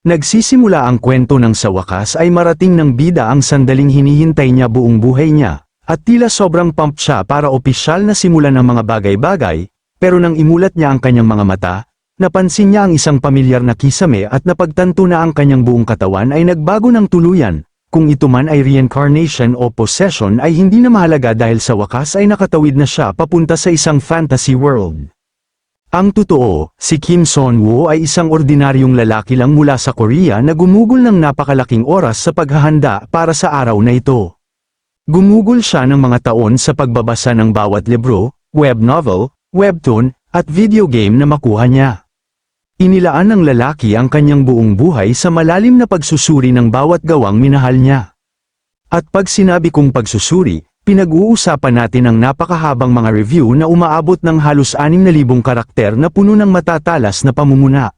Nagsisimula ang kwento ng sa wakas ay marating ng bida ang sandaling hinihintay niya buong buhay niya, at tila sobrang pumped siya para opisyal na simulan ng mga bagay-bagay, pero nang imulat niya ang kanyang mga mata, napansin niya ang isang pamilyar na kisame at napagtanto na ang kanyang buong katawan ay nagbago ng tuluyan. Kung ito man ay reincarnation o possession ay hindi na mahalaga dahil sa wakas ay nakatawid na siya papunta sa isang fantasy world. Ang totoo, si Kim Son-woo ay isang ordinaryong lalaki lang mula sa Korea na gumugol ng napakalaking oras sa paghahanda para sa araw na ito. Gumugol siya ng mga taon sa pagbabasa ng bawat libro, web novel, webtoon, at video game na makuha niya. Inilaan ng lalaki ang kanyang buong buhay sa malalim na pagsusuri ng bawat gawang minahal niya. At pag sinabi kong pagsusuri, pinag-uusapan natin ang napakahabang mga review na umaabot ng halos 6,000 karakter na puno ng matatalas na pamumuna.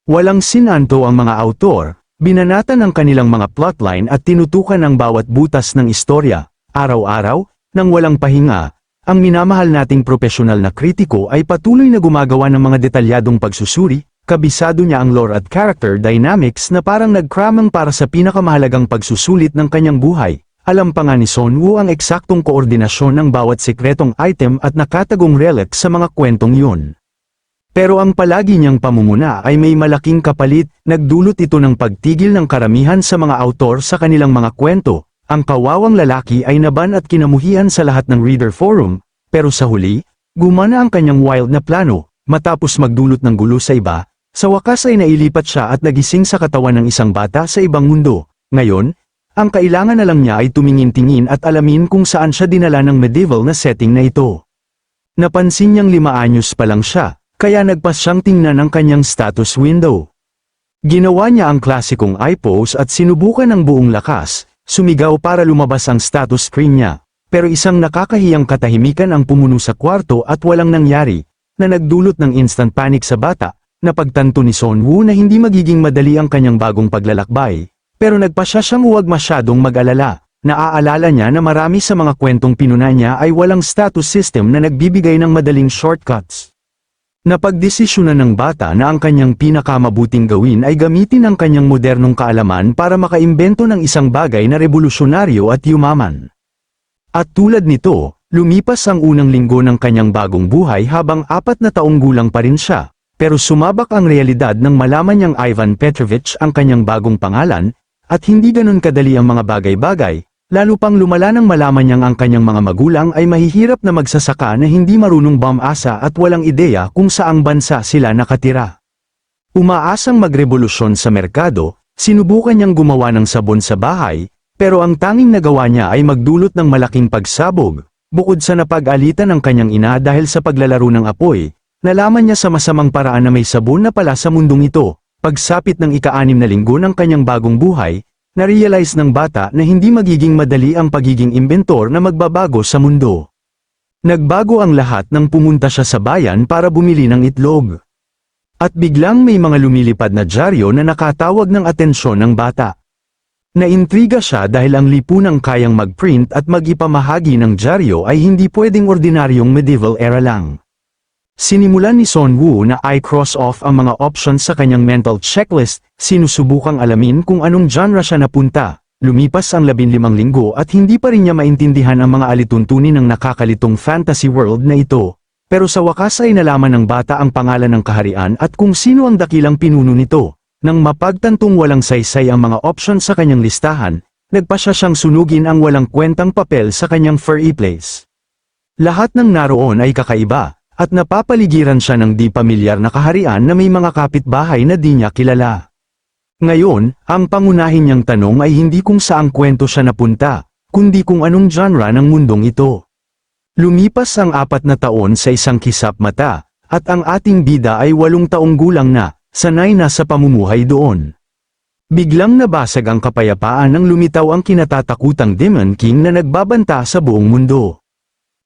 Walang sinanto ang mga autor, binanatan ang kanilang mga plotline at tinutukan ang bawat butas ng istorya. Araw-araw, nang walang pahinga, ang minamahal nating profesional na kritiko ay patuloy na gumagawa ng mga detalyadong pagsusuri, kabisado niya ang lore at character dynamics na parang nagkramang para sa pinakamahalagang pagsusulit ng kanyang buhay. Alam pa nga ni Son-woo ang eksaktong koordinasyon ng bawat sekretong item at nakatagong relic sa mga kwentong yun. Pero ang palagi niyang pamumuna ay may malaking kapalit, nagdulot ito ng pagtigil ng karamihan sa mga autor sa kanilang mga kwento. Ang kawawang lalaki ay naban at kinamuhian sa lahat ng reader forum, pero sa huli, gumana ang kanyang wild na plano, matapos magdulot ng gulo sa iba, sa wakas ay nailipat siya at nagising sa katawan ng isang bata sa ibang mundo. Ngayon, ang kailangan na lang niya ay tumingin-tingin at alamin kung saan siya dinala ng medieval na setting na ito. Napansin niyang 5 anyos pa lang siya, kaya nagpas siyang tingnan ang kanyang status window. Ginawa niya ang klasikong i-pose at sinubukan ng buong lakas, sumigaw para lumabas ang status screen niya, pero isang nakakahiyang katahimikan ang pumuno sa kwarto at walang nangyari, na nagdulot ng instant panic sa bata. Napagtanto ni Son-woo na hindi magiging madali ang kanyang bagong paglalakbay. Pero nagpasya siyang huwag masyadong mag-alala. Naaalala niya na marami sa mga kwentong pinuna niya ay walang status system na nagbibigay ng madaling shortcuts. Napagdesisyonan ng bata na ang kanyang pinakamabuting gawin ay gamitin ang kanyang modernong kaalaman para makaimbento ng isang bagay na revolusyonaryo at yumaman. At tulad nito, lumipas ang unang linggo ng kanyang bagong buhay habang 4 na taong gulang pa rin siya. Pero sumabak ang realidad nang malaman niyang Ivan Petrovich ang kanyang bagong pangalan, at hindi ganun kadali ang mga bagay-bagay, lalo pang lumala nang malaman niyang ang kanyang mga magulang ay mahihirap na magsasaka na hindi marunong bumasa at walang ideya kung saang bansa sila nakatira. Umaasang magrevolusyon sa merkado, sinubukan niyang gumawa ng sabon sa bahay, pero ang tanging nagawa niya ay magdulot ng malaking pagsabog. Bukod sa napag-alitan ng kanyang ina dahil sa paglalaro ng apoy, nalaman niya sa masamang paraan na may sabon na pala sa mundong ito. Pagsapit ng ika-6 na linggo ng kanyang bagong buhay, na-realize ng bata na hindi magiging madali ang pagiging inventor na magbabago sa mundo. Nagbago ang lahat nang pumunta siya sa bayan para bumili ng itlog. At biglang may mga lumilipad na dyaryo na nakatawag ng atensyon ng bata. Naintriga siya dahil ang lipunang kayang mag-print at mag-ipamahagi ng dyaryo ay hindi pwedeng ordinaryong medieval era lang. Sinimulan ni Son-woo na i-cross off ang mga options sa kanyang mental checklist, sinusubukang alamin kung anong genre siya napunta. Lumipas ang 15 linggo at hindi pa rin niya maintindihan ang mga alituntunin ng nakakalitong fantasy world na ito. Pero sa wakas ay nalaman ng bata ang pangalan ng kaharian at kung sino ang dakilang pinuno nito. Nang mapagtantong walang saysay ang mga options sa kanyang listahan, nagpasya siyang sunugin ang walang kwentang papel sa kanyang furry place. Lahat ng naroon ay kakaiba. At napapaligiran siya ng di pamilyar na kaharian na may mga kapitbahay na di niya kilala. Ngayon, ang pangunahin niyang tanong ay hindi kung saang kwento siya napunta, kundi kung anong genre ng mundong ito. Lumipas ang 4 na taon sa isang kisap mata, at ang ating bida ay 8 taong gulang na, sanay na sa pamumuhay doon. Biglang nabasag ang kapayapaan nang lumitaw ang kinatatakutang Demon King na nagbabanta sa buong mundo.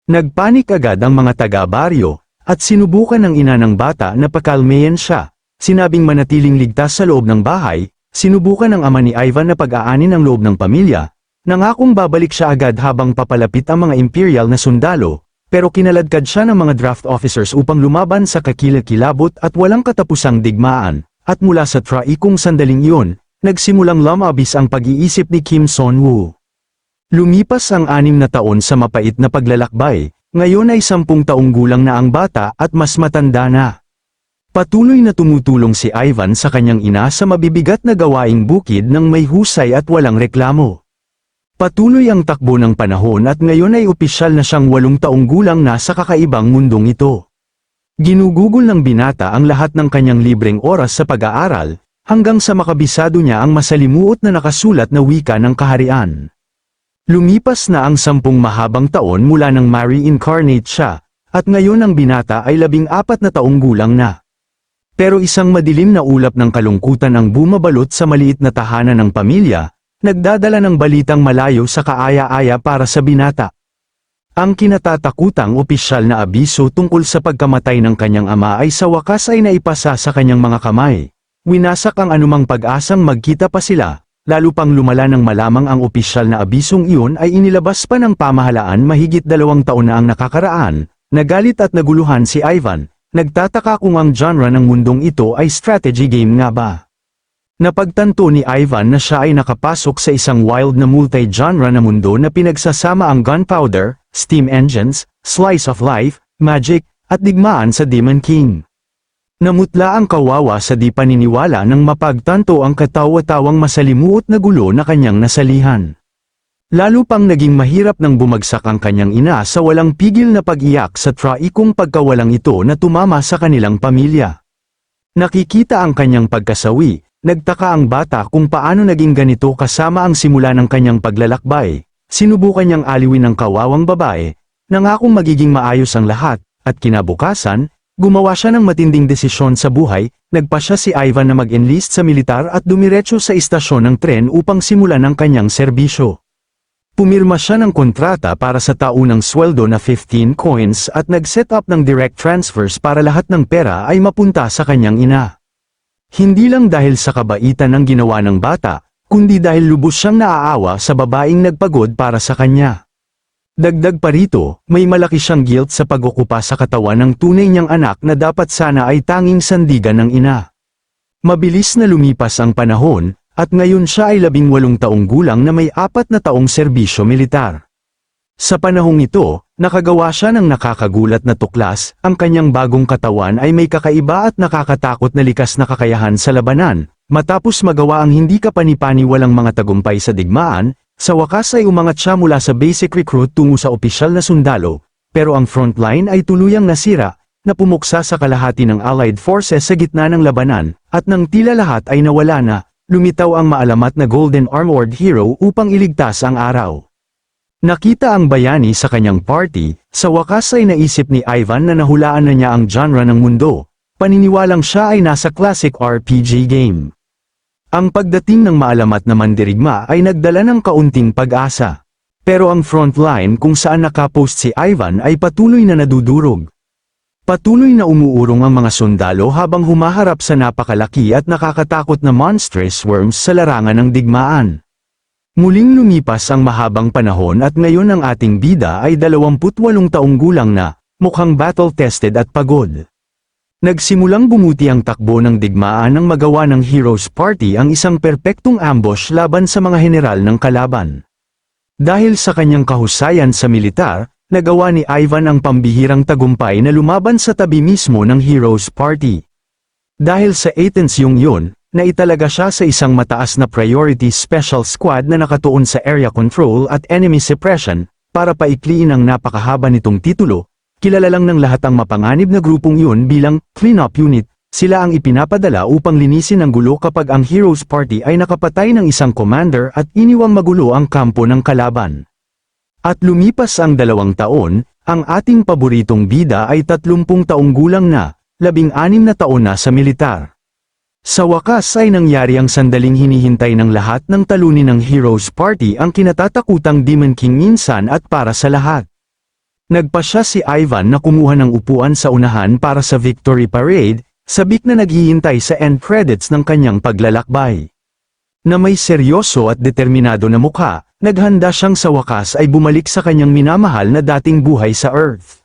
Nagpanik agad ang mga taga-baryo, at sinubukan ng ina ng bata na pakalmayan siya. Sinabing manatiling ligtas sa loob ng bahay, sinubukan ng ama ni Ivan na pag-aanin ang loob ng pamilya, nangakong babalik siya agad habang papalapit ang mga imperial na sundalo, pero kinaladkad siya ng mga draft officers upang lumaban sa kakilakilabot at walang katapusang digmaan. at mula sa traikong sandaling iyon, nagsimulang lumabis ang pag-iisip ni Kim Son-woo. Lumipas ang 6 na taon sa mapait na paglalakbay, ngayon ay 10 taong gulang na ang bata at mas matanda na. Patuloy na tumutulong si Ivan sa kanyang ina sa mabibigat na gawaing bukid ng may husay at walang reklamo. Patuloy ang takbo ng panahon at ngayon ay opisyal na siyang 8 taong gulang na sa kakaibang mundong ito. Ginugugol ng binata ang lahat ng kanyang libreng oras sa pag-aaral, hanggang sa makabisado niya ang masalimuot na nakasulat na wika ng kaharian. Lumipas na ang 10 mahabang taon mula nang ma-reincarnate siya, at ngayon ang binata ay 14 na taong gulang na. Pero isang madilim na ulap ng kalungkutan ang bumabalot sa maliit na tahanan ng pamilya, nagdadala ng balitang malayo sa kaaya-aya para sa binata. Ang kinatatakutang opisyal na abiso tungkol sa pagkamatay ng kanyang ama ay sa wakas ay naipasa sa kanyang mga kamay. Winasak ang anumang pag-asang magkita pa sila, lalo pang lumala nang malamang ang opisyal na abisong iyon ay inilabas pa ng pamahalaan mahigit 2 taon na ang nakakaraan. Nagalit at naguluhan si Ivan, nagtataka kung ang genre ng mundong ito ay strategy game nga ba. Napagtanto ni Ivan na siya ay nakapasok sa isang wild na multi-genre na mundo na pinagsasama ang gunpowder, steam engines, slice of life, magic, at digmaan sa Demon King. Namutla ang kawawa sa di paniniwala nang mapagtanto ang katawa-tawang masalimuot na gulo na kanyang nasalihan. Lalo pang naging mahirap nang bumagsak ang kanyang ina sa walang pigil na pag-iyak sa traikong pagkawalang ito na tumama sa kanilang pamilya. Nakikita ang kanyang pagkasawi. Nagtaka ang bata kung paano naging ganito kasama ang simula ng kanyang paglalakbay. Sinubukan niyang aliwin ang kawawang babae, nangakong magiging maayos ang lahat, at kinabukasan, gumawa siya ng matinding desisyon sa buhay, nagpasya si Ivan na mag-enlist sa militar at dumiretso sa istasyon ng tren upang simulan ang kanyang serbisyo. Pumirma siya ng kontrata para sa taunang sweldo na 15 coins at nag-set up ng direct transfers para lahat ng pera ay mapunta sa kanyang ina. Hindi lang dahil sa kabaitan ng ginawa ng bata, kundi dahil lubos siyang naaawa sa babaeng nagpagod para sa kanya. Dagdag pa rito, may malaki siyang guilt sa pag-okupa sa katawan ng tunay niyang anak na dapat sana ay tanging sandigan ng ina. Mabilis na lumipas ang panahon, at ngayon siya ay 18 taong gulang na may 4 na taong serbisyo militar. Sa panahong ito, nakagawa siya ng nakakagulat na tuklas, ang kanyang bagong katawan ay may kakaiba at nakakatakot na likas na kakayahan sa labanan. Matapos magawa ang hindi kapani-paniwalang mga tagumpay sa digmaan, sa wakas ay umangat siya mula sa basic recruit tungo sa opisyal na sundalo, pero ang frontline ay tuluyang nasira, na pumuksa sa kalahati ng Allied Forces sa gitna ng labanan, at nang tila lahat ay nawala na, lumitaw ang maalamat na Golden Armored Hero upang iligtas ang araw. Nakita ang bayani sa kanyang party, sa wakas ay naisip ni Ivan na nahulaan na niya ang genre ng mundo, paniniwalang siya ay nasa classic RPG game. Ang pagdating ng maalamat na mandirigma ay nagdala ng kaunting pag-asa. Pero ang frontline kung saan nakapost si Ivan ay patuloy na nadudurog. Patuloy na umuurong ang mga sundalo habang humaharap sa napakalaki at nakakatakot na monstrous worms sa larangan ng digmaan. Muling lumipas ang mahabang panahon at ngayon ang ating bida ay 28 taong gulang na, mukhang battle-tested at pagod. Nagsimulang bumuti ang takbo ng digmaan nang magawa ng Heroes Party ang isang perpektong ambush laban sa mga general ng kalaban. Dahil sa kanyang kahusayan sa militar, nagawa ni Ivan ang pambihirang tagumpay na lumaban sa tabi mismo ng Heroes Party. Dahil sa Athens yung yun, naitalaga siya sa isang mataas na priority special squad na nakatuon sa area control at enemy suppression, para paikliin ang napakahaba nitong titulo, kilala lang ng lahat ang mapanganib na grupong iyon bilang clean-up unit. Sila ang ipinapadala upang linisin ang gulo kapag ang Heroes Party ay nakapatay ng isang commander at iniwang magulo ang kampo ng kalaban. At lumipas ang 2 taon, ang ating paboritong bida ay 30 taong gulang na, 16 na taon na sa militar. Sa wakas ay nangyari ang sandaling hinihintay ng lahat ng talunin ng Heroes Party ang kinatatakutang Demon King minsan at para sa lahat. Nagpasya si Ivan na kumuha ng upuan sa unahan para sa Victory Parade, sabik na naghihintay sa end credits ng kanyang paglalakbay. Na may seryoso at determinado na mukha, naghanda siyang sa wakas ay bumalik sa kanyang minamahal na dating buhay sa Earth.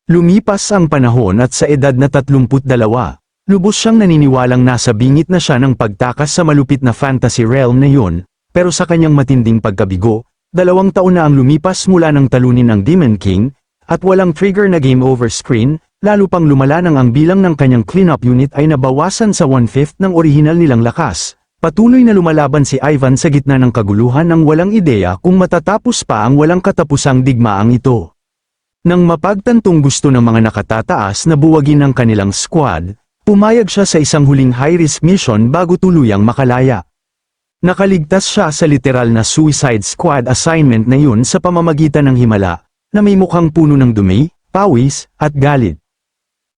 Lumipas ang panahon at sa edad na 32, Lubos siyang naniniwalang nasa bingit na siya ng pagtakas sa malupit na fantasy realm na yun, pero sa kanyang matinding pagkabigo, 2 taon na ang lumipas mula nang talunin ang Demon King, at walang trigger na game over screen, lalo pang lumala nang ang bilang ng kanyang cleanup unit ay nabawasan sa 1/5 ng orihinal nilang lakas. Patuloy na lumalaban si Ivan sa gitna ng kaguluhan ng walang ideya kung matatapos pa ang walang katapusang digmaang ito. Nang mapagtantong gusto ng mga nakatataas na buwagin ang kanilang squad, pumayag siya sa isang huling high-risk mission bago tuluyang makalaya. Nakaligtas siya sa literal na suicide squad assignment na yun sa pamamagitan ng himala, na may mukhang puno ng dumi, pawis, at galit.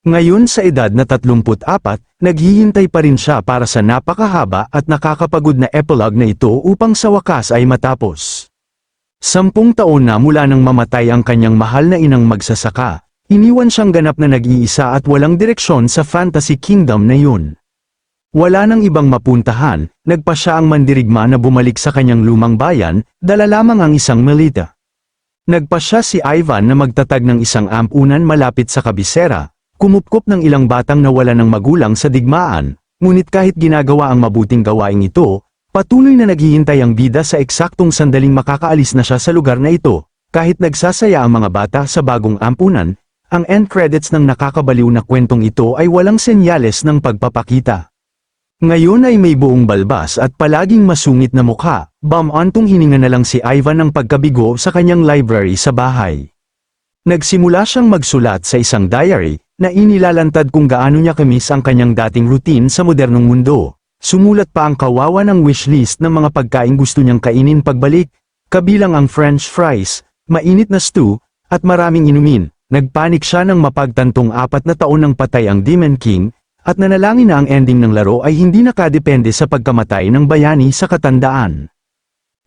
Ngayon sa edad na 34, naghihintay pa rin siya para sa napakahaba at nakakapagod na epilogue na ito upang sa wakas ay matapos. 10 taon na mula nang mamatay ang kanyang mahal na inang magsasaka, iniwan siyang ganap na nag-iisa at walang direksyon sa fantasy kingdom na yun. Wala nang ibang mapuntahan, nagpa siya ang mandirigma na bumalik sa kanyang lumang bayan, dala lamang ang isang melita. Nagpa siya si Ivan na magtatag ng isang ampunan malapit sa kabisera, kumupkop ng ilang batang nawala ng magulang sa digmaan, ngunit kahit ginagawa ang mabuting gawaing ito, patuloy na naghihintay ang bida sa eksaktong sandaling makakaalis na siya sa lugar na ito, kahit nagsasaya ang mga bata sa bagong ampunan, ang end credits ng nakakabaliw na kwentong ito ay walang senyales ng pagpapakita. Ngayon ay may buong balbas at palaging masungit na mukha, bam-antong hininga na lang si Ivan ng pagkabigo sa kanyang library sa bahay. Nagsimula siyang magsulat sa isang diary, na inilalantad kung gaano niya kamiss ang kanyang dating routine sa modernong mundo. Sumulat pa ang kawawa ng wishlist ng mga pagkain gusto niyang kainin pagbalik, kabilang ang French fries, mainit na stew, at maraming inumin. Nagpanik siya nang mapagtantong 4 na taon nang patay ang Demon King, at nanalangin na ang ending ng laro ay hindi nakadepende sa pagkamatay ng bayani sa katandaan.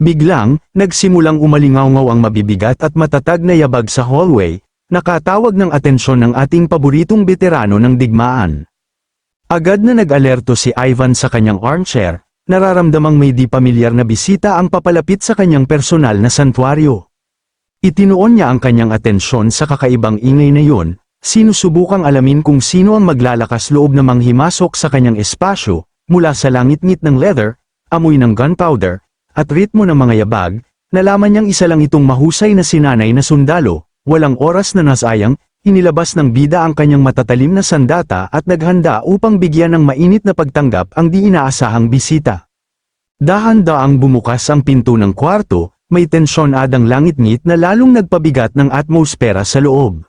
Biglang, nagsimulang umalingaw-ngaw ang mabibigat at matatag na yabag sa hallway, nakatawag ng atensyon ng ating paboritong veterano ng digmaan. Agad na nag-alerto si Ivan sa kanyang armchair, nararamdamang may di pamilyar na bisita ang papalapit sa kanyang personal na santuaryo. Itinuon niya ang kanyang atensyon sa kakaibang ingay na yun, sinusubukang alamin kung sino ang maglalakas loob na manghimasok sa kanyang espasyo, mula sa langit-ngit ng leather, amoy ng gunpowder, at ritmo ng mga yabag, nalaman niyang isa lang itong mahusay na sinanay na sundalo. Walang oras na nasayang, inilabas ng bida ang kanyang matatalim na sandata at naghanda upang bigyan ng mainit na pagtanggap ang di inaasahang bisita. Dahan-daang bumukas ang pinto ng kwarto, may tensyon adang langit-ngit na lalong nagpabigat ng atmosfera sa loob.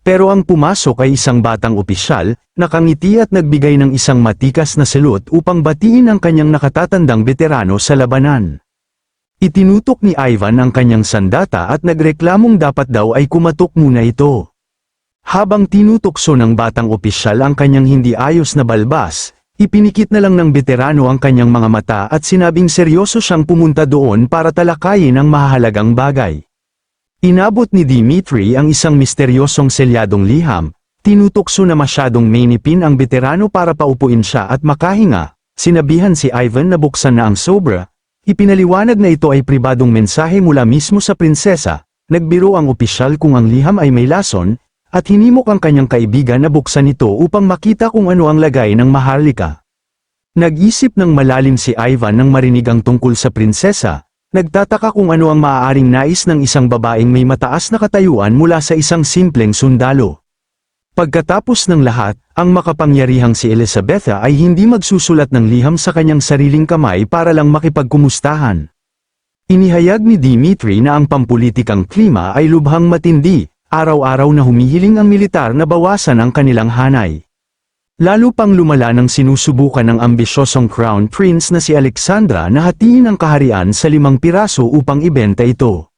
Pero ang pumasok ay isang batang opisyal, nakangiti at nagbigay ng isang matikas na salute upang batiin ang kanyang nakatatandang veterano sa labanan. Itinutok ni Ivan ang kanyang sandata at nagreklamong dapat daw ay kumatok muna ito. Habang tinutokso ng batang opisyal ang kanyang hindi ayos na balbas, ipinikit na lang ng veterano ang kanyang mga mata at sinabing seryoso siyang pumunta doon para talakayin ang mahahalagang bagay. Inabot ni Dimitri ang isang misteryosong selyadong liham, tinutokso na masyadong mainipin ang veterano para paupuin siya at makahinga, sinabihan si Ivan na buksan na ang sobra. Ipinaliwanag na ito ay pribadong mensahe mula mismo sa prinsesa, nagbiro ang opisyal kung ang liham ay may lason, at hinimok ang kanyang kaibigan na buksan ito upang makita kung ano ang lagay ng maharlika. Nag-isip ng malalim si Ivan nang marinig ang tungkol sa prinsesa, nagtataka kung ano ang maaaring nais ng isang babaeng may mataas na katayuan mula sa isang simpleng sundalo. Pagkatapos ng lahat, ang makapangyarihang si Elizabetha ay hindi magsusulat ng liham sa kanyang sariling kamay para lang makipagkumustahan. Inihayag ni Dimitri na ang pampulitikang klima ay lubhang matindi, araw-araw na humihiling ang militar na bawasan ang kanilang hanay. Lalo pang lumala nang sinusubukan ng ambisyosong Crown Prince na si Alexandra na hatiin ang kaharian sa 5 piraso upang ibenta ito.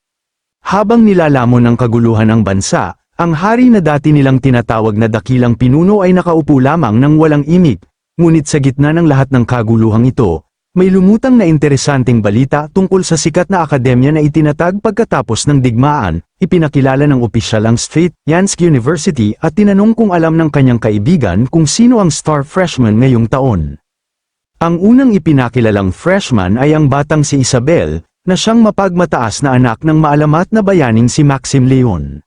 Habang nilalamon ng kaguluhan ang bansa, ang hari na dati nilang tinatawag na dakilang pinuno ay nakaupo lamang ng walang imik, ngunit sa gitna ng lahat ng kaguluhang ito, may lumutang na interesanteng balita tungkol sa sikat na akademya na itinatag pagkatapos ng digmaan. Ipinakilala ng opisyal ang St. John's University at tinanong kung alam ng kanyang kaibigan kung sino ang star freshman ngayong taon. Ang unang ipinakilalang freshman ay ang batang si Isabel, na siyang mapagmataas na anak ng maalamat na bayaning si Maxim Leon.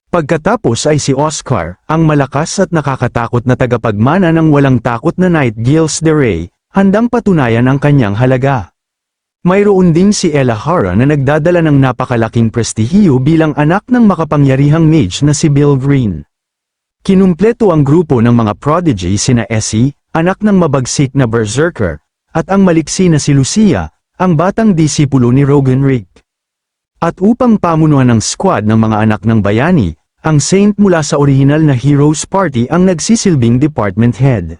Pagkatapos ay si Oscar, ang malakas at nakakatakot na tagapagmana ng walang takot na Night Gilles de Rey, handang patunayan ang kanyang halaga. Mayroon ding si Elahara na nagdadala ng napakalaking prestihiyo bilang anak ng makapangyarihang mage na si Bill Green. Kinumpleto ang grupo ng mga prodigy sina Essie, anak ng mabagsik na berserker, at ang maliksi na si Lucia, ang batang disipulo ni Rogan Rick. At upang pamunuan ng squad ng mga anak ng bayani, ang Saint mula sa orihinal na Heroes Party ang nagsisilbing department head.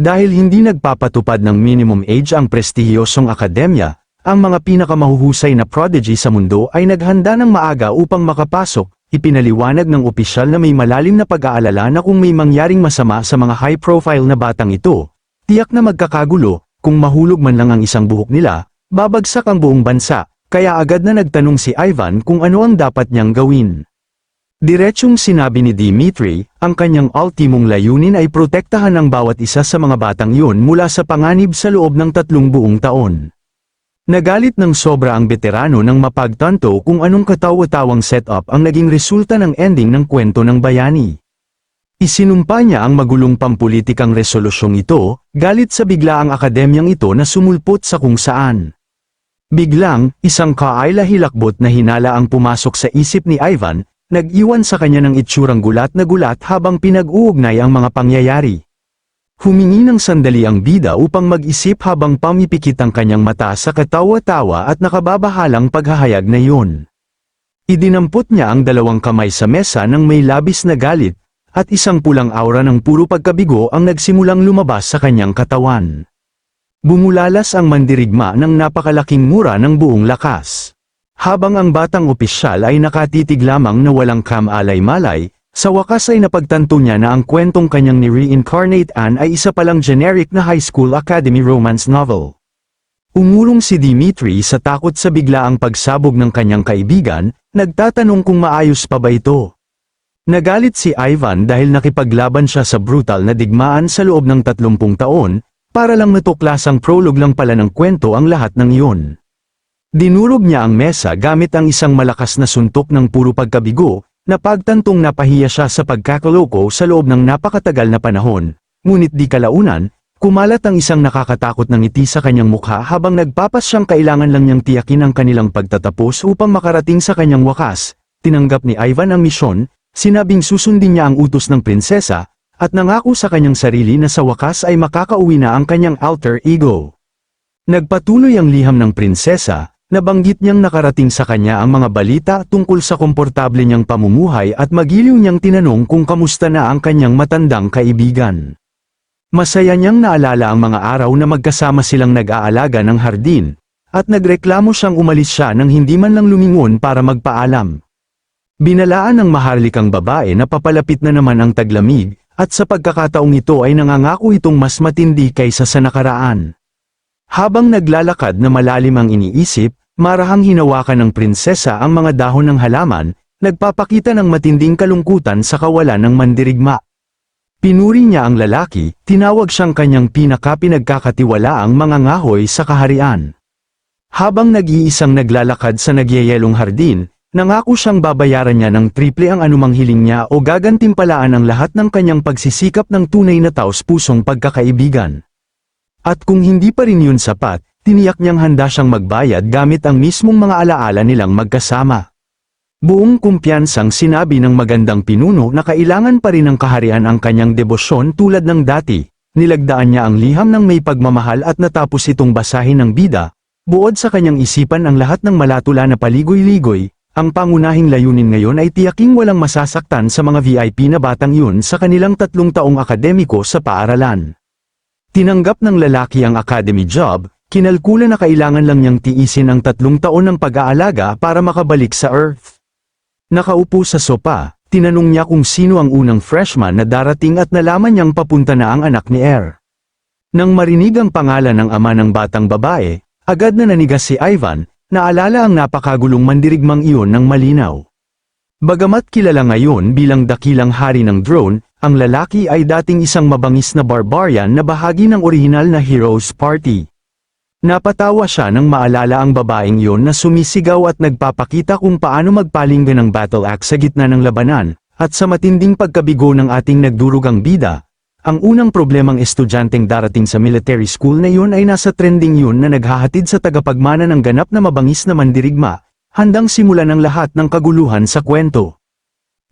Dahil hindi nagpapatupad ng minimum age ang prestihiyosong akademya, ang mga pinakamahuhusay na prodigy sa mundo ay naghanda ng maaga upang makapasok, ipinaliwanag ng opisyal na may malalim na pag-aalala na kung may mangyaring masama sa mga high-profile na batang ito, tiyak na magkakagulo, kung mahulog man lang ang isang buhok nila, babagsak ang buong bansa. Kaya agad na nagtanong si Ivan kung ano ang dapat niyang gawin. Diretsyong sinabi ni Dimitri, ang kanyang ultimong layunin ay protektahan ang bawat isa sa mga batang yun mula sa panganib sa loob ng 3 buong taon. Nagalit ng sobra ang veterano nang mapagtanto kung anong katawa-tawang setup ang naging resulta ng ending ng kwento ng bayani. Isinumpa niya ang magulong pampulitikang resolusyong ito, galit sa biglaang akademyang ito na sumulpot sa kung saan. Biglang, isang kaayla-hilakbot na hinala ang pumasok sa isip ni Ivan, nag-iwan sa kanya ng itsurang gulat na gulat habang pinag-uugnay ang mga pangyayari. Humingi ng sandali ang bida upang mag-isip habang pamipikit ang kanyang mata sa katawa-tawa at nakababahalang paghahayag na iyon. Idinampot niya ang 2 kamay sa mesa nang may labis na galit, at isang pulang aura ng puro pagkabigo ang nagsimulang lumabas sa kanyang katawan. Bumulalas ang mandirigma ng napakalaking mura ng buong lakas. Habang ang batang opisyal ay nakatitig lamang na walang kamalay-malay, sa wakas ay napagtanto niya na ang kwentong kanyang ni-reincarnate Anne ay isa palang generic na high school academy romance novel. Umurong si Dimitri sa takot sa biglaang pagsabog ng kanyang kaibigan, nagtatanong kung maayos pa ba ito. Nagalit si Ivan dahil nakipaglaban siya sa brutal na digmaan sa loob ng 30 taon, para lang matuklasang prologue lang pala ng kwento ang lahat ng iyon. Dinurog niya ang mesa gamit ang isang malakas na suntok ng puro pagkabigo, na pagtantong napahiya siya sa pagkakaloko sa loob ng napakatagal na panahon, ngunit di kalaunan, kumalat ang isang nakakatakot na ngiti sa kanyang mukha habang nagpapas siyang kailangan lang niyang tiyakin ang kanilang pagtatapos upang makarating sa kanyang wakas. Tinanggap ni Ivan ang misyon, sinabing susundin niya ang utos ng prinsesa, at nangako sa kanyang sarili na sa wakas ay makakauwi na ang kanyang alter ego. Nagpatuloy ang liham ng prinsesa, nabanggit niyang nakarating sa kanya ang mga balita tungkol sa komportable niyang pamumuhay at magiliw niyang tinanong kung kamusta na ang kanyang matandang kaibigan. Masaya niyang naalala ang mga araw na magkasama silang nag-aalaga ng hardin, at nagreklamo siyang umalis siya nang hindi man lang lumingon para magpaalam. Binalaan ng maharlikang babae na papalapit na naman ang taglamig, at sa pagkakataong ito ay nangangako itong mas matindi kaysa sa nakaraan. Habang naglalakad na malalim ang iniisip, marahang hinawakan ng prinsesa ang mga dahon ng halaman, nagpapakita ng matinding kalungkutan sa kawalan ng mandirigma. Pinuri niya ang lalaki, tinawag siyang kanyang pinagkakatiwalaang mga ngahoy sa kaharian. Habang nag-iisang naglalakad sa nagyayelong hardin, nangako siyang babayaran niya ng triple ang anumang hiling niya o gagantimpalaan ang lahat ng kanyang pagsisikap ng tunay na taos-pusong pagkakaibigan. At kung hindi pa rin yun sapat, tiniyak niyang handa siyang magbayad gamit ang mismong mga alaala nilang magkasama. Buong kumpiyansang sinabi ng magandang pinuno na kailangan pa rin ng kaharian ang kanyang debosyon tulad ng dati, nilagdaan niya ang liham ng may pagmamahal at natapos itong basahin ng bida, buod sa kanyang isipan ang lahat ng malatula na paligoy-ligoy. Ang pangunahing layunin ngayon ay tiyaking walang masasaktan sa mga VIP na batang yun sa kanilang 3 taong akademiko sa paaralan. Tinanggap ng lalaki ang academy job, kinalkula na kailangan lang niyang tiisin ang 3 taon ng pag-aalaga para makabalik sa Earth. Nakaupo sa sopa, tinanong niya kung sino ang unang freshman na darating at nalaman niyang papunta na ang anak ni Air. Nang marinig ang pangalan ng ama ng batang babae, agad na nanigas si Ivan, naalala ang napakagulong mandirigmang iyon ng malinaw. Bagamat kilala ngayon bilang dakilang hari ng drone, ang lalaki ay dating isang mabangis na barbarian na bahagi ng orihinal na Heroes Party. Napatawa siya nang maalala ang babaeng yon na sumisigaw at nagpapakita kung paano magpalinggan ng battle axe sa gitna ng labanan, at sa matinding pagkabigo ng ating nagdurugang bida. Ang unang problemang estudyanteng darating sa military school na yun ay nasa trending yun na naghahatid sa tagapagmana ng ganap na mabangis na mandirigma, handang simulan ang lahat ng kaguluhan sa kwento.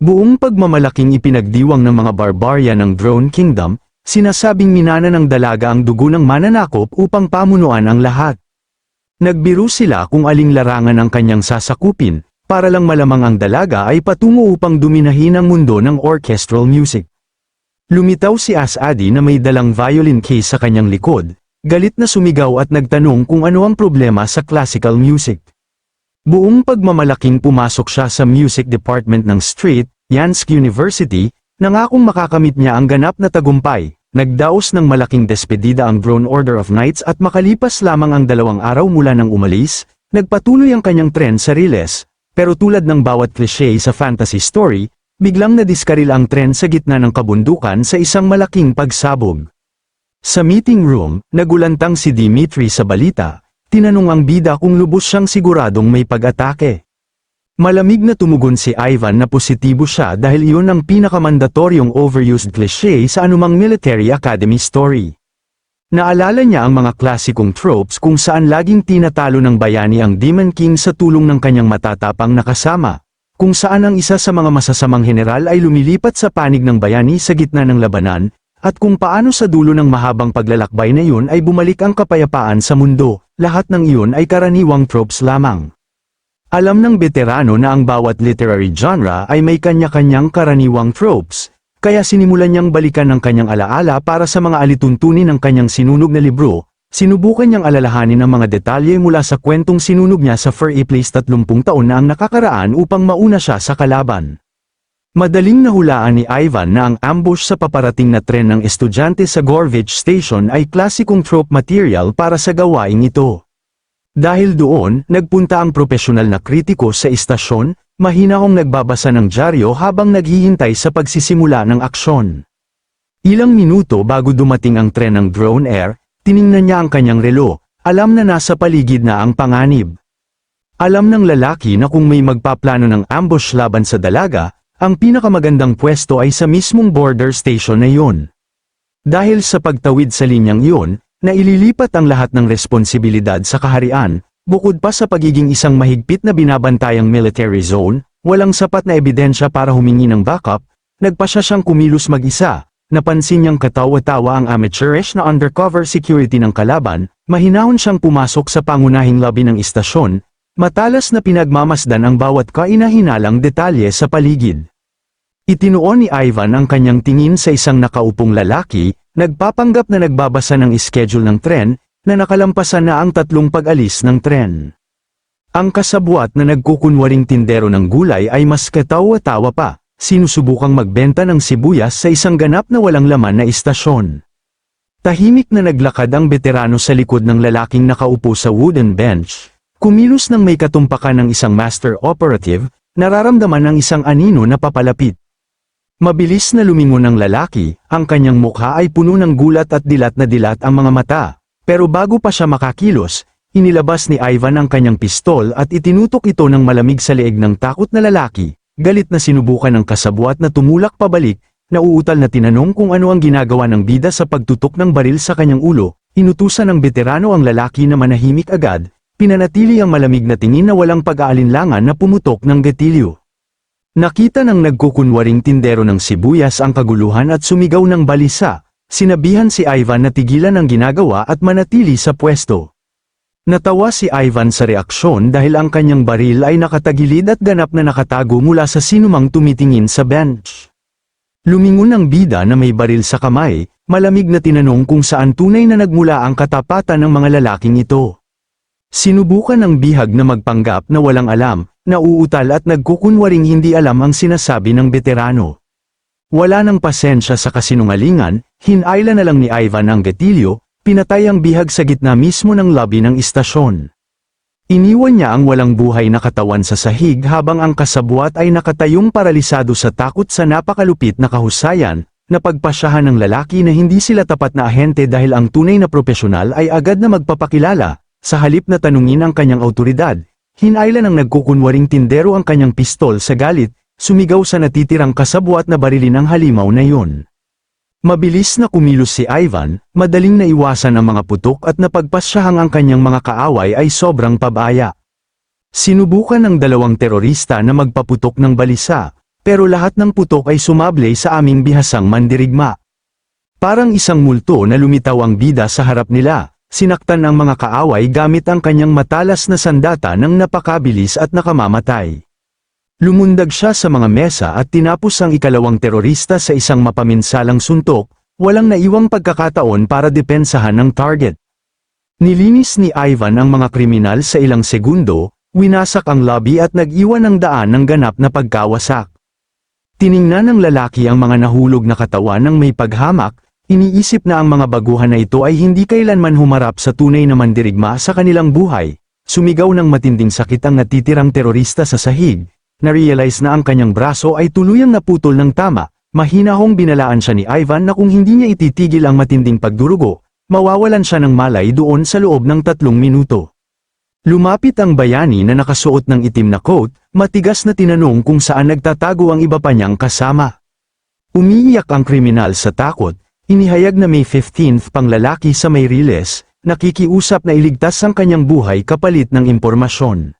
Buong pagmamalaking ipinagdiwang ng mga barbarian ng Drone Kingdom, sinasabing minana ng dalaga ang dugo ng mananakop upang pamunuan ang lahat. Nagbiro sila kung aling larangan ang kanyang sasakupin, para lang malamang ang dalaga ay patungo upang duminahin ang mundo ng orchestral music. Lumitaw si Asadi na may dalang violin case sa kanyang likod, galit na sumigaw at nagtanong kung ano ang problema sa classical music. Buong pagmamalaking pumasok siya sa music department ng Street, Yansk University, nangakong makakamit niya ang ganap na tagumpay. Nagdaos ng malaking despedida ang Drone Order of Knights at makalipas lamang ang 2 araw mula nang umalis, nagpatuloy ang kanyang tren sa Riles, pero tulad ng bawat cliché sa fantasy story, biglang nadiskaril ang tren sa gitna ng kabundukan sa isang malaking pagsabog. Sa meeting room, nagulantang si Dimitri sa balita, tinanong ang bida kung lubos siyang siguradong may pag-atake. Malamig na tumugon si Ivan na positibo siya dahil iyon ang pinakamandatoryung overused cliché sa anumang military academy story. Naalala niya ang mga klasikong tropes kung saan laging tinatalo ng bayani ang Demon King sa tulong ng kanyang matatapang na kasama, kung saan ang isa sa mga masasamang general ay lumilipat sa panig ng bayani sa gitna ng labanan, at kung paano sa dulo ng mahabang paglalakbay na iyon ay bumalik ang kapayapaan sa mundo. Lahat ng iyon ay karaniwang tropes lamang. Alam ng veterano na ang bawat literary genre ay may kanya-kanyang karaniwang tropes, kaya sinimulan niyang balikan ang kanyang alaala para sa mga alituntunin ng kanyang sinunog na libro. Sinubukan niyang alalahanin ang mga detalye mula sa kwentong sinunog niya sa Fur Place 30 taon na ang nakakaraan upang mauna siya sa kalaban. Madaling nahulaan ni Ivan na ang ambush sa paparating na tren ng estudyante sa Gorvich Station ay klasikong trope material para sa gawaing ito. Dahil doon, nagpunta ang propesyonal na kritiko sa istasyon, mahinahong nagbabasa ng dyaryo habang naghihintay sa pagsisimula ng aksyon. Ilang minuto bago dumating ang tren ng Drone Air, tiningnan niya ang kanyang relo, alam na nasa paligid na ang panganib. Alam ng lalaki na kung may magpaplano ng ambush laban sa dalaga, ang pinakamagandang pwesto ay sa mismong border station na iyon. Dahil sa pagtawid sa linyang iyon, na ililipat ang lahat ng responsibilidad sa kaharian, bukod pa sa pagiging isang mahigpit na binabantayang military zone, walang sapat na ebidensya para humingi ng backup, nagpasya siyang kumilos mag-isa, napansin niyang katawa-tawa ang amateurish na undercover security ng kalaban, mahinahon siyang pumasok sa pangunahing lobby ng istasyon, matalas na pinagmamasdan ang bawat kaina-hinalang detalye sa paligid. Itinuon ni Ivan ang kanyang tingin sa isang nakaupong lalaki, nagpapanggap na nagbabasa ng schedule ng tren, na nakalampasan na ang 3 pag-alis ng tren. Ang kasabwat na nagkukunwaring tindero ng gulay ay mas katawa-tawa pa, sinusubukang magbenta ng sibuyas sa isang ganap na walang laman na istasyon. Tahimik na naglakad ang veterano sa likod ng lalaking nakaupo sa wooden bench, kumilos ng may katumpakan ng isang master operative, nararamdaman ng isang anino na papalapit. Mabilis na lumingon ang lalaki, ang kanyang mukha ay puno ng gulat at dilat na dilat ang mga mata, pero bago pa siya makakilos, inilabas ni Ivan ang kanyang pistol at itinutok ito ng malamig sa leeg ng takot na lalaki, galit na sinubukan ng kasabwat na tumulak pabalik, nauutal na tinanong kung ano ang ginagawa ng bida sa pagtutok ng baril sa kanyang ulo, inutusan ng veterano ang lalaki na manahimik agad, pinanatili ang malamig na tingin na walang pag-aalinlangan na pumutok ng gatilyo. Nakita ng nagkukunwaring tindero ng sibuyas ang kaguluhan at sumigaw ng balisa, sinabihan si Ivan na tigilan ang ginagawa at manatili sa pwesto. Natawa si Ivan sa reaksyon dahil ang kanyang baril ay nakatagilid at ganap na nakatago mula sa sinumang tumitingin sa bench. Lumingon ang bida na may baril sa kamay, malamig na tinanong kung saan tunay na nagmula ang katapatan ng mga lalaking ito. Sinubukan ng bihag na magpanggap na walang alam, nauutal at nagkukunwaring hindi alam ang sinasabi ng veterano. Wala ng pasensya sa kasinungalingan, hinayla na lang ni Ivan ang gatilyo, pinatay ang bihag sa gitna mismo ng lobby ng istasyon. Iniwan niya ang walang buhay na katawan sa sahig habang ang kasabwat ay nakatayong paralisado sa takot sa napakalupit na kahusayan, napagpasyahan ng lalaki na hindi sila tapat na ahente dahil ang tunay na profesional ay agad na magpapakilala, sa halip na tanungin ang kanyang awtoridad. Hinailan ng nagkukunwaring tindero ang kanyang pistol sa galit, sumigaw sa natitirang kasabwat na barilin ang halimaw na yun. Mabilis na kumilos si Ivan, madaling naiwasan ang mga putok at napagpasyahang ang kanyang mga kaaway ay sobrang pabaya. Sinubukan ng dalawang terorista na magpaputok ng balisa, pero lahat ng putok ay sumable sa aming bihasang mandirigma. Parang isang multo na lumitaw ang bida sa harap nila, sinaktan ng mga kaaway gamit ang kanyang matalas na sandata ng napakabilis at nakamamatay. Lumundag siya sa mga mesa at tinapos ang ikalawang terorista sa isang mapaminsalang suntok, walang naiwang pagkakataon para depensahan ng target. Nilinis ni Ivan ang mga kriminal sa ilang segundo, winasak ang lobby at nag-iwan ng daan ng ganap na pagkawasak. Tiningnan ng lalaki ang mga nahulog na katawan ng may paghamak, iniisip na ang mga baguhan na ito ay hindi kailanman humarap sa tunay na mandirigma sa kanilang buhay. Sumigaw ng matinding sakit ang natitirang terorista sa sahig. Na-realize na ang kanyang braso ay tuluyang naputol ng tama, mahinahong binalaan siya ni Ivan na kung hindi niya ititigil ang matinding pagdurugo, mawawalan siya ng malay doon sa loob ng 3 minuto. Lumapit ang bayani na nakasuot ng itim na coat, matigas na tinanong kung saan nagtatago ang iba pa niyang kasama. Umiiyak ang kriminal sa takot, inihayag na May 15 pang lalaki sa Mayriles, nakikiusap na iligtas ang kanyang buhay kapalit ng impormasyon.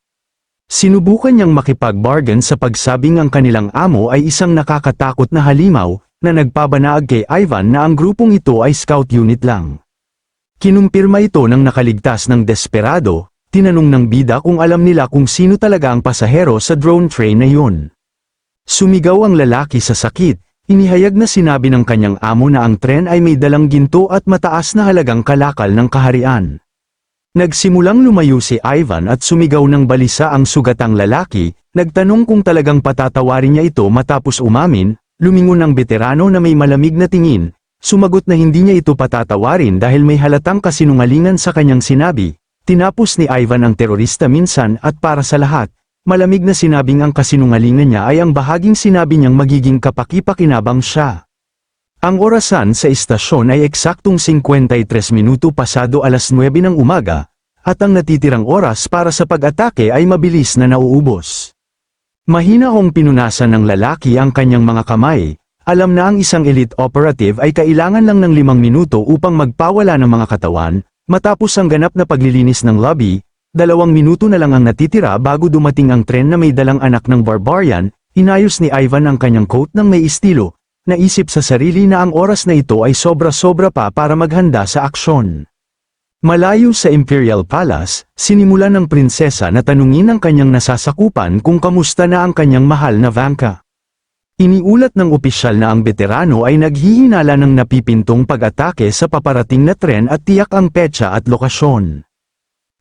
Sinubukan niyang makipag-bargain sa pagsabing ang kanilang amo ay isang nakakatakot na halimaw, na nagpabanaag kay Ivan na ang grupong ito ay scout unit lang. Kinumpirma ito ng nakaligtas ng desperado, tinanong ng bida kung alam nila kung sino talaga ang pasahero sa drone train na yun. Sumigaw ang lalaki sa sakit, inihayag na sinabi ng kanyang amo na ang tren ay may dalang ginto at mataas na halagang kalakal ng kaharian. Nagsimulang lumayo si Ivan at sumigaw ng balisa ang sugatang lalaki, nagtanong kung talagang patatawarin niya ito matapos umamin, lumingon ang veterano na may malamig na tingin, sumagot na hindi niya ito patatawarin dahil may halatang kasinungalingan sa kanyang sinabi. Tinapos ni Ivan ang terorista minsan at para sa lahat, malamig na sinabing ang kasinungalingan niya ay ang bahaging sinabi niyang magiging kapaki-pakinabang siya. Ang orasan sa istasyon ay eksaktong 53 minuto pasado alas 9 ng umaga, at ang natitirang oras para sa pag-atake ay mabilis na nauubos. Mahinahong pinunasan ng lalaki ang kanyang mga kamay, alam na ang isang elite operative ay kailangan lang ng 5 minuto upang magpawala ng mga katawan, matapos ang ganap na paglilinis ng lobby, 2 minuto na lang ang natitira bago dumating ang tren na may dalang anak ng barbarian, inayos ni Ivan ang kanyang coat ng may estilo. Naisip sa sarili na ang oras na ito ay sobra-sobra pa para maghanda sa aksyon. Malayo sa Imperial Palace, sinimulan ng prinsesa na tanungin ang kanyang nasasakupan kung kamusta na ang kanyang mahal na Vanka. Iniulat ng opisyal na ang veterano ay naghihinala ng napipintong pag-atake sa paparating na tren at tiyak ang petsa at lokasyon.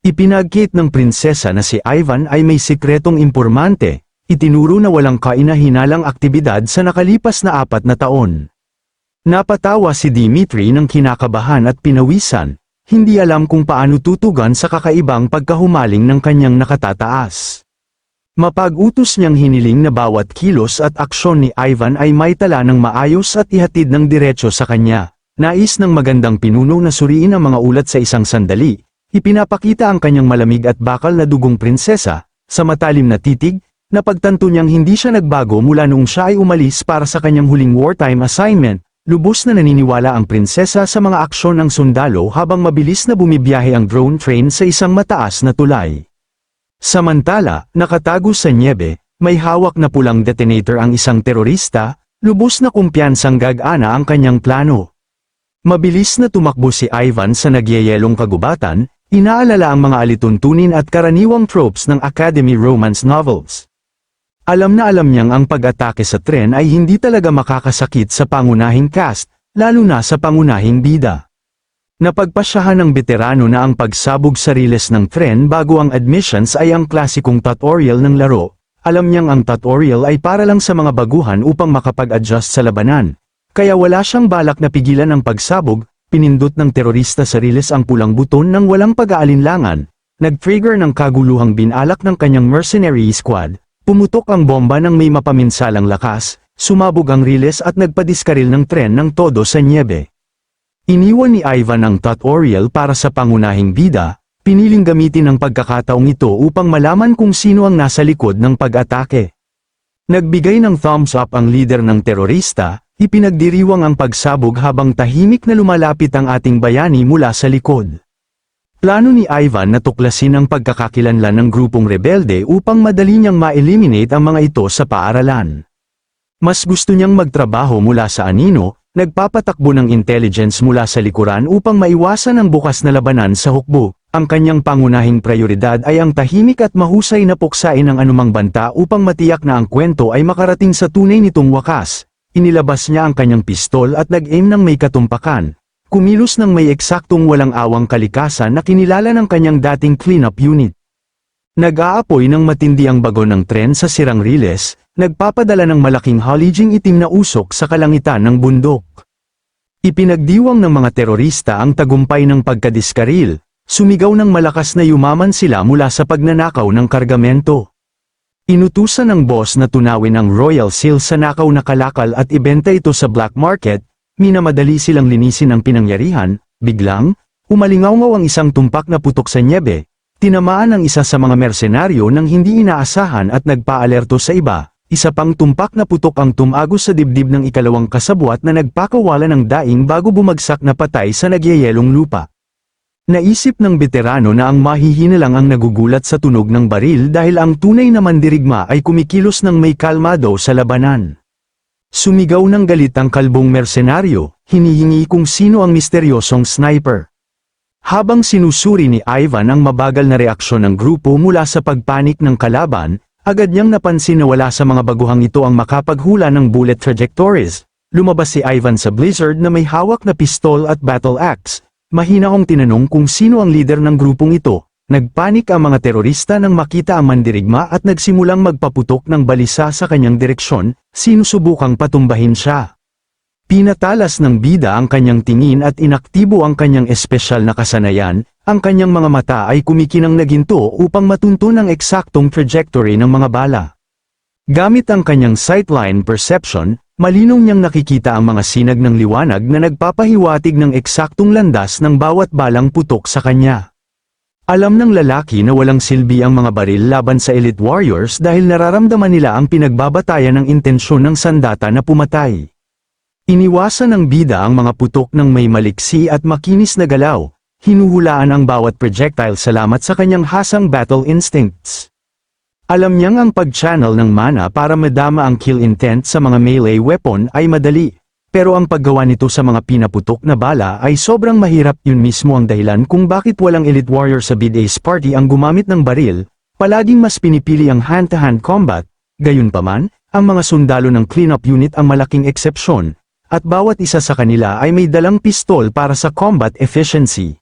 Ipinagkit ng prinsesa na si Ivan ay may sikretong impormante. Itinuro na walang kaina-hinalang aktibidad sa nakalipas na 4 na taon. Napatawa si Dimitri ng kinakabahan at pinawisan, hindi alam kung paano tutugan sa kakaibang pagkahumaling ng kanyang nakatataas. Mapag-utos niyang hiniling na bawat kilos at aksyon ni Ivan ay maitala ng maayos at ihatid ng diretso sa kanya. Nais ng magandang pinuno na suriin ang mga ulat sa isang sandali, ipinapakita ang kanyang malamig at bakal na dugong prinsesa, sa matalim na titig, napagtanto niyang hindi siya nagbago mula noong siya ay umalis para sa kanyang huling wartime assignment, lubos na naniniwala ang prinsesa sa mga aksyon ng sundalo habang mabilis na bumibiyahe ang drone train sa isang mataas na tulay. Samantala, nakatago sa nyebe, may hawak na pulang detonator ang isang terorista, lubos na kumpiyansang gagana ang kanyang plano. Mabilis na tumakbo si Ivan sa nagyayelong kagubatan, inaalala ang mga alituntunin at karaniwang tropes ng Academy romance novels. Alam na alam niyang ang pag-atake sa tren ay hindi talaga makakasakit sa pangunahing cast, lalo na sa pangunahing bida. Napagpasyahan ng veterano na ang pagsabog sa riles ng tren bago ang admissions ay ang klasikong tutorial ng laro. Alam niyang ang tutorial ay para lang sa mga baguhan upang makapag-adjust sa labanan. Kaya wala siyang balak na pigilan ang pagsabog, pinindot ng terorista sa riles ang pulang buton ng walang pag-aalinlangan. Nag-trigger ng kaguluhang binalak ng kanyang mercenary squad. Pumutok ang bomba ng may mapaminsalang lakas, sumabog ang riles at nagpadiskaril ng tren ng todo sa nyebe. Iniwan ni Ivan ang tutorial para sa pangunahing bida, piniling gamitin ang pagkakataong ito upang malaman kung sino ang nasa likod ng pag-atake. Nagbigay ng thumbs up ang leader ng terorista, ipinagdiriwang ang pagsabog habang tahimik na lumalapit ang ating bayani mula sa likod. Plano ni Ivan na tuklasin ang pagkakakilanlan ng grupong rebelde upang madali niyang ma-eliminate ang mga ito sa paaralan. Mas gusto niyang magtrabaho mula sa anino, nagpapatakbo ng intelligence mula sa likuran upang maiwasan ang bukas na labanan sa hukbo. Ang kanyang pangunahing prioridad ay ang tahimik at mahusay na puksain ang anumang banta upang matiyak na ang kwento ay makarating sa tunay nitong wakas. Inilabas niya ang kanyang pistol at nag-aim ng may katumpakan. Kumilos ng may eksaktong walang awang kalikasan na kinilala ng kanyang dating cleanup unit. Nag-aapoy ng matindi ang bagon ng tren sa sirang riles, nagpapadala ng malaking halijing itim na usok sa kalangitan ng bundok. Ipinagdiwang ng mga terorista ang tagumpay ng pagkadiskaril. Sumigaw ng malakas na yumaman sila mula sa pagnanakaw ng kargamento. Inutusan ng boss na tunawin ang Royal Seal sa nakaw na kalakal at ibenta ito sa black market, minamadali silang linisin ang pinangyarihan, biglang, umalingaw-ngaw ang isang tumpak na putok sa nyebe, tinamaan ang isa sa mga mersenaryo nang hindi inaasahan at nagpaalerto sa iba, isa pang tumpak na putok ang tumagos sa dibdib ng ikalawang kasabwat na nagpakawala ng daing bago bumagsak na patay sa nagyayelong lupa. Naisip ng veterano na ang mahihina lang ang nagugulat sa tunog ng baril dahil ang tunay na mandirigma ay kumikilos ng may kalmado sa labanan. Sumigaw ng galit ang kalbong mersenaryo, hinihingi kung sino ang misteryosong sniper. Habang sinusuri ni Ivan ang mabagal na reaksyon ng grupo mula sa pagpanik ng kalaban, agad niyang napansin na wala sa mga baguhang ito ang makapaghula ng bullet trajectories. Lumabas si Ivan sa blizzard na may hawak na pistol at battle axe. Mahina kong tinanong kung sino ang leader ng grupong ito. Nagpanik ang mga terorista nang makita ang mandirigma at nagsimulang magpaputok ng balisa sa kanyang direksyon, sinusubukang patumbahin siya. Pinatalas ng bida ang kanyang tingin at inaktibo ang kanyang espesyal na kasanayan, ang kanyang mga mata ay kumikinang na ginto upang matunto ng eksaktong trajectory ng mga bala. Gamit ang kanyang sightline perception, malinong niyang nakikita ang mga sinag ng liwanag na nagpapahiwatig ng eksaktong landas ng bawat balang putok sa kanya. Alam ng lalaki na walang silbi ang mga baril laban sa elite warriors dahil nararamdaman nila ang pinagbabatayan ng intensyon ng sandata na pumatay. Iniwasan ng bida ang mga putok ng may maliksi at makinis na galaw, hinuhulaan ang bawat projectile salamat sa kanyang hasang battle instincts. Alam niyang ang pag-channel ng mana para madama ang kill intent sa mga melee weapon ay madali, pero ang paggawa nito sa mga pinaputok na bala ay sobrang mahirap. Yun mismo ang dahilan kung bakit walang elite warrior sa Bid-Ace party ang gumamit ng baril, palaging mas pinipili ang hand-to-hand combat. Gayunpaman, ang mga sundalo ng cleanup unit ang malaking eksepsyon, at bawat isa sa kanila ay may dalang pistol para sa combat efficiency.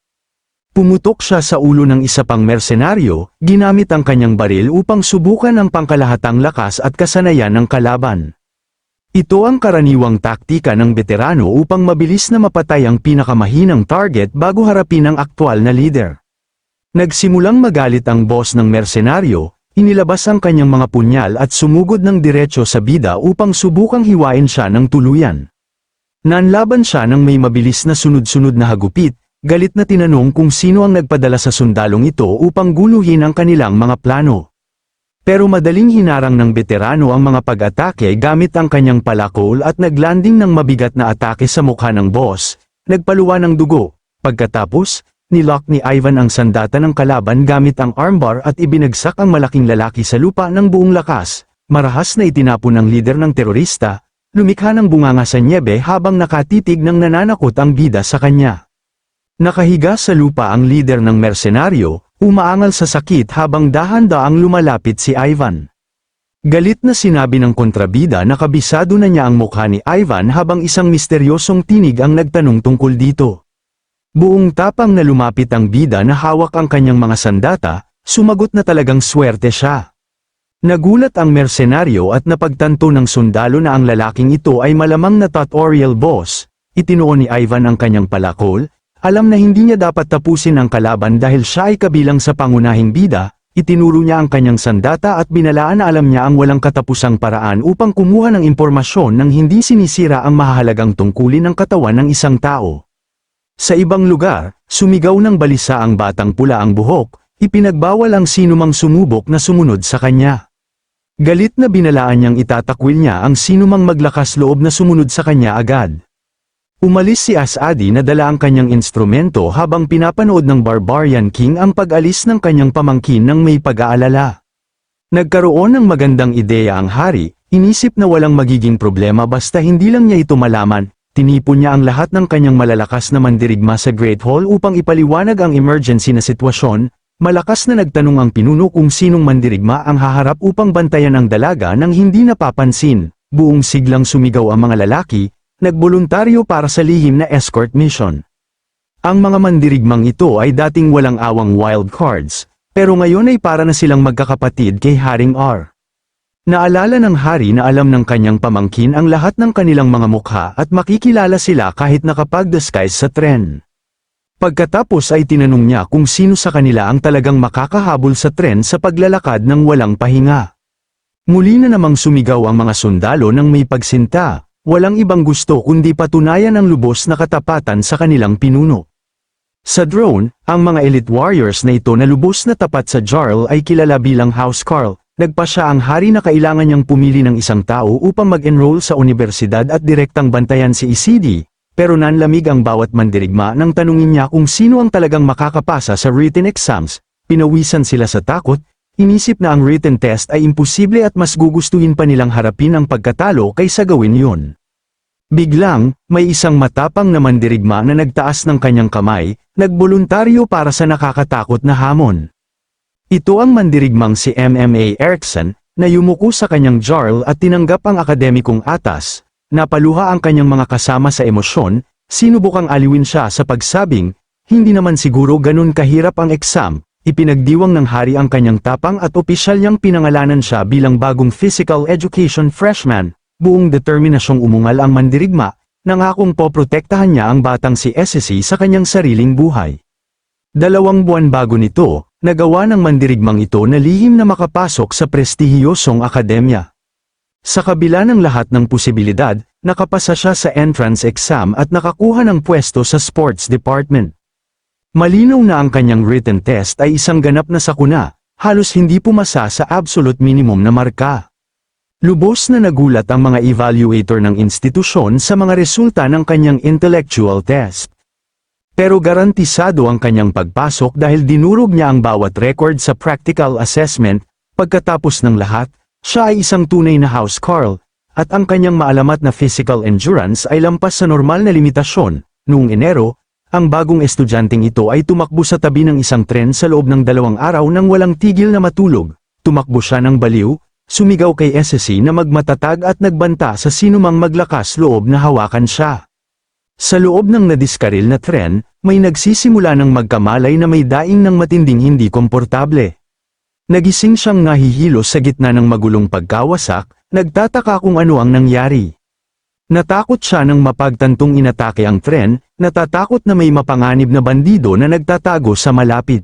Pumutok siya sa ulo ng isa pang mersenaryo, ginamit ang kanyang baril upang subukan ang pangkalahatang lakas at kasanayan ng kalaban. Ito ang karaniwang taktika ng veterano upang mabilis na mapatay ang pinakamahinang target bago harapin ang aktwal na leader. Nagsimulang magalit ang boss ng mersenaryo, inilabas ang kanyang mga punyal at sumugod ng diretso sa bida upang subukang hiwain siya ng tuluyan. Nanlaban siya ng may mabilis na sunod-sunod na hagupit. Galit na tinanong kung sino ang nagpadala sa sundalong ito upang guluhin ang kanilang mga plano. Pero madaling hinarang ng veterano ang mga pag-atake gamit ang kanyang palakol at naglanding ng mabigat na atake sa mukha ng boss, nagpaluwa ng dugo. Pagkatapos, nilock ni Ivan ang sandata ng kalaban gamit ang armbar at ibinagsak ang malaking lalaki sa lupa ng buong lakas. Marahas na itinapon ng lider ng terorista, lumikha ng bunganga sa nyebe habang nakatitig ng nananakot ang bida sa kanya. Nakahiga sa lupa ang lider ng mersenaryo, umaangal sa sakit habang dahan-daang lumalapit si Ivan. Galit na sinabi ng kontrabida na kabisado na niya ang mukha ni Ivan habang isang misteryosong tinig ang nagtanong tungkol dito. Buong tapang na lumapit ang bida na hawak ang kanyang mga sandata, sumagot na talagang swerte siya. Nagulat ang mersenaryo at napagtanto ng sundalo na ang lalaking ito ay malamang na tutorial boss. Itinuon ni Ivan ang kanyang palakol. Alam na hindi niya dapat tapusin ang kalaban dahil siya ay kabilang sa pangunahing bida, Itinuro niya ang kanyang sandata at binalaan na alam niya ang walang katapusang paraan upang kumuha ng impormasyon nang hindi sinisira ang mahahalagang tungkulin ng katawan ng isang tao. Sa ibang lugar, sumigaw ng balisa ang batang pula ang buhok, ipinagbawal ang sinumang sumubok na sumunod sa kanya. Galit na binalaan niyang itatakwil niya ang sinumang maglakas loob na sumunod sa kanya agad. Umalis si Asadi na dala ang kanyang instrumento habang pinapanood ng Barbarian King ang pag-alis ng kanyang pamangkin ng may pag-aalala. Nagkaroon ng magandang ideya ang hari, inisip na walang magiging problema basta hindi lang niya ito malaman. Tinipon niya ang lahat ng kanyang malalakas na mandirigma sa Great Hall upang ipaliwanag ang emergency na sitwasyon. Malakas na nagtanong ang pinuno kung sinong mandirigma ang haharap upang bantayan ang dalaga nang hindi napapansin. Buong siglang sumigaw ang mga lalaki, nagboluntaryo para sa lihim na escort mission. Ang mga mandirigmang ito ay dating walang awang wild cards, pero ngayon ay para na silang magkakapatid kay Haring R. Naalala ng hari na alam ng kanyang pamangkin ang lahat ng kanilang mga mukha at makikilala sila kahit nakapag-disguise sa tren. Pagkatapos ay tinanong niya kung sino sa kanila ang talagang makakahabol sa tren sa paglalakad ng walang pahinga. Muli na namang sumigaw ang mga sundalo ng may pagsinta, walang ibang gusto kundi patunayan ang lubos na katapatan sa kanilang pinuno. Sa drone, ang mga elite warriors na ito na lubos na tapat sa Jarl ay kilala bilang House Carl. Nagpa siya ang hari na kailangan niyang pumili ng isang tao upang mag-enroll sa universidad at direktang bantayan si Isidi, pero nanlamig ang bawat mandirigma nang tanungin niya kung sino ang talagang makakapasa sa written exams. Pinawisan sila sa takot, inisip na ang written test ay imposible at mas gugustuhin pa nilang harapin ang pagkatalo kaysa gawin yun. Biglang, may isang matapang na mandirigma na nagtaas ng kanyang kamay, nagboluntaryo para sa nakakatakot na hamon. Ito ang mandirigmang si MMA Erickson, na yumuko sa kanyang Jarl at tinanggap ang akademikong atas. Napaluha ang kanyang mga kasama sa emosyon, sinubukang aliwin siya sa pagsabing, hindi naman siguro ganun kahirap ang exam. Ipinagdiwang ng hari ang kanyang tapang at opisyal niyang pinangalanan siya bilang bagong physical education freshman. Buong determinasyong umungal ang mandirigma, nangakong poprotektahan niya ang batang si SSC sa kanyang sariling buhay. 2 buwan bago nito, nagawa ng mandirigmang ito na lihim na makapasok sa prestihiyosong akademya. Sa kabila ng lahat ng posibilidad, nakapasa siya sa entrance exam at nakakuha ng pwesto sa sports department. Malinaw na ang kanyang written test ay isang ganap na sakuna, halos hindi pumasa sa absolute minimum na marka. Lubos na nagulat ang mga evaluator ng institusyon sa mga resulta ng kanyang intellectual test. Pero garantisado ang kanyang pagpasok dahil dinurog niya ang bawat record sa practical assessment. Pagkatapos ng lahat, siya ay isang tunay na House Carl, at ang kanyang maalamat na physical endurance ay lampas sa normal na limitasyon. Noong Enero, ang bagong estudyanteng ito ay tumakbo sa tabi ng isang tren sa loob ng 2 araw nang walang tigil na matulog. Tumakbo siya ng baliw, sumigaw kay SSC na magmatatag at nagbanta sa sinumang maglakas loob na hawakan siya. Sa loob ng nadiskaril na tren, may nagsisimula ng magkamalay na may daing ng matinding hindi komportable. Nagising siyang nahihilos sa gitna ng magulong pagkawasak, nagtataka kung ano ang nangyari. Natakot siya nang mapagtantong inatake ang tren, natatakot na may mapanganib na bandido na nagtatago sa malapit.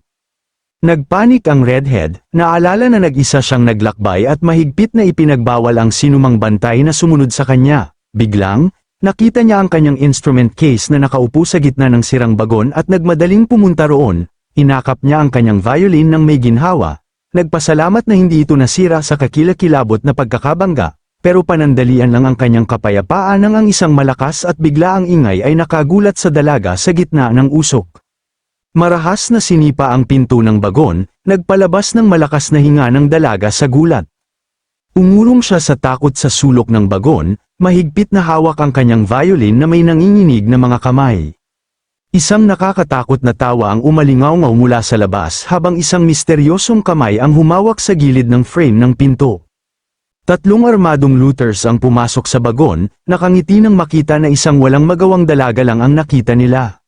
Nagpanik ang redhead, naalala na nag-isa siyang naglakbay at mahigpit na ipinagbawal ang sinumang bantay na sumunod sa kanya. Biglang, nakita niya ang kanyang instrument case na nakaupo sa gitna ng sirang bagon at nagmadaling pumunta roon. Inakap niya ang kanyang violin ng may ginhawa. Nagpasalamat na hindi ito nasira sa kakilakilabot na pagkakabangga, pero panandalian lang ang kanyang kapayapaan nang ang isang malakas at biglaang ingay ay nakagulat sa dalaga sa gitna ng usok. Marahas na sinipa ang pinto ng bagon, nagpalabas ng malakas na hinga ng dalaga sa gulat. Umurong siya sa takot sa sulok ng bagon, mahigpit na hawak ang kanyang violin na may nanginginig na mga kamay. Isang nakakatakot na tawa ang umalingaw-ngaw mula sa labas habang isang misteryosong kamay ang humawak sa gilid ng frame ng pinto. 3 armadong looters ang pumasok sa bagon, nakangiti nang makita na isang walang magawang dalaga lang ang nakita nila.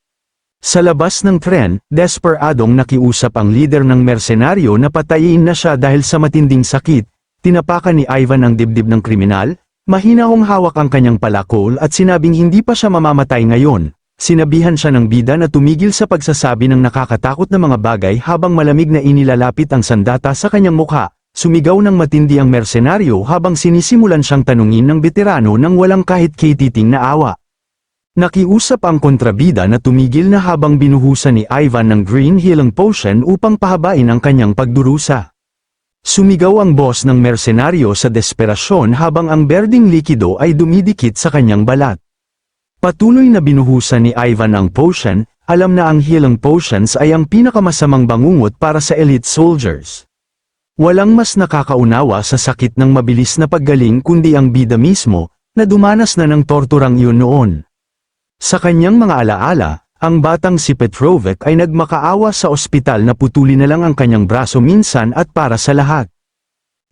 Sa labas ng tren, desperadong nakiusap ang leader ng mersenaryo na patayin na siya dahil sa matinding sakit. Tinapakan ni Ivan ang dibdib ng kriminal, mahinahong hawak ang kanyang palakol at sinabing hindi pa siya mamamatay ngayon. Sinabihan siya ng bida na tumigil sa pagsasabi ng nakakatakot na mga bagay habang malamig na inilalapit ang sandata sa kanyang mukha. Sumigaw ng matindi ang mersenaryo habang sinisimulan siyang tanungin ng veterano nang walang kahit kititing na awa. Nakiusap ang kontrabida na tumigil na habang binuhusan ni Ivan ng green healing potion upang pahabain ang kanyang pagdurusa. Sumigaw ang boss ng mersenaryo sa desperasyon habang ang berdeng likido ay dumidikit sa kanyang balat. Patuloy na binuhusan ni Ivan ang potion, alam na ang healing potions ay ang pinakamasamang bangungot para sa elite soldiers. Walang mas nakakaunawa sa sakit ng mabilis na paggaling kundi ang bida mismo, na dumanas na ng torturang iyon noon. Sa kanyang mga alaala, ang batang si Petrovic ay nagmakaawa sa ospital na putulin na lang ang kanyang braso minsan at para sa lahat.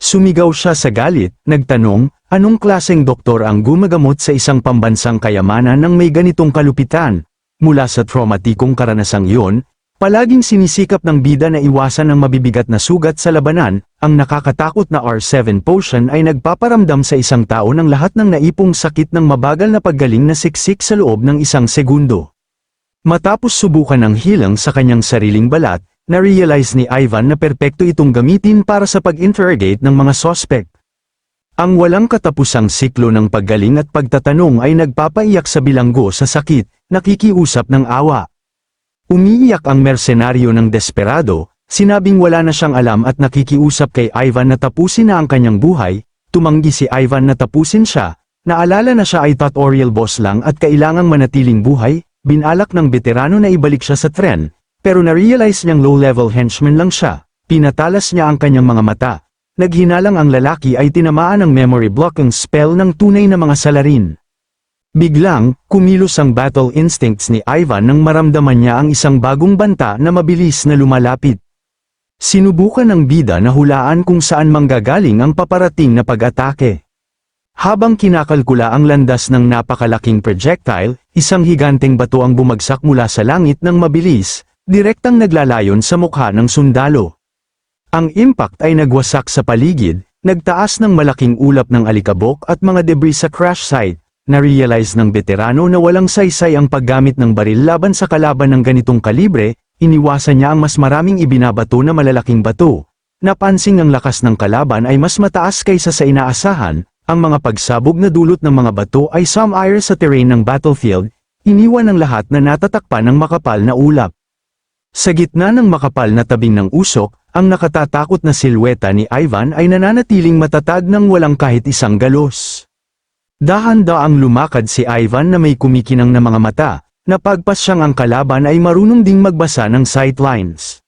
Sumigaw siya sa galit, nagtanong, anong klaseng doktor ang gumagamot sa isang pambansang kayamanan ng may ganitong kalupitan? Mula sa traumatikong karanasang iyon, palaging sinisikap ng bida na iwasan ang mabibigat na sugat sa labanan, ang nakakatakot na R7 potion ay nagpaparamdam sa isang tao ng lahat ng naipong sakit ng mabagal na paggaling na siksik sa loob ng isang segundo. Matapos subukan ng hilang sa kanyang sariling balat, na-realize ni Ivan na perpekto itong gamitin para sa pag-interrogate ng mga sospek. Ang walang katapusang siklo ng paggaling at pagtatanong ay nagpapaiyak sa bilanggo sa sakit, nakikiusap ng awa. Umiiyak ang mersenaryo ng desperado, sinabing wala na siyang alam at nakikiusap kay Ivan na tapusin na ang kanyang buhay, tumanggi si Ivan na tapusin siya, naalala na siya ay tutorial boss lang at kailangang manatiling buhay, binalak ng veterano na ibalik siya sa tren. Pero na-realize niyang low-level henchman lang siya, pinatalas niya ang kanyang mga mata. Naghinalang ang lalaki ay tinamaan ng memory blocking spell ng tunay na mga salarin. Biglang, kumilos ang battle instincts ni Ivan nang maramdaman niya ang isang bagong banta na mabilis na lumalapit. Sinubukan ng bida na hulaan kung saan manggagaling ang paparating na pag-atake. Habang kinakalkula ang landas ng napakalaking projectile, isang higanteng bato ang bumagsak mula sa langit ng mabilis, direktang naglalayon sa mukha ng sundalo. Ang impact ay nagwasak sa paligid, nagtaas ng malaking ulap ng alikabok at mga debris sa crash site. Na-realize ng veterano na walang saysay ang paggamit ng baril laban sa kalaban ng ganitong kalibre, iniwasan niya ang mas maraming ibinabato na malalaking bato. Napansing ang lakas ng kalaban ay mas mataas kaysa sa inaasahan, ang mga pagsabog na dulot ng mga bato ay some-ire sa terrain ng battlefield, iniwan ng lahat na natatakpan ng makapal na ulap. Sa gitna ng makapal na tabing ng usok, ang nakatatakot na silweta ni Ivan ay nananatiling matatag ng walang kahit isang galos. Dahan-daang lumakad si Ivan na may kumikinang na mga mata, napagpas siyang ang kalaban ay marunong ding magbasa ng sightlines.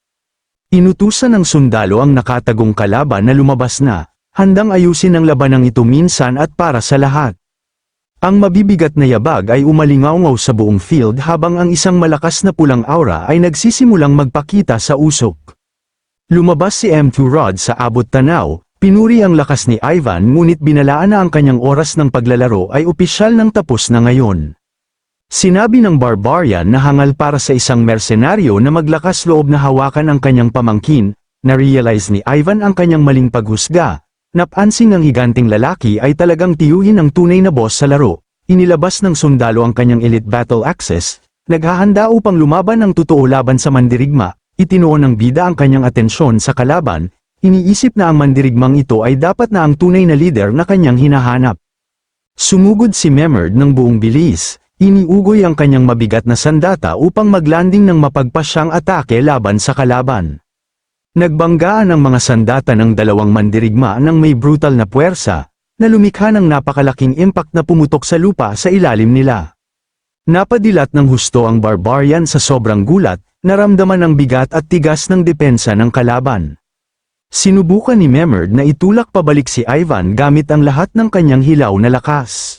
Inutusan ng sundalo ang nakatagong kalaban na lumabas na, handang ayusin ang labanang ito minsan at para sa lahat. Ang mabibigat na yabag ay umalingaungaw sa buong field habang ang isang malakas na pulang aura ay nagsisimulang magpakita sa usok. Lumabas si M2 Rod sa abot tanaw, pinuri ang lakas ni Ivan ngunit binalaan na ang kanyang oras ng paglalaro ay opisyal nang tapos na ngayon. Sinabi ng barbarian na hangal para sa isang mersenaryo na maglakas loob na hawakan ang kanyang pamangkin, na-realize ni Ivan ang kanyang maling paghusga. Napansing ang higanting lalaki ay talagang tiyuhin ang tunay na boss sa laro. Inilabas ng sundalo ang kanyang elite battle axes, naghahanda upang lumaban ng totoo laban sa mandirigma, itinuon ng bida ang kanyang atensyon sa kalaban, iniisip na ang mandirigmang ito ay dapat na ang tunay na leader na kanyang hinahanap. Sumugod si Memard ng buong bilis, iniugoy ang kanyang mabigat na sandata upang maglanding ng mapagpasyang atake laban sa kalaban. Nagbanggaan ang mga sandata ng dalawang mandirigma ng may brutal na puwersa, na lumikha ng napakalaking impact na pumutok sa lupa sa ilalim nila. Napadilat ng husto ang barbarian sa sobrang gulat, naramdaman ang bigat at tigas ng depensa ng kalaban. Sinubukan ni Memard na itulak pabalik si Ivan gamit ang lahat ng kanyang hilaw na lakas.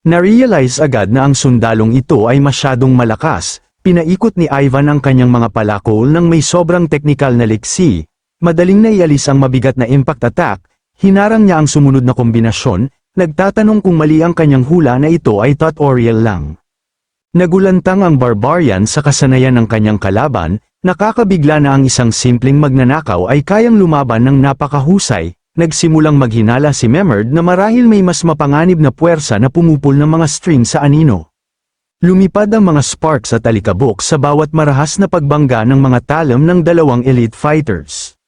Na-realize agad na ang sundalong ito ay masyadong malakas. Pinaikot ni Ivan ang kanyang mga palakol ng may sobrang teknikal na liksi, madaling naialis ang mabigat na impact attack, hinarang niya ang sumunod na kombinasyon, nagtatanong kung mali ang kanyang hula na ito ay tutorial lang. Nagulantang ang barbarian sa kasanayan ng kanyang kalaban, nakakabigla na ang isang simpleng magnanakaw ay kayang lumaban ng napakahusay, nagsimulang maghinala si Memard na marahil may mas mapanganib na puwersa na pumupol ng mga string sa anino. Lumipad ang mga sparks at alikabok sa bawat marahas na pagbangga ng mga talam ng dalawang elite fighters.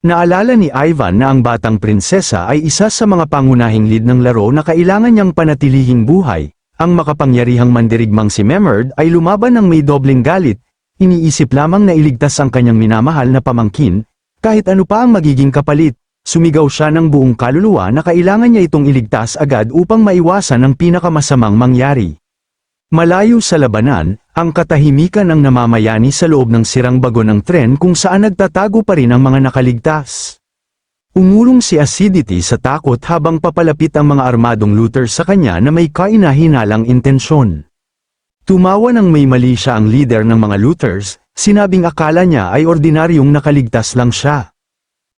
Naalala ni Ivan na ang batang prinsesa ay isa sa mga pangunahing lead ng laro na kailangan niyang panatilihing buhay. Ang makapangyarihang mandirigmang si Memerd ay lumaban ng may dobleng galit, iniisip lamang na iligtas ang kanyang minamahal na pamangkin, kahit ano pa ang magiging kapalit. Sumigaw siya ng buong kaluluwa na kailangan niya itong iligtas agad upang maiwasan ang pinakamasamang mangyari. Malayo sa labanan, ang katahimikan ang namamayani sa loob ng sirang bagon ng tren kung saan nagtatago pa rin ang mga nakaligtas. Umurong si Acidity sa takot habang papalapit ang mga armadong looter sa kanya na may kaina-hinalang intensyon. Tumawa ng may mali siya ang leader ng mga looters, sinabing akala niya ay ordinaryong nakaligtas lang siya.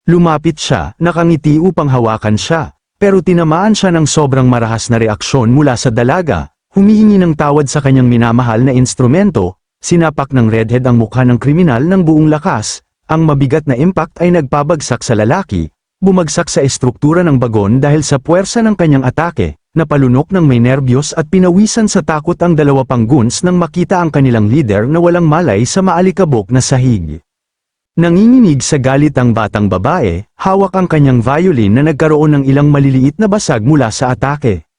Lumapit siya, nakangiti upang hawakan siya, pero tinamaan siya ng sobrang marahas na reaksyon mula sa dalaga. Humihingi ng tawad sa kanyang minamahal na instrumento, sinapak ng redhead ang mukha ng kriminal ng buong lakas, ang mabigat na impact ay nagpabagsak sa lalaki, bumagsak sa estruktura ng bagon dahil sa puwersa ng kanyang atake, napalunok ng may nerbiyos at pinawisan sa takot ang dalawa pang goons nang makita ang kanilang leader na walang malay sa maalikabok na sahig. Nanginginig sa galit ang batang babae, hawak ang kanyang violin na nagkaroon ng ilang maliliit na basag mula sa atake.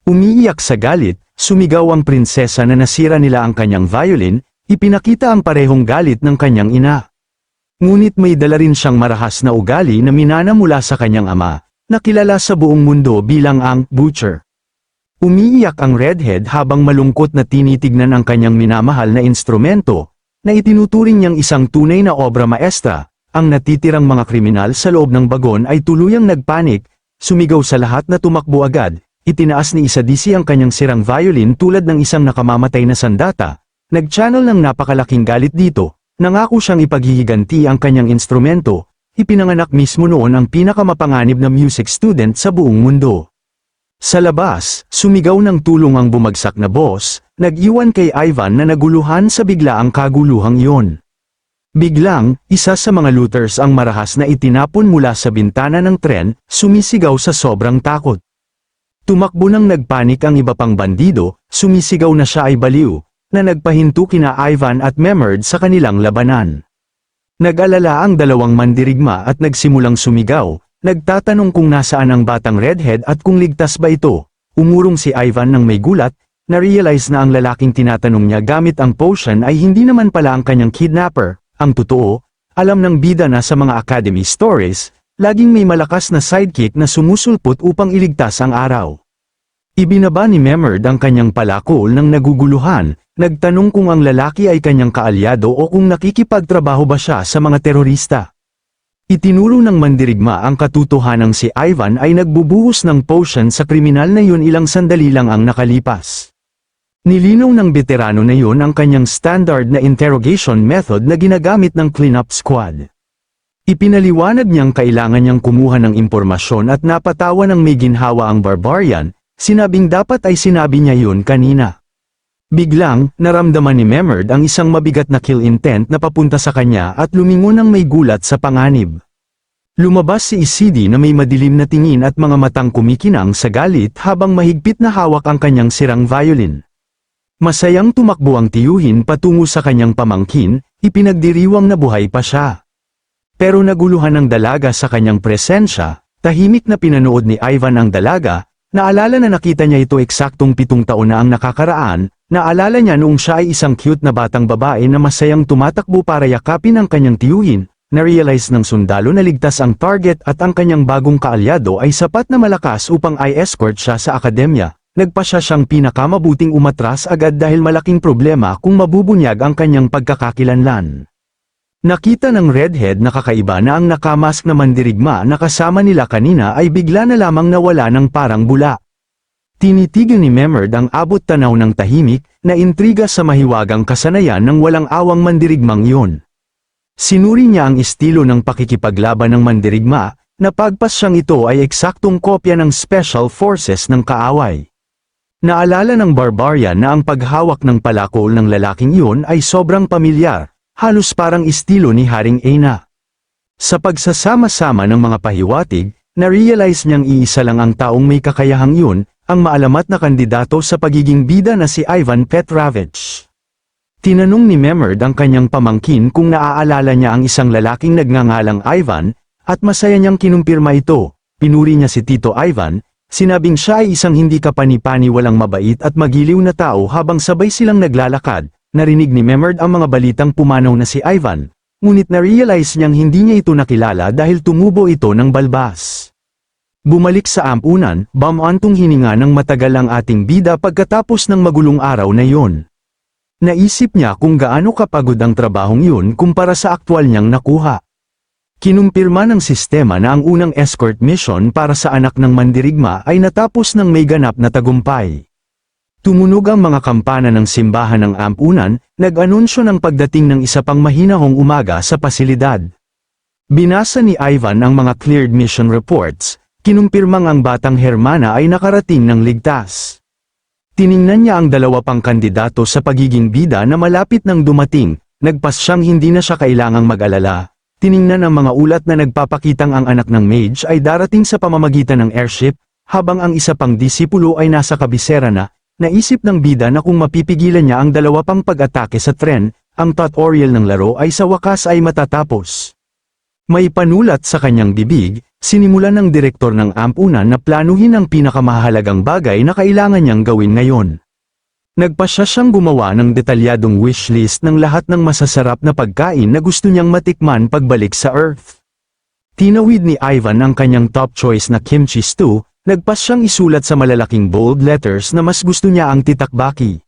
Umiiyak sa galit, sumigaw ang prinsesa na nasira nila ang kanyang violin, ipinakita ang parehong galit ng kanyang ina. Ngunit may dala rin siyang marahas na ugali na minana mula sa kanyang ama, na kilala sa buong mundo bilang ang Butcher. Umiiyak ang redhead habang malungkot na tinitignan ang kanyang minamahal na instrumento, na itinuturing niyang isang tunay na obra maestra. Ang natitirang mga kriminal sa loob ng bagon ay tuluyang nagpanik, sumigaw sa lahat na tumakbo agad. Itinaas ni Acidity ang kanyang sirang violin tulad ng isang nakamamatay na sandata, nag-channel ng napakalaking galit dito, nangako siyang ipaghihiganti ang kanyang instrumento, ipinanganak mismo noon ang pinakamapanganib na music student sa buong mundo. Sa labas, sumigaw ng tulong ang bumagsak na boss, nag-iwan kay Ivan na naguluhan sa biglaang kaguluhang iyon. Biglang, isa sa mga looters ang marahas na itinapon mula sa bintana ng tren, sumisigaw sa sobrang takot. Tumakbo nang nagpanik ang iba pang bandido, sumisigaw na siya ay baliw, na nagpahinto kina Ivan at Memerd sa kanilang labanan. Nag-alala ang dalawang mandirigma at nagsimulang sumigaw, nagtatanong kung nasaan ang batang redhead at kung ligtas ba ito. Umurong si Ivan nang may gulat, na-realize na ang lalaking tinatanong niya gamit ang potion ay hindi naman pala ang kanyang kidnapper. Ang totoo, alam ng bida na sa mga academy stories, laging may malakas na sidekick na sumusulpot upang iligtas ang araw. Ibinaba ni Memerd ang kanyang palakol ng naguguluhan, nagtanong kung ang lalaki ay kanyang kaalyado o kung nakikipagtrabaho ba siya sa mga terorista. Itinuro ng mandirigma ang katotohanang si Ivan ay nagbubuhos ng potion sa kriminal na yun ilang sandali lang ang nakalipas. Nilinaw ng veterano na yun ang kanyang standard na interrogation method na ginagamit ng cleanup squad. Ipinaliwanag niyang kailangan niyang kumuha ng impormasyon at napatawa ng may ginhawa ang barbarian, sinabing dapat ay sinabi niya yun kanina. Biglang, naramdaman ni Memerd ang isang mabigat na kill intent na papunta sa kanya at lumingon ng may gulat sa panganib. Lumabas si Acidity na may madilim na tingin at mga matang kumikinang sa galit habang mahigpit na hawak ang kanyang sirang violin. Masayang tumakbo ang tiyuhin patungo sa kanyang pamangkin, ipinagdiriwang na buhay pa siya. Pero naguluhan ng dalaga sa kanyang presensya, tahimik na pinanood ni Ivan ang dalaga, naalala na nakita niya ito eksaktong 7 taon na ang nakakaraan, naalala niya noong siya ay isang cute na batang babae na masayang tumatakbo para yakapin ang kanyang tiyuhin, na-realize ng sundalo na ligtas ang target at ang kanyang bagong kaalyado ay sapat na malakas upang i-escort siya sa akademya. Nagpasya siyang pinakamabuting umatras agad dahil malaking problema kung mabubunyag ang kanyang pagkakakilanlan. Nakita ng redhead na kakaiba na ang nakamask na mandirigma na kasama nila kanina ay bigla na lamang nawala ng parang bula. Tinitigan ni Memerd ang abot tanaw ng tahimik, na intriga sa mahiwagang kasanayan ng walang awang mandirigmang iyon. Sinuri niya ang estilo ng pakikipaglaban ng mandirigma, na pagpas siyang ito ay eksaktong kopya ng special forces ng kaaway. Naalala ng barbarian na ang paghawak ng palakol ng lalaking iyon ay sobrang pamilyar. Halos parang estilo ni Haring Aina. Sa pagsasama-sama ng mga pahiwatig, na-realize niyang iisa lang ang taong may kakayahang yun, ang maalamat na kandidato sa pagiging bida na si Ivan Petrovich. Tinanong ni Memard ang kanyang pamangkin kung naaalala niya ang isang lalaking nagngangalang Ivan, at masaya niyang kinumpirma ito. Pinuri niya si Tito Ivan, sinabing siya ay isang hindi kapani-pani walang mabait at magiliw na tao habang sabay silang naglalakad. Narinig ni Memard ang mga balitang pumanaw na si Ivan, ngunit na-realize niyang hindi niya ito nakilala dahil tumubo ito ng balbas. Bumalik sa ampunan, bamantong hininga ng matagal ang ating bida pagkatapos ng magulong araw na yon. Naisip niya kung gaano kapagod ang trabahong yun kumpara sa aktwal niyang nakuha. Kinumpirma ng sistema na ang unang escort mission para sa anak ng mandirigma ay natapos ng may ganap na tagumpay. Tumunog ang mga kampana ng simbahan ng ampunan, nag-anunsyo ng pagdating ng isa pang mahinahong umaga sa pasilidad. Binasa ni Ivan ang mga cleared mission reports, kinumpirmang ang batang Hermana ay nakarating ng ligtas. Tiningnan niya ang dalawa pang kandidato sa pagiging bida na malapit nang dumating, nagpas siyang hindi na siya kailangang mag-alala. Tiningnan ang mga ulat na nagpapakitang ang anak ng mage ay darating sa pamamagitan ng airship, habang ang isa pang disipulo ay nasa kabisera na. Naisip ng bida na kung mapipigilan niya ang dalawa pang pag-atake sa tren, ang tutorial ng laro ay sa wakas ay matatapos. May panulat sa kanyang bibig, sinimulan ng direktor ng ampunan na planuhin ang pinakamahalagang bagay na kailangan niyang gawin ngayon. Nagpasya siyang gumawa ng detalyadong wishlist ng lahat ng masasarap na pagkain na gusto niyang matikman pagbalik sa Earth. Tinawid ni Ivan ang kanyang top choice na kimchi stew, nagpas siyang isulat sa malalaking bold letters na mas gusto niya ang titakbaki.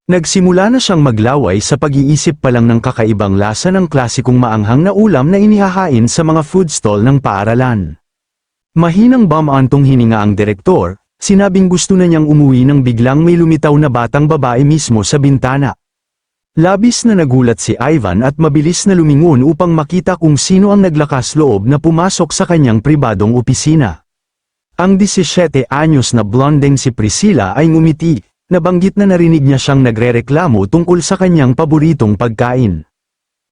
Nagsimula na siyang maglaway sa pag-iisip pa lang ng kakaibang lasa ng klasikong maanghang na ulam na inihahain sa mga food stall ng paaralan. Mahinang bamantong hininga ang direktor, sinabing gusto na niyang umuwi nang biglang may lumitaw na batang babae mismo sa bintana. Labis na nagulat si Ivan at mabilis na lumingon upang makita kung sino ang naglakas loob na pumasok sa kanyang pribadong opisina. Ang 17 anyos na blondeng si Priscilla ay ngumiti. Nabanggit na narinig niya siyang nagrereklamo tungkol sa kanyang paboritong pagkain.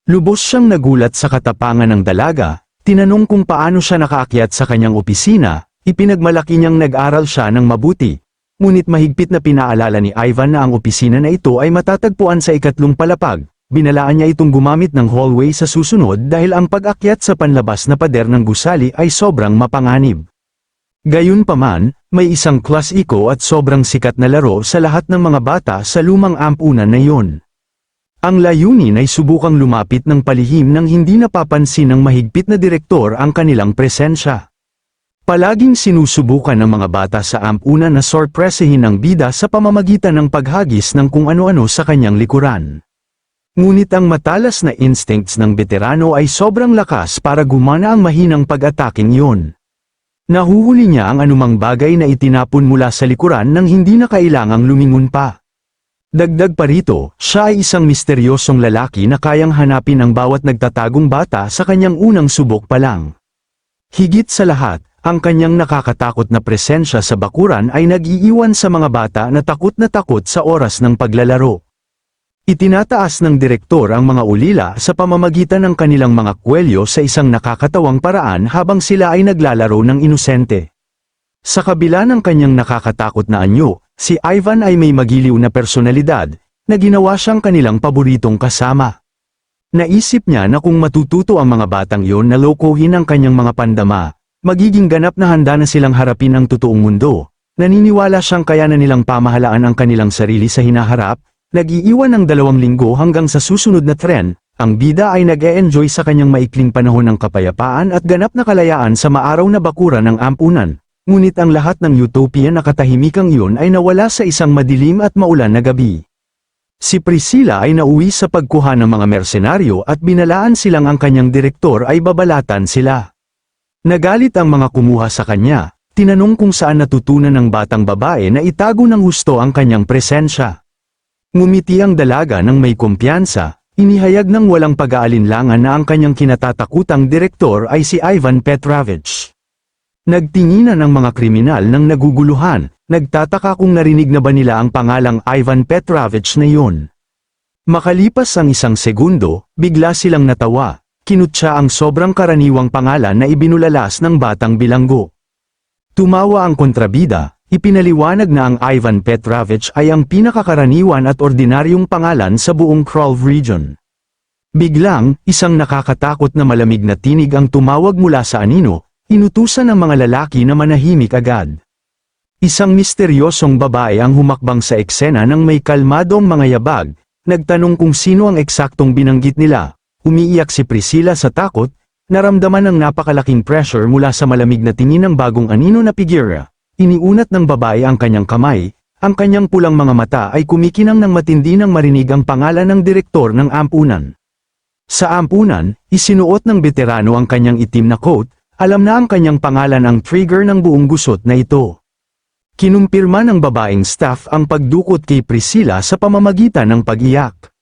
Lubos siyang nagulat sa katapangan ng dalaga, tinanong kung paano siya nakaakyat sa kanyang opisina, ipinagmalaki niyang nag-aral siya ng mabuti. Ngunit mahigpit na pinaalala ni Ivan na ang opisina na ito ay matatagpuan sa ikatlong palapag. Binalaan niya itong gumamit ng hallway sa susunod dahil ang pag-akyat sa panlabas na pader ng gusali ay sobrang mapanganib. Gayunpaman, may isang klasiko at sobrang sikat na laro sa lahat ng mga bata sa lumang ampunan na iyon. Ang layunin ay subukang lumapit ng palihim nang hindi napapansin ng mahigpit na direktor ang kanilang presensya. Palaging sinusubukan ng mga bata sa ampunan na sorpresahin ang bida sa pamamagitan ng paghagis ng kung ano-ano sa kanyang likuran. Ngunit ang matalas na instincts ng veterano ay sobrang lakas para gumana ang mahinang pag-ataking iyon. Nahuhuli niya ang anumang bagay na itinapon mula sa likuran nang hindi na kailangang lumingon pa. Dagdag pa rito, siya ay isang misteryosong lalaki na kayang hanapin ang bawat nagtatagong bata sa kanyang unang subok pa lang. Higit sa lahat, ang kanyang nakakatakot na presensya sa bakuran ay nag-iiwan sa mga bata na takot sa oras ng paglalaro. Itinataas ng direktor ang mga ulila sa pamamagitan ng kanilang mga kwelyo sa isang nakakatawang paraan habang sila ay naglalaro ng inosente. Sa kabila ng kanyang nakakatakot na anyo, si Ivan ay may magiliw na personalidad, na ginawa siyang kanilang paboritong kasama. Naisip niya na kung matututo ang mga batang iyon na lokohin ang kanyang mga pandama, magiging ganap na handa na silang harapin ang totoong mundo. Naniniwala siyang kaya na nilang pamahalaan ang kanilang sarili sa hinaharap. Nag-iiwan ng 2 linggo hanggang sa susunod na tren, ang bida ay nag-e-enjoy sa kanyang maikling panahon ng kapayapaan at ganap na kalayaan sa maaraw na bakuran ng ampunan. Ngunit ang lahat ng utopia na katahimikang iyon ay nawala sa isang madilim at maulan na gabi. Si Priscilla ay nauwi sa pagkuha ng mga mersenaryo at binalaan silang ang kanyang direktor ay babalatan sila. Nagalit ang mga kumuha sa kanya, tinanong kung saan natutunan ng batang babae na itago ng husto ang kanyang presensya. Ngumiti ang dalaga ng may kumpiyansa, inihayag ng walang pag-aalinlangan na ang kanyang kinatatakutang direktor ay si Ivan Petrovich. Nagtinginan ang mga kriminal ng naguguluhan, nagtataka kung narinig na ba nila ang pangalang Ivan Petrovich na iyon. Makalipas ang 1 segundo, bigla silang natawa, kinutya ang sobrang karaniwang pangalan na ibinulalas ng batang bilanggo. Tumawa ang kontrabida, Ipinaliwanag na ang Ivan Petrovich ay ang pinakakaraniwan at ordinaryong pangalan sa buong Krolv region. Biglang, isang nakakatakot na malamig na tinig ang tumawag mula sa anino, inutusan ng mga lalaki na manahimik agad. Isang misteryosong babae ang humakbang sa eksena ng may kalmadong mga yabag, nagtanong kung sino ang eksaktong binanggit nila. Umiiyak si Priscilla sa takot, naramdaman ng napakalaking pressure mula sa malamig na tingin ng bagong anino na figura. Iniunat ng babae ang kanyang kamay, ang kanyang pulang mga mata ay kumikinang ng matindi nang marinig ang pangalan ng direktor ng ampunan. Sa ampunan, isinuot ng veterano ang kanyang itim na coat, alam na ang kanyang pangalan ang trigger ng buong gusot na ito. Kinumpirma ng babaeng staff ang pagdukot kay Priscilla sa pamamagitan ng pag-iyak.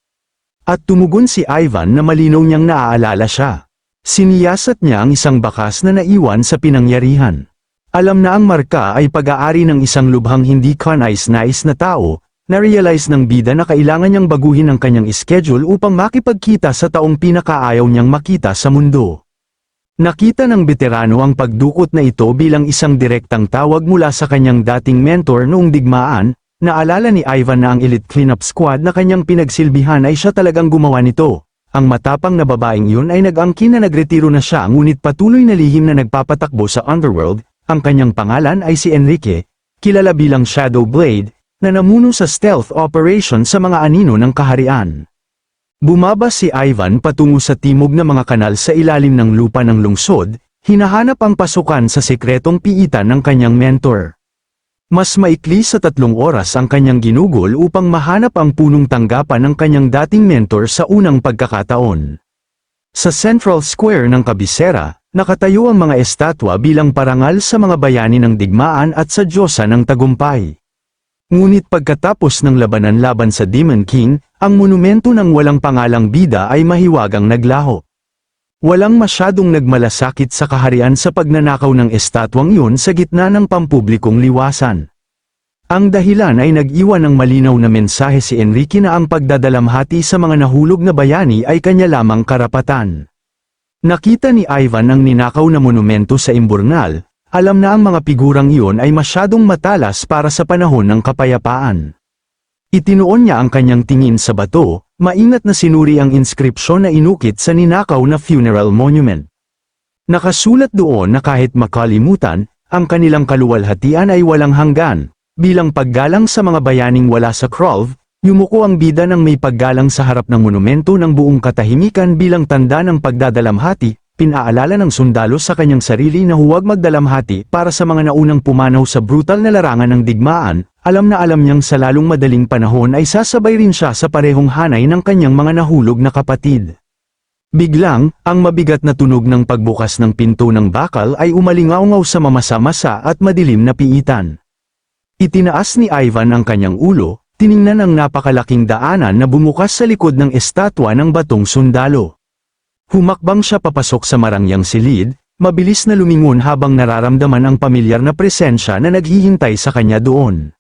At tumugon si Ivan na malinaw niyang naaalala siya. Siniyasat niya ang isang bakas na naiwan sa pinangyarihan. Alam na ang marka ay pag-aari ng isang lubhang hindi kanais-nais na tao, na-realize ng bida na kailangan niyang baguhin ang kanyang schedule upang makipagkita sa taong pinakaayaw niyang makita sa mundo. Nakita ng veterano ang pagdukot na ito bilang isang direktang tawag mula sa kanyang dating mentor noong digmaan. Naalala ni Ivan na ang elite cleanup squad na kanyang pinagsilbihan ay siya talagang gumawa nito. Ang matapang na babaeng yun ay nag-angkin na nagretiro na siya ngunit patuloy na lihim na nagpapatakbo sa underworld. Ang kanyang pangalan ay si Enrique, kilala bilang Shadow Blade, na namuno sa stealth operation sa mga anino ng kaharian. Bumaba si Ivan patungo sa timog na mga kanal sa ilalim ng lupa ng lungsod, hinahanap ang pasukan sa sekretong piitan ng kanyang mentor. Mas maikli sa 3 oras ang kanyang ginugol upang mahanap ang punong tanggapan ng kanyang dating mentor sa unang pagkakataon. Sa Central Square ng kabisera, nakatayo ang mga estatwa bilang parangal sa mga bayani ng digmaan at sa Diyosa ng tagumpay. Ngunit pagkatapos ng labanan laban sa Demon King, ang monumento ng walang pangalang bida ay mahiwagang naglaho. Walang masyadong nagmalasakit sa kaharian sa pagnanakaw ng estatwang yun sa gitna ng pampublikong liwasan. Ang dahilan ay nag-iwan ng malinaw na mensahe si Enrique na ang pagdadalamhati sa mga nahulog na bayani ay kanya lamang karapatan. Nakita ni Ivan ang ninakaw na monumento sa imburnal, alam na ang mga figurang iyon ay masyadong matalas para sa panahon ng kapayapaan. Itinuon niya ang kanyang tingin sa bato, maingat na sinuri ang inskripsyon na inukit sa ninakaw na funeral monument. Nakasulat doon na kahit makalimutan, ang kanilang kaluwalhatian ay walang hanggan. Bilang paggalang sa mga bayaning wala sa Krolv, yumuko ang bida ng may paggalang sa harap ng monumento ng buong katahimikan bilang tanda ng pagdadalamhati. Pinaalala ng sundalo sa kanyang sarili na huwag magdalamhati para sa mga naunang pumanaw sa brutal na larangan ng digmaan, alam na alam niyang sa lalong madaling panahon ay sasabay rin siya sa parehong hanay ng kanyang mga nahulog na kapatid. Biglang, ang mabigat na tunog ng pagbukas ng pinto ng bakal ay umalingaungaw sa mamasa-masa at madilim na piitan. Itinaas ni Ivan ang kanyang ulo, tiningnan ang napakalaking daanan na bumukas sa likod ng estatwa ng batong sundalo. Humakbang siya papasok sa marangyang silid, mabilis na lumingon habang nararamdaman ang pamilyar na presensya na naghihintay sa kanya doon.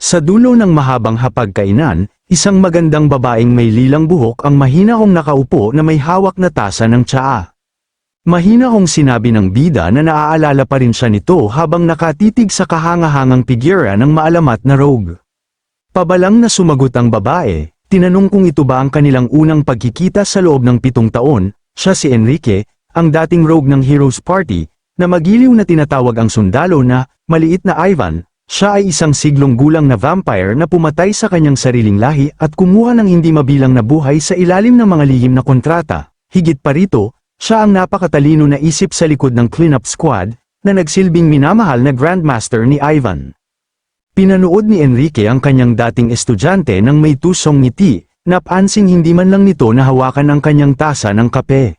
Sa dulo ng mahabang hapagkainan, isang magandang babaeng may lilang buhok ang mahinahong nakaupo na may hawak na tasa ng tsaa. Mahinahong sinabi ng bida na naaalala pa rin siya nito habang nakatitig sa kahangahangang figura ng maalamat na rogue. Pabalang na sumagot ang babae. Tinanong kung ito ba ang kanilang unang pagkikita sa loob ng 7 taon, siya si Enrique, ang dating rogue ng Heroes Party, na magiliw na tinatawag ang sundalo na, maliit na Ivan, siya ay isang siglong gulang na vampire na pumatay sa kanyang sariling lahi at kumuha ng hindi mabilang na buhay sa ilalim ng mga lihim na kontrata. Higit pa rito, siya ang napakatalino na isip sa likod ng cleanup squad, na nagsilbing minamahal na Grandmaster ni Ivan. Pinanood ni Enrique ang kanyang dating estudyante ng may tusong ngiti, napansing hindi man lang nito nahawakan ang kanyang tasa ng kape.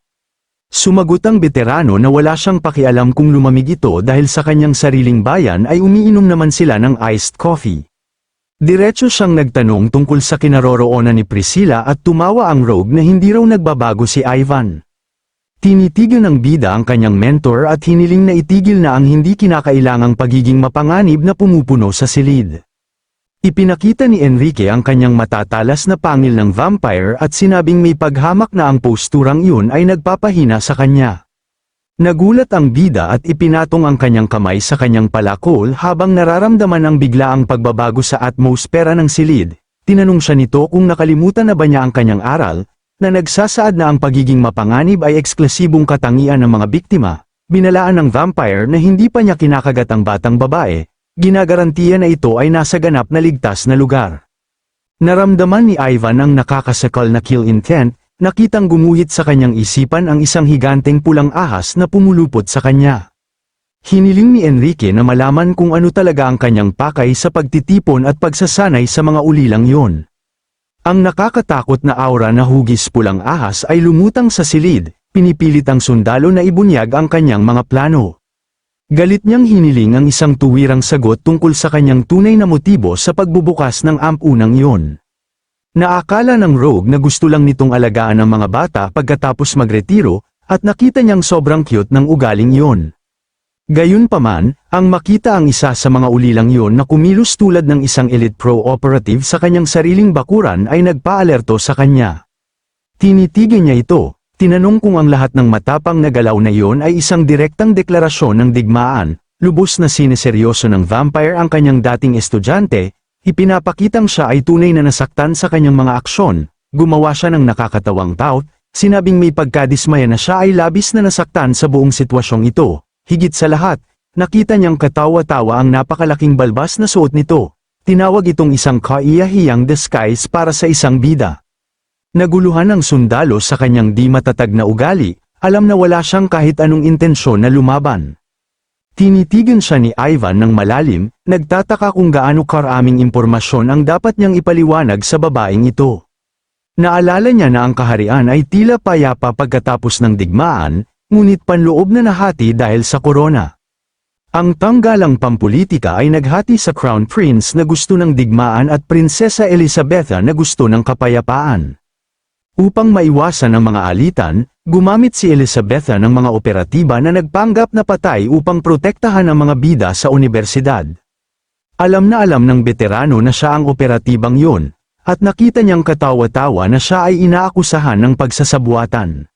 Sumagot ang veterano na wala siyang pakialam kung lumamig ito dahil sa kanyang sariling bayan ay umiinom naman sila ng iced coffee. Diretso siyang nagtanong tungkol sa kinaroroonan ni Priscilla at tumawa ang rogue na hindi raw nagbabago si Ivan. Tinitigan ng bida ang kanyang mentor at hiniling na itigil na ang hindi kinakailangang pagiging mapanganib na pumupuno sa silid. Ipinakita ni Enrique ang kanyang matatalas na pangil ng vampire at sinabing may paghamak na ang posturang iyon ay nagpapahina sa kanya. Nagulat ang bida at ipinatong ang kanyang kamay sa kanyang palakol habang nararamdaman ang biglaang pagbabago sa atmosfera ng silid. Tinanong siya nito kung nakalimutan na ba niya ang kanyang aral, na nagsasaad na ang pagiging mapanganib ay eksklusibong katangian ng mga biktima. Binalaan ng vampire na hindi pa niya kinakagat ang batang babae, ginagarantiya na ito ay nasa ganap na ligtas na lugar. Naramdaman ni Ivan ang nakakasakal na kill intent, nakitang gumuhit sa kanyang isipan ang isang higanteng pulang ahas na pumulupot sa kanya. Hiniling ni Enrique na malaman kung ano talaga ang kanyang pakay sa pagtitipon at pagsasanay sa mga ulilang yon. Ang nakakatakot na aura na hugis pulang ahas ay lumutang sa silid, pinipilit ang sundalo na ibunyag ang kanyang mga plano. Galit niyang hiniling ang isang tuwirang sagot tungkol sa kanyang tunay na motibo sa pagbubukas ng ampunang yon. Naakala ng rogue na gusto lang nitong alagaan ang mga bata pagkatapos magretiro, at nakita niyang sobrang cute ng ugaling yon. Gayunpaman, ang makita ang isa sa mga ulilang yon na kumilos tulad ng isang elite pro operative sa kanyang sariling bakuran ay nagpaalerto sa kanya. Tinitigan niya ito, tinanong kung ang lahat ng matapang na galaw na yon ay isang direktang deklarasyon ng digmaan. Lubos na sineseryoso ng vampire ang kanyang dating estudyante. Ipinapakitang siya ay tunay na nasaktan sa kanyang mga aksyon, gumawa siya ng nakakatawang tout, sinabing may pagkadismaya na siya ay labis na nasaktan sa buong sitwasyong ito. Higit sa lahat, nakita niyang katawa-tawa ang napakalaking balbas na suot nito. Tinawag itong isang kaiyahiyang disguise para sa isang bida. Naguluhan ang sundalo sa kanyang di matatag na ugali, alam na wala siyang kahit anong intensyon na lumaban. Tinitigan siya ni Ivan ng malalim, nagtataka kung gaano karaming impormasyon ang dapat niyang ipaliwanag sa babaeng ito. Naalala niya na ang kaharian ay tila payapa pagkatapos ng digmaan, ngunit panloob na nahati dahil sa korona. Ang tanggalang pampulitika ay naghati sa Crown Prince na gusto ng digmaan at Prinsesa Elizabetha na gusto ng kapayapaan. Upang maiwasan ang mga alitan, gumamit si Elizabetha ng mga operatiba na nagpanggap na patay upang protektahan ang mga bida sa universidad. Alam na alam ng veterano na siya ang operatibang yun, at nakita niyang katawa-tawa na siya ay inaakusahan ng pagsasabuatan.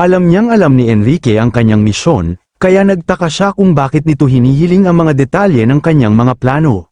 Alam niyang alam ni Enrique ang kanyang misyon, kaya nagtaka siya kung bakit nito hinihiling ang mga detalye ng kanyang mga plano.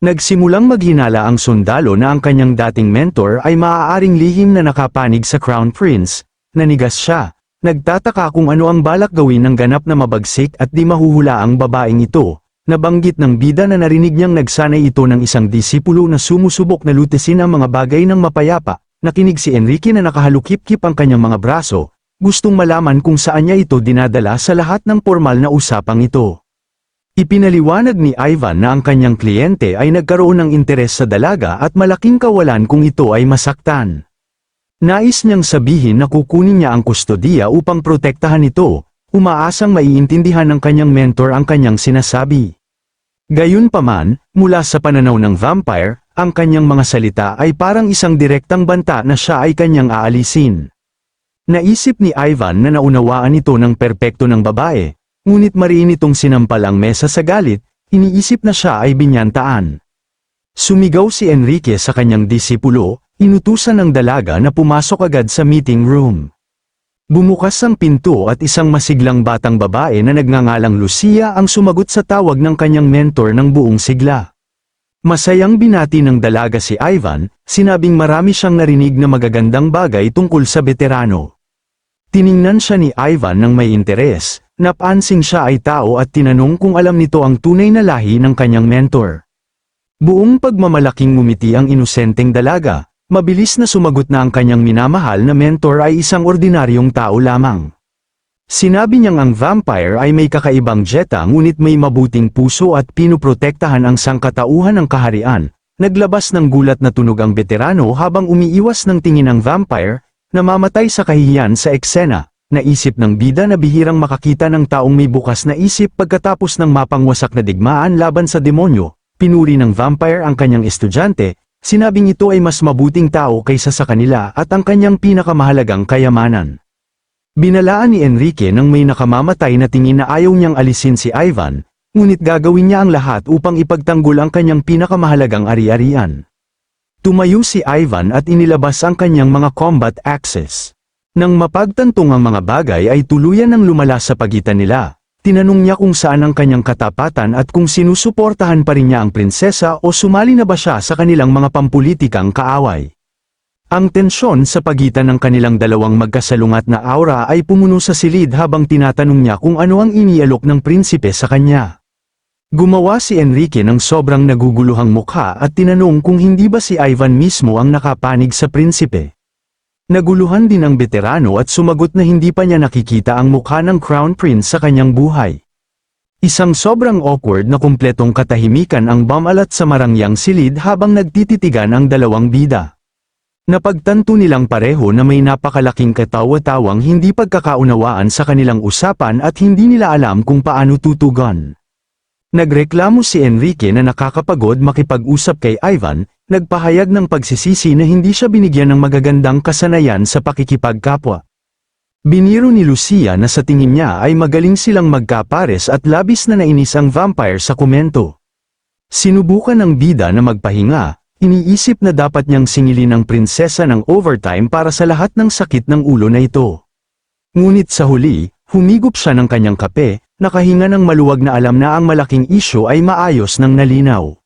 Nagsimulang maghinala ang sundalo na ang kanyang dating mentor ay maaaring lihim na nakapanig sa Crown Prince. Nanigas siya, nagtataka kung ano ang balak gawin ng ganap na mabagsik at di mahuhula ang babaeng ito. Nabanggit ng bida na narinig niyang nagsanay ito ng isang disipulo na sumusubok na lutesin ang mga bagay ng mapayapa. Nakinig si Enrique na nakahalukip-kip ang kanyang mga braso, gustong malaman kung saan niya ito dinadala sa lahat ng formal na usapang ito. Ipinaliwanag ni Ivan na ang kanyang kliyente ay nagkaroon ng interes sa dalaga at malaking kawalan kung ito ay masaktan. Nais niyang sabihin na kukunin niya ang kustodiya upang protektahan ito, umaasang maiintindihan ng kanyang mentor ang kanyang sinasabi. Gayunpaman, mula sa pananaw ng vampire, ang kanyang mga salita ay parang isang direktang banta na siya ay kanyang aalisin. Naisip ni Ivan na naunawaan ito ng perpekto ng babae. Ngunit mariin itong sinampal ang mesa sa galit, iniisip na siya ay binyantaan. Sumigaw si Enrique sa kanyang disipulo, inutusan ng dalaga na pumasok agad sa meeting room. Bumukas ang pinto at isang masiglang batang babae na nagngangalang Lucia ang sumagot sa tawag ng kanyang mentor ng buong sigla. Masayang binati ng dalaga si Ivan, sinabing marami siyang narinig na magagandang bagay tungkol sa veterano. Tiningnan siya ni Ivan ng may interes. Napansing siya ay tao at tinanong kung alam nito ang tunay na lahi ng kanyang mentor. Buong pagmamalaking ngumiti ang inosenteng dalaga, mabilis na sumagot na ang kanyang minamahal na mentor ay isang ordinaryong tao lamang. Sinabi niyang ang vampire ay may kakaibang jeta ngunit may mabuting puso at pinuprotektahan ang sangkatauhan ng kaharian. Naglabas ng gulat na tunog ang veterano habang umiiwas ng tingin ng vampire, namamatay sa kahihiyan sa eksena. Naisip ng bida na bihirang makakita ng taong may bukas na isip pagkatapos ng mapangwasak na digmaan laban sa demonyo. Pinuri ng vampire ang kanyang estudyante, sinabing ito ay mas mabuting tao kaysa sa kanila at ang kanyang pinakamahalagang kayamanan. Binalaan ni Enrique nang may nakamamatay na tingin na ayaw niyang alisin si Ivan, ngunit gagawin niya ang lahat upang ipagtanggol ang kanyang pinakamahalagang ari-arian. Tumayo si Ivan at inilabas ang kanyang mga combat axes. Nang mapagtantong ang mga bagay ay tuluyan ng lumala sa pagitan nila, tinanong niya kung saan ang kanyang katapatan at kung sinusuportahan pa rin niya ang prinsesa o sumali na ba siya sa kanilang mga pampulitikang kaaway. Ang tensyon sa pagitan ng kanilang dalawang magkasalungat na aura ay pumuno sa silid habang tinatanong niya kung ano ang inialok ng prinsipe sa kanya. Gumawa si Enrique ng sobrang naguguluhang mukha at tinanong kung hindi ba si Ivan mismo ang nakapanig sa prinsipe. Naguluhan din ang veterano at sumagot na hindi pa niya nakikita ang mukha ng Crown Prince sa kanyang buhay. Isang sobrang awkward na kumpletong katahimikan ang bumalat sa marangyang silid habang nagtititigan ang dalawang bida. Napagtanto nilang pareho na may napakalaking katawa-tawang hindi pagkakaunawaan sa kanilang usapan at hindi nila alam kung paano tutugon. Nagreklamo si Enrique na nakakapagod makipag-usap kay Ivan, nagpahayag ng pagsisisi na hindi siya binigyan ng magagandang kasanayan sa pakikipagkapwa. Biniro ni Lucia na sa tingin niya ay magaling silang magkapares at labis na nainis ang vampire sa komento. Sinubukan ng bida na magpahinga, iniisip na dapat niyang singilin ng prinsesa ng overtime para sa lahat ng sakit ng ulo na ito. Ngunit sa huli, humigop siya ng kanyang kape, nakahinga ng maluwag na alam na ang malaking isyu ay maayos ng nalinaw.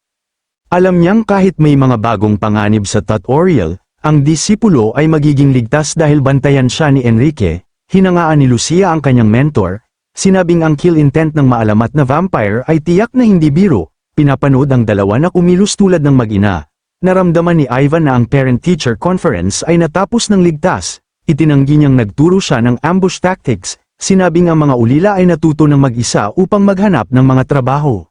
Alam niyang kahit may mga bagong panganib sa tutorial, ang disipulo ay magiging ligtas dahil bantayan siya ni Enrique. Hinangaan ni Lucia ang kanyang mentor, sinabing ang kill intent ng maalamat na vampire ay tiyak na hindi biro. Pinapanood ang dalawa na kumilos tulad ng mag-ina. Naramdaman ni Ivan na ang parent-teacher conference ay natapos ng ligtas. Itinanggi niyang nagturo siya ng ambush tactics. Sinabing ang mga ulila ay natuto ng mag-isa upang maghanap ng mga trabaho.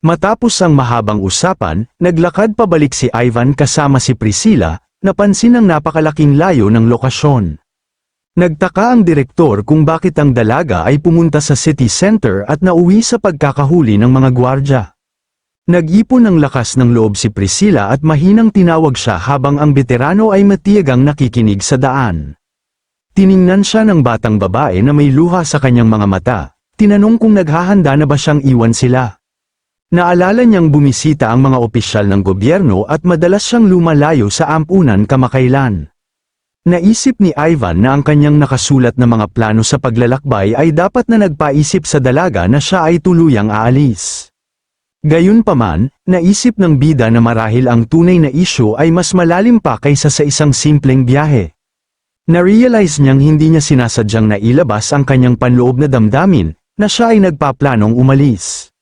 Matapos ang mahabang usapan, naglakad pabalik si Ivan kasama si Priscilla, napansin ang napakalaking layo ng lokasyon. Nagtaka ang direktor kung bakit ang dalaga ay pumunta sa city center at nauwi sa pagkakahuli ng mga gwardya. Nag-ipon ng lakas ng loob si Priscilla at mahinang tinawag siya habang ang veterano ay matiyagang nakikinig sa daan. Tiningnan siya ng batang babae na may luha sa kanyang mga mata, tinanong kung naghahanda na ba siyang iwan sila. Naalala niyang bumisita ang mga opisyal ng gobyerno at madalas siyang lumalayo sa ampunan kamakailan. Naisip ni Ivan na ang kanyang nakasulat na mga plano sa paglalakbay ay dapat na nagpaisip sa dalaga na siya ay tuluyang aalis. Gayunpaman, naisip ng bida na marahil ang tunay na isyu ay mas malalim pa kaysa sa isang simpleng biyahe. Na-realize niyang hindi niya sinasadyang nailabas ang kanyang panloob na damdamin, na siya ay nagpaplanong umalis.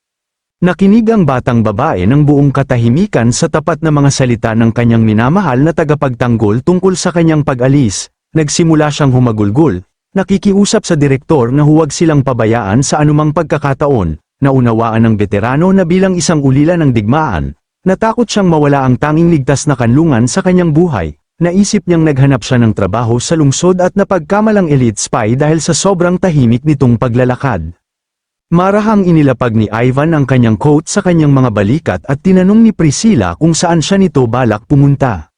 Nakinig ang batang babae ng buong katahimikan sa tapat na mga salita ng kanyang minamahal na tagapagtanggol tungkol sa kanyang pag-alis, nagsimula siyang humagulgol, nakikiusap sa direktor na huwag silang pabayaan sa anumang pagkakataon, naunawaan ng veterano na bilang isang ulila ng digmaan, natakot siyang mawala ang tanging ligtas na kanlungan sa kanyang buhay. Naisip niyang naghanap siya ng trabaho sa lungsod at napagkamalang elite spy dahil sa sobrang tahimik nitong paglalakad. Marahang inilapag ni Ivan ang kanyang coat sa kanyang mga balikat at tinanong ni Priscilla kung saan siya nito balak pumunta.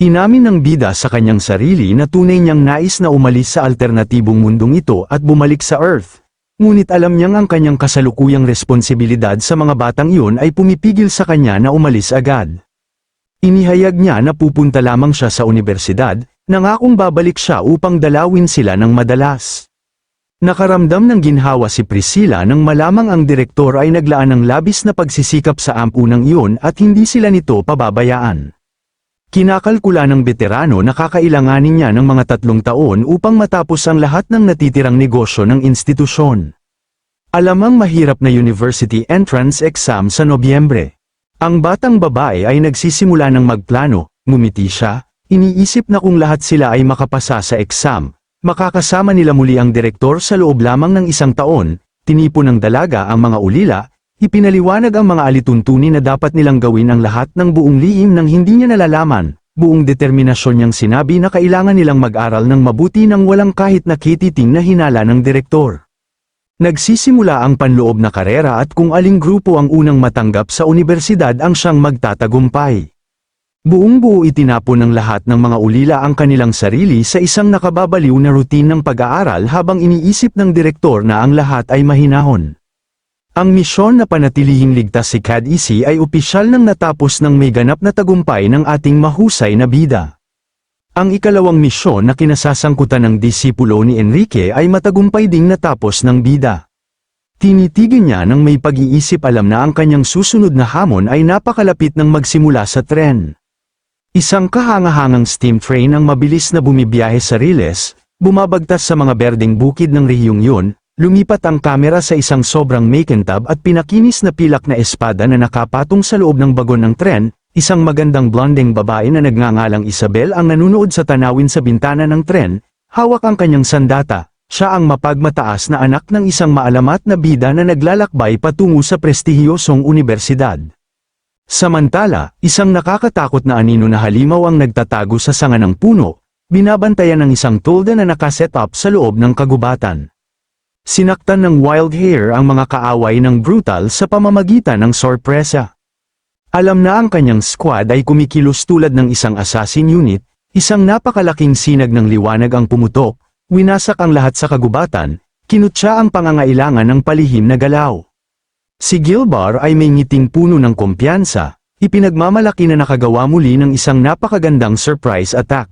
Inamin ng bida sa kanyang sarili na tunay niyang nais na umalis sa alternatibong mundong ito at bumalik sa Earth. Ngunit alam niyang ang kanyang kasalukuyang responsibilidad sa mga batang iyon ay pumipigil sa kanya na umalis agad. Inihayag niya na pupunta lamang siya sa universidad, nangakong babalik siya upang dalawin sila ng madalas. Nakaramdam ng ginhawa si Priscilla nang malamang ang direktor ay naglaan ng labis na pagsisikap sa ampunang iyon at hindi sila nito pababayaan. Kinakalkula ng veterano na kakailanganin niya ng mga 3 taon upang matapos ang lahat ng natitirang negosyo ng institusyon. Alamang mahirap na university entrance exam sa Nobyembre. Ang batang babae ay nagsisimula ng magplano, ngumiti siya, iniisip na kung lahat sila ay makapasa sa exam, makakasama nila muli ang direktor sa loob lamang ng 1 taon, tinipon ng dalaga ang mga ulila, ipinaliwanag ang mga alituntunin na dapat nilang gawin ang lahat ng buong lihim nang hindi niya nalalaman, buong determinasyon niyang sinabi na kailangan nilang mag-aral ng mabuti nang walang kahit nakititing na hinala ng direktor. Nagsisimula ang panloob na karera at kung aling grupo ang unang matanggap sa universidad ang siyang magtatagumpay. Buong-buo itinapon ng lahat ng mga ulila ang kanilang sarili sa isang nakababaliw na routine ng pag-aaral habang iniisip ng direktor na ang lahat ay mahinahon. Ang misyon na panatilihing ligtas si Cadiz ay opisyal nang natapos ng may ganap na tagumpay ng ating mahusay na bida. Ang ikalawang misyon na kinasasangkutan ng disipulo ni Enrique ay matagumpay ding natapos ng bida. Tinitigil niya ng may pag-iisip, alam na ang kanyang susunod na hamon ay napakalapit ng magsimula sa tren. Isang kahangahangang steam train ang mabilis na bumibiyahe sa Riles, bumabagtas sa mga berdeng bukid ng rehiyong yun, lumipat ang kamera sa isang sobrang makintab at pinakinis na pilak na espada na nakapatong sa loob ng bagon ng tren. Isang magandang blondeng babae na nagngangalang Isabel ang nanunood sa tanawin sa bintana ng tren, hawak ang kanyang sandata. Siya ang mapagmataas na anak ng isang maalamat na bida na naglalakbay patungo sa prestihiyosong unibersidad. Samantala, isang nakakatakot na anino na halimaw ang nagtatago sa sanga ng puno, binabantayan ng isang tolda na nakaset up sa loob ng kagubatan. Sinaktan ng wild hair ang mga kaaway ng brutal sa pamamagitan ng sorpresa. Alam na ang kanyang squad ay kumikilos tulad ng isang assassin unit, isang napakalaking sinag ng liwanag ang pumutok, winasak ang lahat sa kagubatan, kinutya ang pangangailangan ng palihim na galaw. Si Gilbar ay may ngiting puno ng kumpiyansa, ipinagmamalaki na nakagawa muli ng isang napakagandang surprise attack.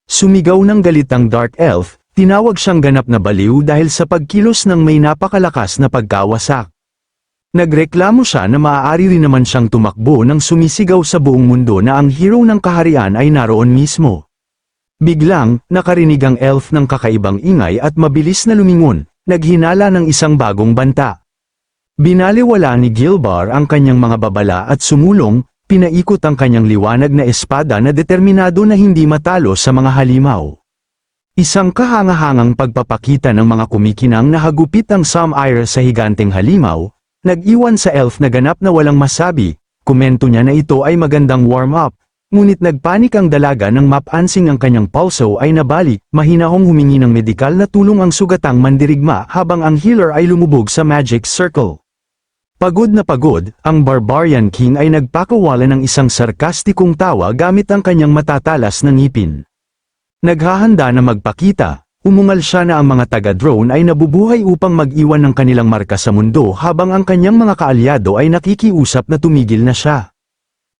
Sumigaw ng galit ang Dark Elf, tinawag siyang ganap na baliw dahil sa pagkilos ng may napakalakas na pagkawasak. Nagreklamo siya na maaari rin naman siyang tumakbo nang sumisigaw sa buong mundo na ang hero ng kaharian ay naroon mismo. Biglang, nakarinig ang elf ng kakaibang ingay at mabilis na lumingon, naghinala ng isang bagong banta. Binaliwala ni Gilbar ang kanyang mga babala at sumulong, pinaikot ang kanyang liwanag na espada na determinado na hindi matalo sa mga halimaw. Isang kahangahangang pagpapakita ng mga kumikinang na hagupit ang Samire sa higanteng halimaw, nag-iwan sa elf na ganap na walang masabi. Komento niya na ito ay magandang warm-up, ngunit nagpanik ang dalaga nang mapansing ang kanyang pulso ay nabali, mahinahong humingi ng medikal na tulong ang sugatang mandirigma habang ang healer ay lumubog sa magic circle. Pagod na pagod, ang Barbarian King ay nagpakawala ng isang sarkastikong tawa gamit ang kanyang matatalas na ngipin. Naghahanda na magpakita. Umungal siya na ang mga taga-drone ay nabubuhay upang mag-iwan ng kanilang marka sa mundo habang ang kanyang mga kaalyado ay nakikiusap na tumigil na siya.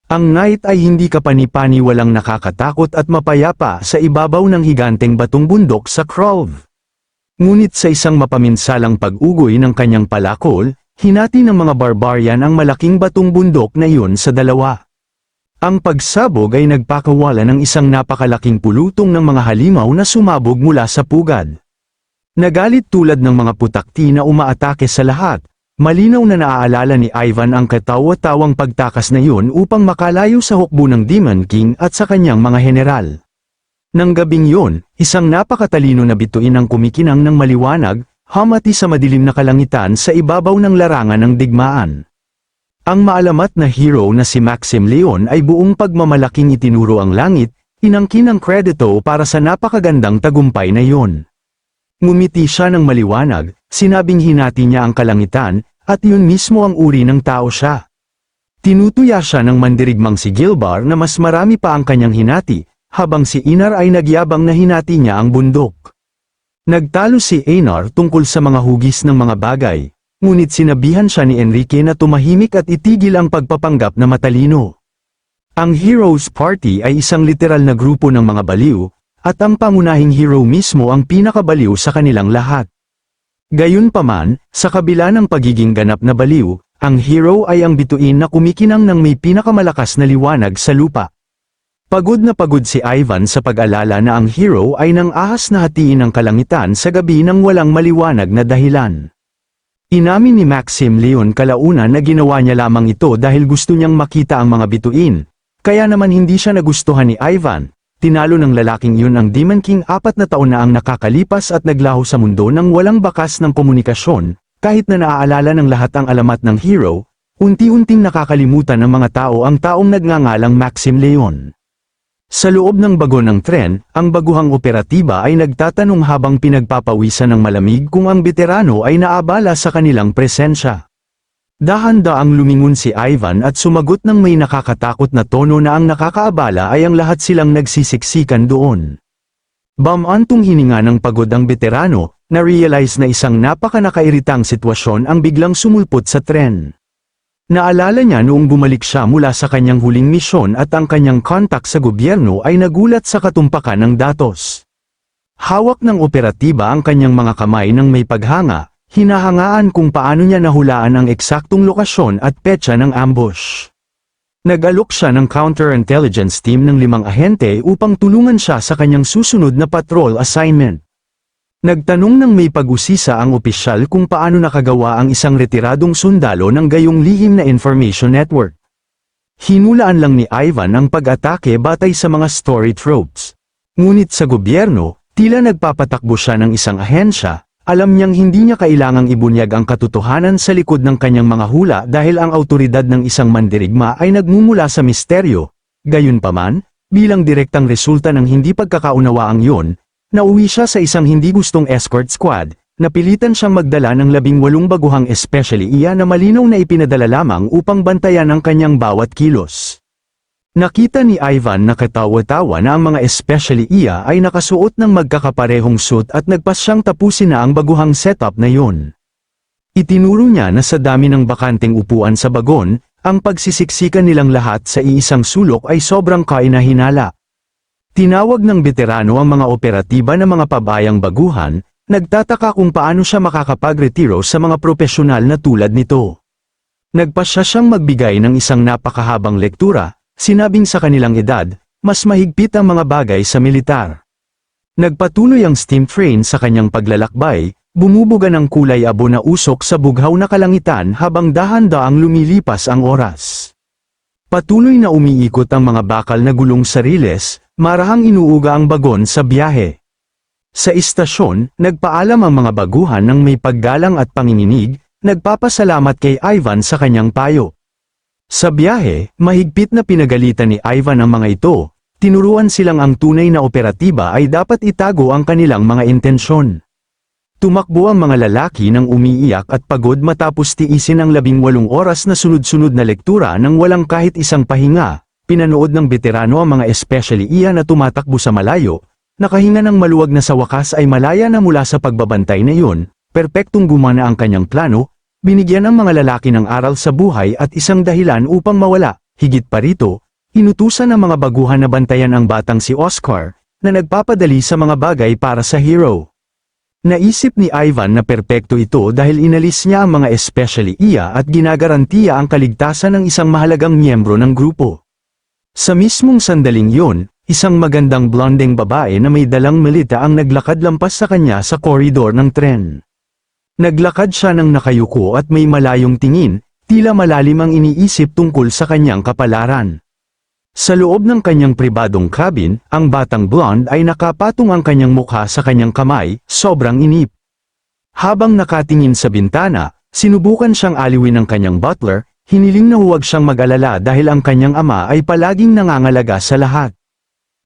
Ang night ay hindi kapani-pani, walang nakakatakot at mapayapa sa ibabaw ng higanteng batong bundok sa Krolv. Ngunit sa isang mapaminsalang pag-ugoy ng kanyang palakol, hinati ng mga barbarian ang malaking batong bundok na iyon sa dalawa. Ang pagsabog ay nagpakawala ng isang napakalaking pulutong ng mga halimaw na sumabog mula sa pugad. Nagalit tulad ng mga putakti na umaatake sa lahat, malinaw na naaalala ni Ivan ang katawa-tawang pagtakas na iyon upang makalayo sa hukbo ng Demon King at sa kanyang mga general. Nang gabing iyon, isang napakatalino na bituin ang kumikinang ng maliwanag, hamati sa madilim na kalangitan sa ibabaw ng larangan ng digmaan. Ang maalamat na hero na si Maxim Leon ay buong pagmamalaking itinuro ang langit, inangkin ang kredito para sa napakagandang tagumpay na iyon. Ngumiti siya ng maliwanag, sinabing hinati niya ang kalangitan, at yun mismo ang uri ng tao siya. Tinutuya siya ng mandirigmang si Gilbar na mas marami pa ang kanyang hinati, habang si Inar ay nagyabang na hinati niya ang bundok. Nagtalo si Einar tungkol sa mga hugis ng mga bagay. Ngunit sinabihan siya ni Enrique na tumahimik at itigil ang pagpapanggap na matalino. Ang Heroes Party ay isang literal na grupo ng mga baliw, at ang pangunahing hero mismo ang pinakabaliw sa kanilang lahat. Gayunpaman, sa kabila ng pagiging ganap na baliw, ang hero ay ang bituin na kumikinang ng may pinakamalakas na liwanag sa lupa. Pagod na pagod si Ivan sa pag-alala na ang hero ay nang ahas na hatiin ang kalangitan sa gabi ng walang maliwanag na dahilan. Inamin ni Maxim Leon kalaunan na ginawa niya lamang ito dahil gusto niyang makita ang mga bituin, kaya naman hindi siya nagustuhan ni Ivan. Tinalo ng lalaking yun ang Demon King 4 na taon na ang nakakalipas at naglaho sa mundo ng walang bakas ng komunikasyon, kahit na naaalala ng lahat ang alamat ng hero, unti-unting nakakalimutan ng mga tao ang taong nagngangalang Maxim Leon. Sa loob ng bagon ng tren, ang baguhang operatiba ay nagtatanong habang pinagpapawisan ng malamig kung ang veterano ay naabala sa kanilang presensya. Dahan-daang lumingon si Ivan at sumagot ng may nakakatakot na tono na ang nakakaabala ay ang lahat silang nagsisiksikan doon. Bamantong hininga ng pagod ang veterano, na-realize na isang napaka-nakairitang sitwasyon ang biglang sumulpot sa tren. Naalala niya noong bumalik siya mula sa kanyang huling misyon at ang kanyang kontak sa gobyerno ay nagulat sa katumpakan ng datos. Hawak ng operatiba ang kanyang mga kamay ng may paghanga, hinahangaan kung paano niya nahulaan ang eksaktong lokasyon at petsa ng ambush. Nag-alok siya ng counterintelligence team ng 5 ahente upang tulungan siya sa kanyang susunod na patrol assignment. Nagtanong ng may pag-usisa ang opisyal kung paano nakagawa ang isang retiradong sundalo ng gayong lihim na information network. Hinulaan lang ni Ivan ang pag-atake batay sa mga story tropes. Ngunit sa gobyerno, tila nagpapatakbo siya ng isang ahensya, alam niyang hindi niya kailangang ibunyag ang katotohanan sa likod ng kanyang mga hula dahil ang awtoridad ng isang mandirigma ay nagmumula sa misteryo. Gayunpaman, bilang direktang resulta ng hindi pagkakaunawaang yun, nauwi siya sa isang hindi gustong escort squad, napilitan siyang magdala ng 18 baguhang especially iya na malinaw na ipinadala lamang upang bantayan ang kanyang bawat kilos. Nakita ni Ivan na katawa-tawa na ang mga especially iya ay nakasuot ng magkakaparehong suit at nagpas siyang tapusin na ang baguhang setup na yun. Itinuro niya na sa dami ng bakanteng upuan sa bagon, ang pagsisiksikan nilang lahat sa iisang sulok ay sobrang kainahinala. Tinawag ng veterano ang mga operatiba na mga pabayang baguhan, nagtataka kung paano siya makakapagretiro sa mga profesional na tulad nito. Nagpasya siyang magbigay ng isang napakahabang lektura. Sinabing sa kanilang edad, mas mahigpit ang mga bagay sa militar. Nagpatuloy ang steam train sa kanyang paglalakbay, bumubuga ng kulay abo na usok sa bughaw na kalangitan habang dahan-daang lumilipas ang oras. Patuloy na umiikot ang mga bakal na gulong sa riles, marahang inuuga ang bagon sa biyahe. Sa istasyon, nagpaalam ang mga baguhan ng may paggalang at panginginig, nagpapasalamat kay Ivan sa kanyang payo. Sa biyahe, mahigpit na pinagalitan ni Ivan ang mga ito, tinuruan silang ang tunay na operatiba ay dapat itago ang kanilang mga intensyon. Tumakbo ang mga lalaki ng umiiyak at pagod matapos tiisin ang 18 oras na sunod-sunod na lektura ng walang kahit isang pahinga, pinanood ng veterano ang mga especially iya na tumatakbo sa malayo, nakahinga ng maluwag na sa wakas ay malaya na mula sa pagbabantay na yun, perpektong gumana ang kanyang plano. Binigyan ng mga lalaki ng aral sa buhay at isang dahilan upang mawala. Higit pa rito, inutusan ng mga baguhan na bantayan ang batang si Oscar, na nagpapadali sa mga bagay para sa hero. Naisip ni Ivan na perpekto ito dahil inalis niya ang mga especially iya at ginagarantiya ang kaligtasan ng isang mahalagang miyembro ng grupo. Sa mismong sandaling yun, isang magandang blondeng babae na may dalang melita ang naglakad lampas sa kanya sa koridor ng tren. Naglakad siya ng nakayuko at may malayong tingin, tila malalim ang iniisip tungkol sa kanyang kapalaran. Sa loob ng kanyang pribadong cabin, ang batang blonde ay nakapatong ang kanyang mukha sa kanyang kamay, sobrang inip. Habang nakatingin sa bintana, sinubukan siyang aliwin ng kanyang butler, hiniling na huwag siyang mag-alala dahil ang kanyang ama ay palaging nangangalaga sa lahat.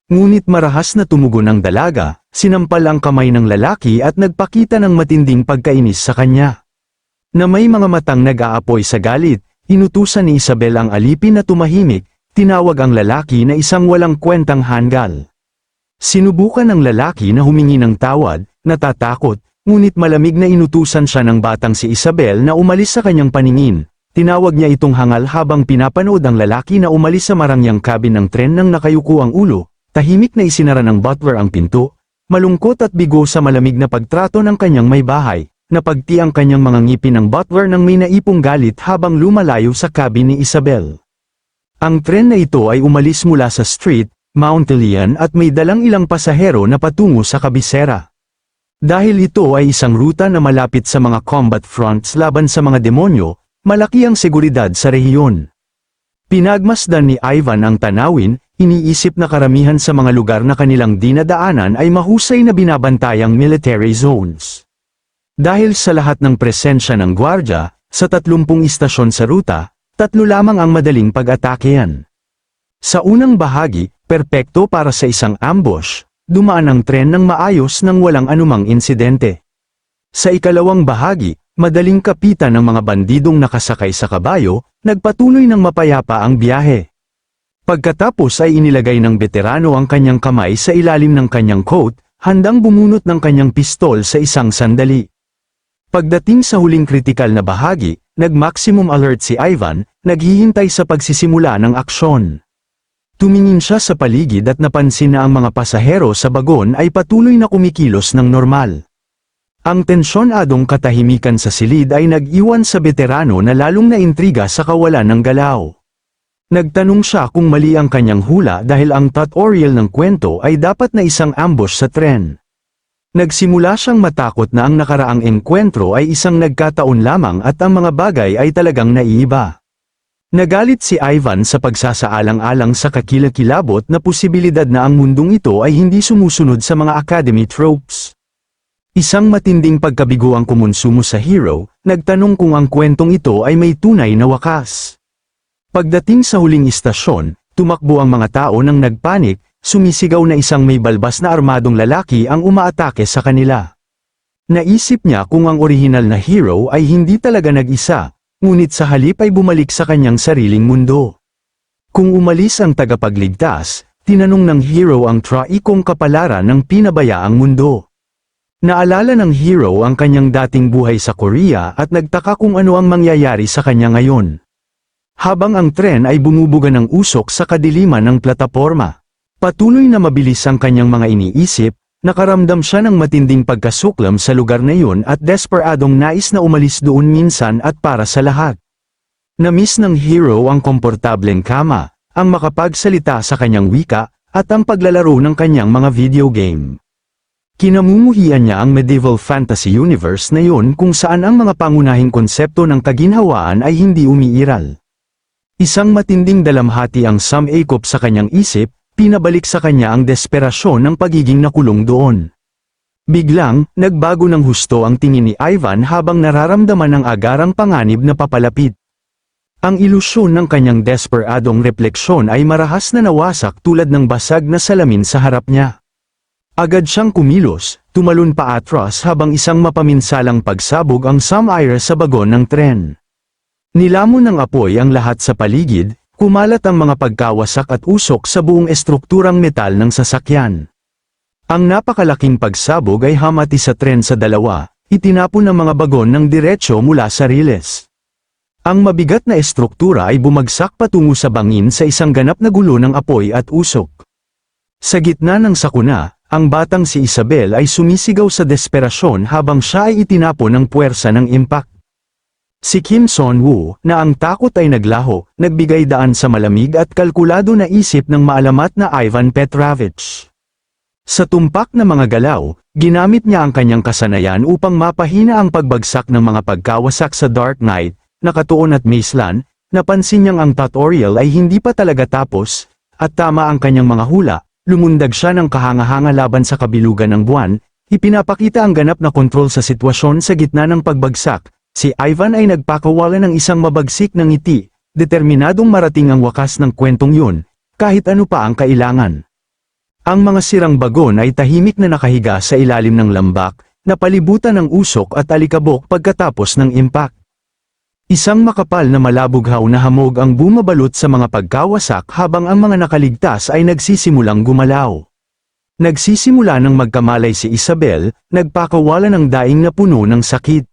Ngunit marahas na tumugon ang dalaga, sinampal ang kamay ng lalaki at nagpakita ng matinding pagkainis sa kanya. Na may mga matang nag-aapoy sa galit, inutusan ni Isabel ang alipin na tumahimik, tinawag ang lalaki na isang walang kwentang hanggal. Sinubukan ng lalaki na humingi ng tawad, natatakot, ngunit malamig na inutusan siya ng batang si Isabel na umalis sa kanyang paningin. Tinawag niya itong hangal habang pinapanood ang lalaki na umalis sa marangyang cabin ng tren nang nakayuko ang ulo. Tahimik na isinara ng butler ang pinto, malungkot at bigo sa malamig na pagtrato ng kanyang may bahay, napagti ang kanyang mga ngipin ng butler nang may naipong galit habang lumalayo sa cabin ni Isabel. Ang tren na ito ay umalis mula sa street, Mountailian at may dalang ilang pasahero na patungo sa kabisera. Dahil ito ay isang ruta na malapit sa mga combat fronts laban sa mga demonyo, malaki ang seguridad sa rehiyon. Pinagmasdan ni Ivan ang tanawin, iniisip na karamihan sa mga lugar na kanilang dinadaanan ay mahusay na binabantayang military zones. Dahil sa lahat ng presensya ng gwardya, sa 30 istasyon sa ruta, 3 lamang ang madaling pag-atakehan. Sa unang bahagi, perpekto para sa isang ambush, dumaan ang tren ng maayos nang walang anumang insidente. Sa ikalawang bahagi, madaling kapitan ng mga bandidong nakasakay sa kabayo, nagpatuloy ng mapayapa ang biyahe. Pagkatapos ay inilagay ng veterano ang kanyang kamay sa ilalim ng kanyang coat, handang bumunot ng kanyang pistol sa isang sandali. Pagdating sa huling kritikal na bahagi, nag-maximum alert si Ivan, naghihintay sa pagsisimula ng aksyon. Tumingin siya sa paligid at napansin na ang mga pasahero sa bagon ay patuloy na kumikilos ng normal. Ang tensyonadong katahimikan sa silid ay nag-iwan sa veterano na lalong naintriga sa kawalan ng galaw. Nagtanong siya kung mali ang kanyang hula dahil ang tutorial ng kwento ay dapat na isang ambush sa tren. Nagsimula siyang matakot na ang nakaraang engkwentro ay isang nagkataon lamang at ang mga bagay ay talagang naiiba. Nagalit si Ivan sa pagsasaalang-alang sa kakilakilabot na posibilidad na ang mundong ito ay hindi sumusunod sa mga academy tropes. Isang matinding pagkabigo ang kumonsumo sa hero, nagtanong kung ang kwentong ito ay may tunay na wakas. Pagdating sa huling istasyon, tumakbo ang mga tao nang nagpanik, sumisigaw na isang may balbas na armadong lalaki ang umaatake sa kanila. Naisip niya kung ang orihinal na hero ay hindi talaga nag-isa, ngunit sa halip ay bumalik sa kanyang sariling mundo. Kung umalis ang tagapagligtas, tinanong ng hero ang traikong kapalaran ng pinabayaang mundo. Naalala ng hero ang kanyang dating buhay sa Korea at nagtaka kung ano ang mangyayari sa kanya ngayon. Habang ang tren ay bumubuga ng usok sa kadiliman ng plataporma. Patuloy na mabilis ang kanyang mga iniisip, nakaramdam siya ng matinding pagkasuklam sa lugar na yun at desperadong nais na umalis doon minsan at para sa lahat. Namiss ng hero ang komportableng kama, ang makapagsalita sa kanyang wika, at ang paglalaro ng kanyang mga video game. Kinamumuhian niya ang medieval fantasy universe na yun kung saan ang mga pangunahing konsepto ng kaginhawaan ay hindi umiiral. Isang matinding dalamhati ang sumakop sa kanyang isip, pinabalik sa kanya ang desperasyon ng pagiging nakulong doon. Biglang, nagbago ng husto ang tingin ni Ivan habang nararamdaman ang agarang panganib na papalapit. Ang ilusyon ng kanyang desperadong refleksyon ay marahas na nawasak tulad ng basag na salamin sa harap niya. Agad siyang kumilos, tumalon pa atras habang isang mapaminsalang pagsabog ang sumire sa bagon ng tren. Nilamon ng apoy ang lahat sa paligid, kumalat ang mga pagkawasak at usok sa buong estrukturang metal ng sasakyan. Ang napakalaking pagsabog ay hamati sa tren sa dalawa, itinapon ang mga bagon ng diretsyo mula sa riles. Ang mabigat na estruktura ay bumagsak patungo sa bangin sa isang ganap na gulo ng apoy at usok. Sa gitna ng sakuna, ang batang si Isabel ay sumisigaw sa desperasyon habang siya ay itinapon ng puwersa ng impact. Si Kim Son-woo, na ang takot ay naglaho, nagbigay daan sa malamig at kalkulado na isip ng maalamat na Ivan Petrovich. Sa tumpak na mga galaw, ginamit niya ang kanyang kasanayan upang mapahina ang pagbagsak ng mga pagkawasak sa Dark Knight, Nakatuon at Maceland, napansin niyang ang tutorial ay hindi pa talaga tapos, at tama ang kanyang mga hula, lumundag siya ng kahanga-hanga laban sa kabilugan ng buwan, ipinapakita ang ganap na kontrol sa sitwasyon sa gitna ng pagbagsak. Si Ivan ay nagpakawala ng isang mabagsik ng ngiti, determinadong marating ang wakas ng kwentong yun, kahit ano pa ang kailangan. Ang mga sirang bagon ay tahimik na nakahiga sa ilalim ng lambak, na palibutan ng usok at alikabok pagkatapos ng impact. Isang makapal na malabughaw na hamog ang bumabalot sa mga pagkawasak habang ang mga nakaligtas ay nagsisimulang gumalaw. Nagsisimula ng magkamalay si Isabel, nagpakawala ng daing na puno ng sakit.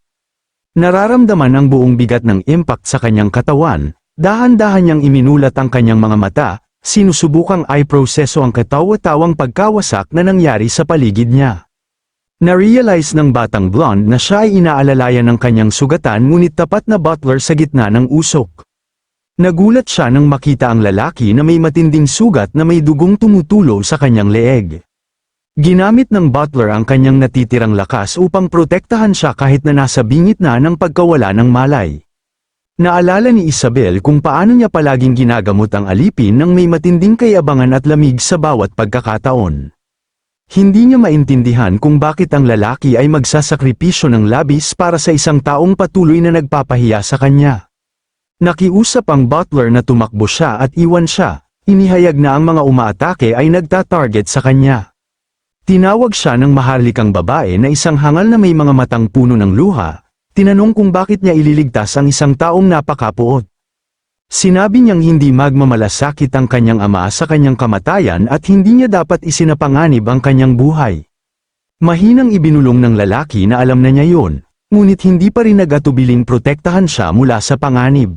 Nararamdaman ang buong bigat ng impact sa kanyang katawan, dahan-dahan niyang iminulat ang kanyang mga mata, sinusubukang i-proseso ang katawa-tawang pagkawasak na nangyari sa paligid niya. Na-realize ng batang blonde na siya ay inaalalayan ng kanyang sugatan ngunit tapat na butler sa gitna ng usok. Nagulat siya nang makita ang lalaki na may matinding sugat na may dugong tumutulo sa kanyang leeg. Ginamit ng butler ang kanyang natitirang lakas upang protektahan siya kahit na nasa bingit na ng pagkawala ng malay. Naalala ni Isabel kung paano niya palaging ginagamot ang alipin ng may matinding kayabangan at lamig sa bawat pagkakataon. Hindi niya maintindihan kung bakit ang lalaki ay magsasakripisyo ng labis para sa isang taong patuloy na nagpapahiya sa kanya. Nakiusap ang butler na tumakbo siya at iwan siya, inihayag na ang mga umaatake ay nagta-target sa kanya. Tinawag siya ng maharlikang babae na isang hangal na may mga matang puno ng luha, tinanong kung bakit niya ililigtas ang isang taong napakapuot. Sinabi niyang hindi magmamalasakit ang kanyang ama sa kanyang kamatayan at hindi niya dapat isinapanganib ang kanyang buhay. Mahinang ibinulong ng lalaki na alam na niya yon, ngunit hindi pa rin nag-atubiling protektahan siya mula sa panganib.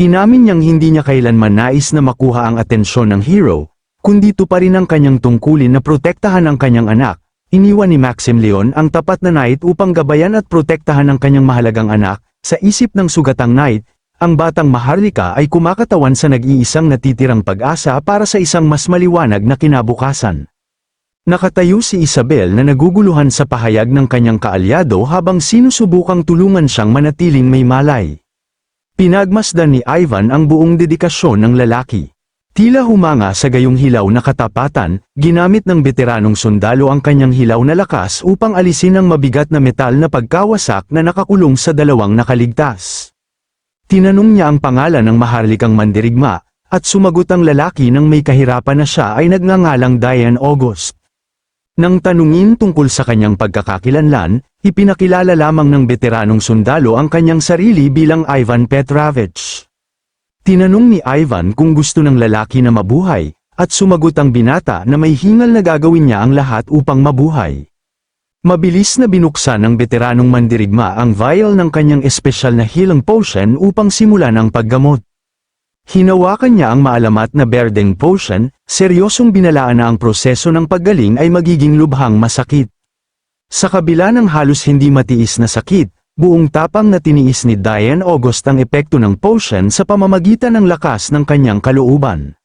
Inamin niyang hindi niya kailanman nais na makuha ang atensyon ng hero, kundi ito pa rin ang kanyang tungkulin na protektahan ang kanyang anak. Iniwan ni Maxim Leon ang tapat na knight upang gabayan at protektahan ang kanyang mahalagang anak. Sa isip ng sugatang knight, ang batang Maharlika ay kumakatawan sa nag-iisang natitirang pag-asa para sa isang mas maliwanag na kinabukasan. Nakatayo si Isabel na naguguluhan sa pahayag ng kanyang kaalyado habang sinusubukang tulungan siyang manatiling may malay. Pinagmasdan ni Ivan ang buong dedikasyon ng lalaki. Tila humanga sa gayong hilaw na katapatan, ginamit ng veteranong sundalo ang kanyang hilaw na lakas upang alisin ang mabigat na metal na pagkawasak na nakakulong sa dalawang nakaligtas. Tinanong niya ang pangalan ng Maharlikang mandirigma, at sumagot ang lalaki nang may kahirapan na siya ay nagngangalang Diane August. Nang tanungin tungkol sa kanyang pagkakakilanlan, ipinakilala lamang ng veteranong sundalo ang kanyang sarili bilang Ivan Petrovich. Tinanong ni Ivan kung gusto ng lalaki na mabuhay, at sumagot ang binata na may hingal na gagawin niya ang lahat upang mabuhay. Mabilis na binuksan ng veteranong mandirigma ang vial ng kanyang espesyal na healing potion upang simulan ang paggamot. Hinawakan niya ang maalamat na berdeng potion, seryosong binalaan na ang proseso ng paggaling ay magiging lubhang masakit. Sa kabila ng halos hindi matiis na sakit, buong tapang na tiniis ni Diane August ang epekto ng potion sa pamamagitan ng lakas ng kanyang kalooban.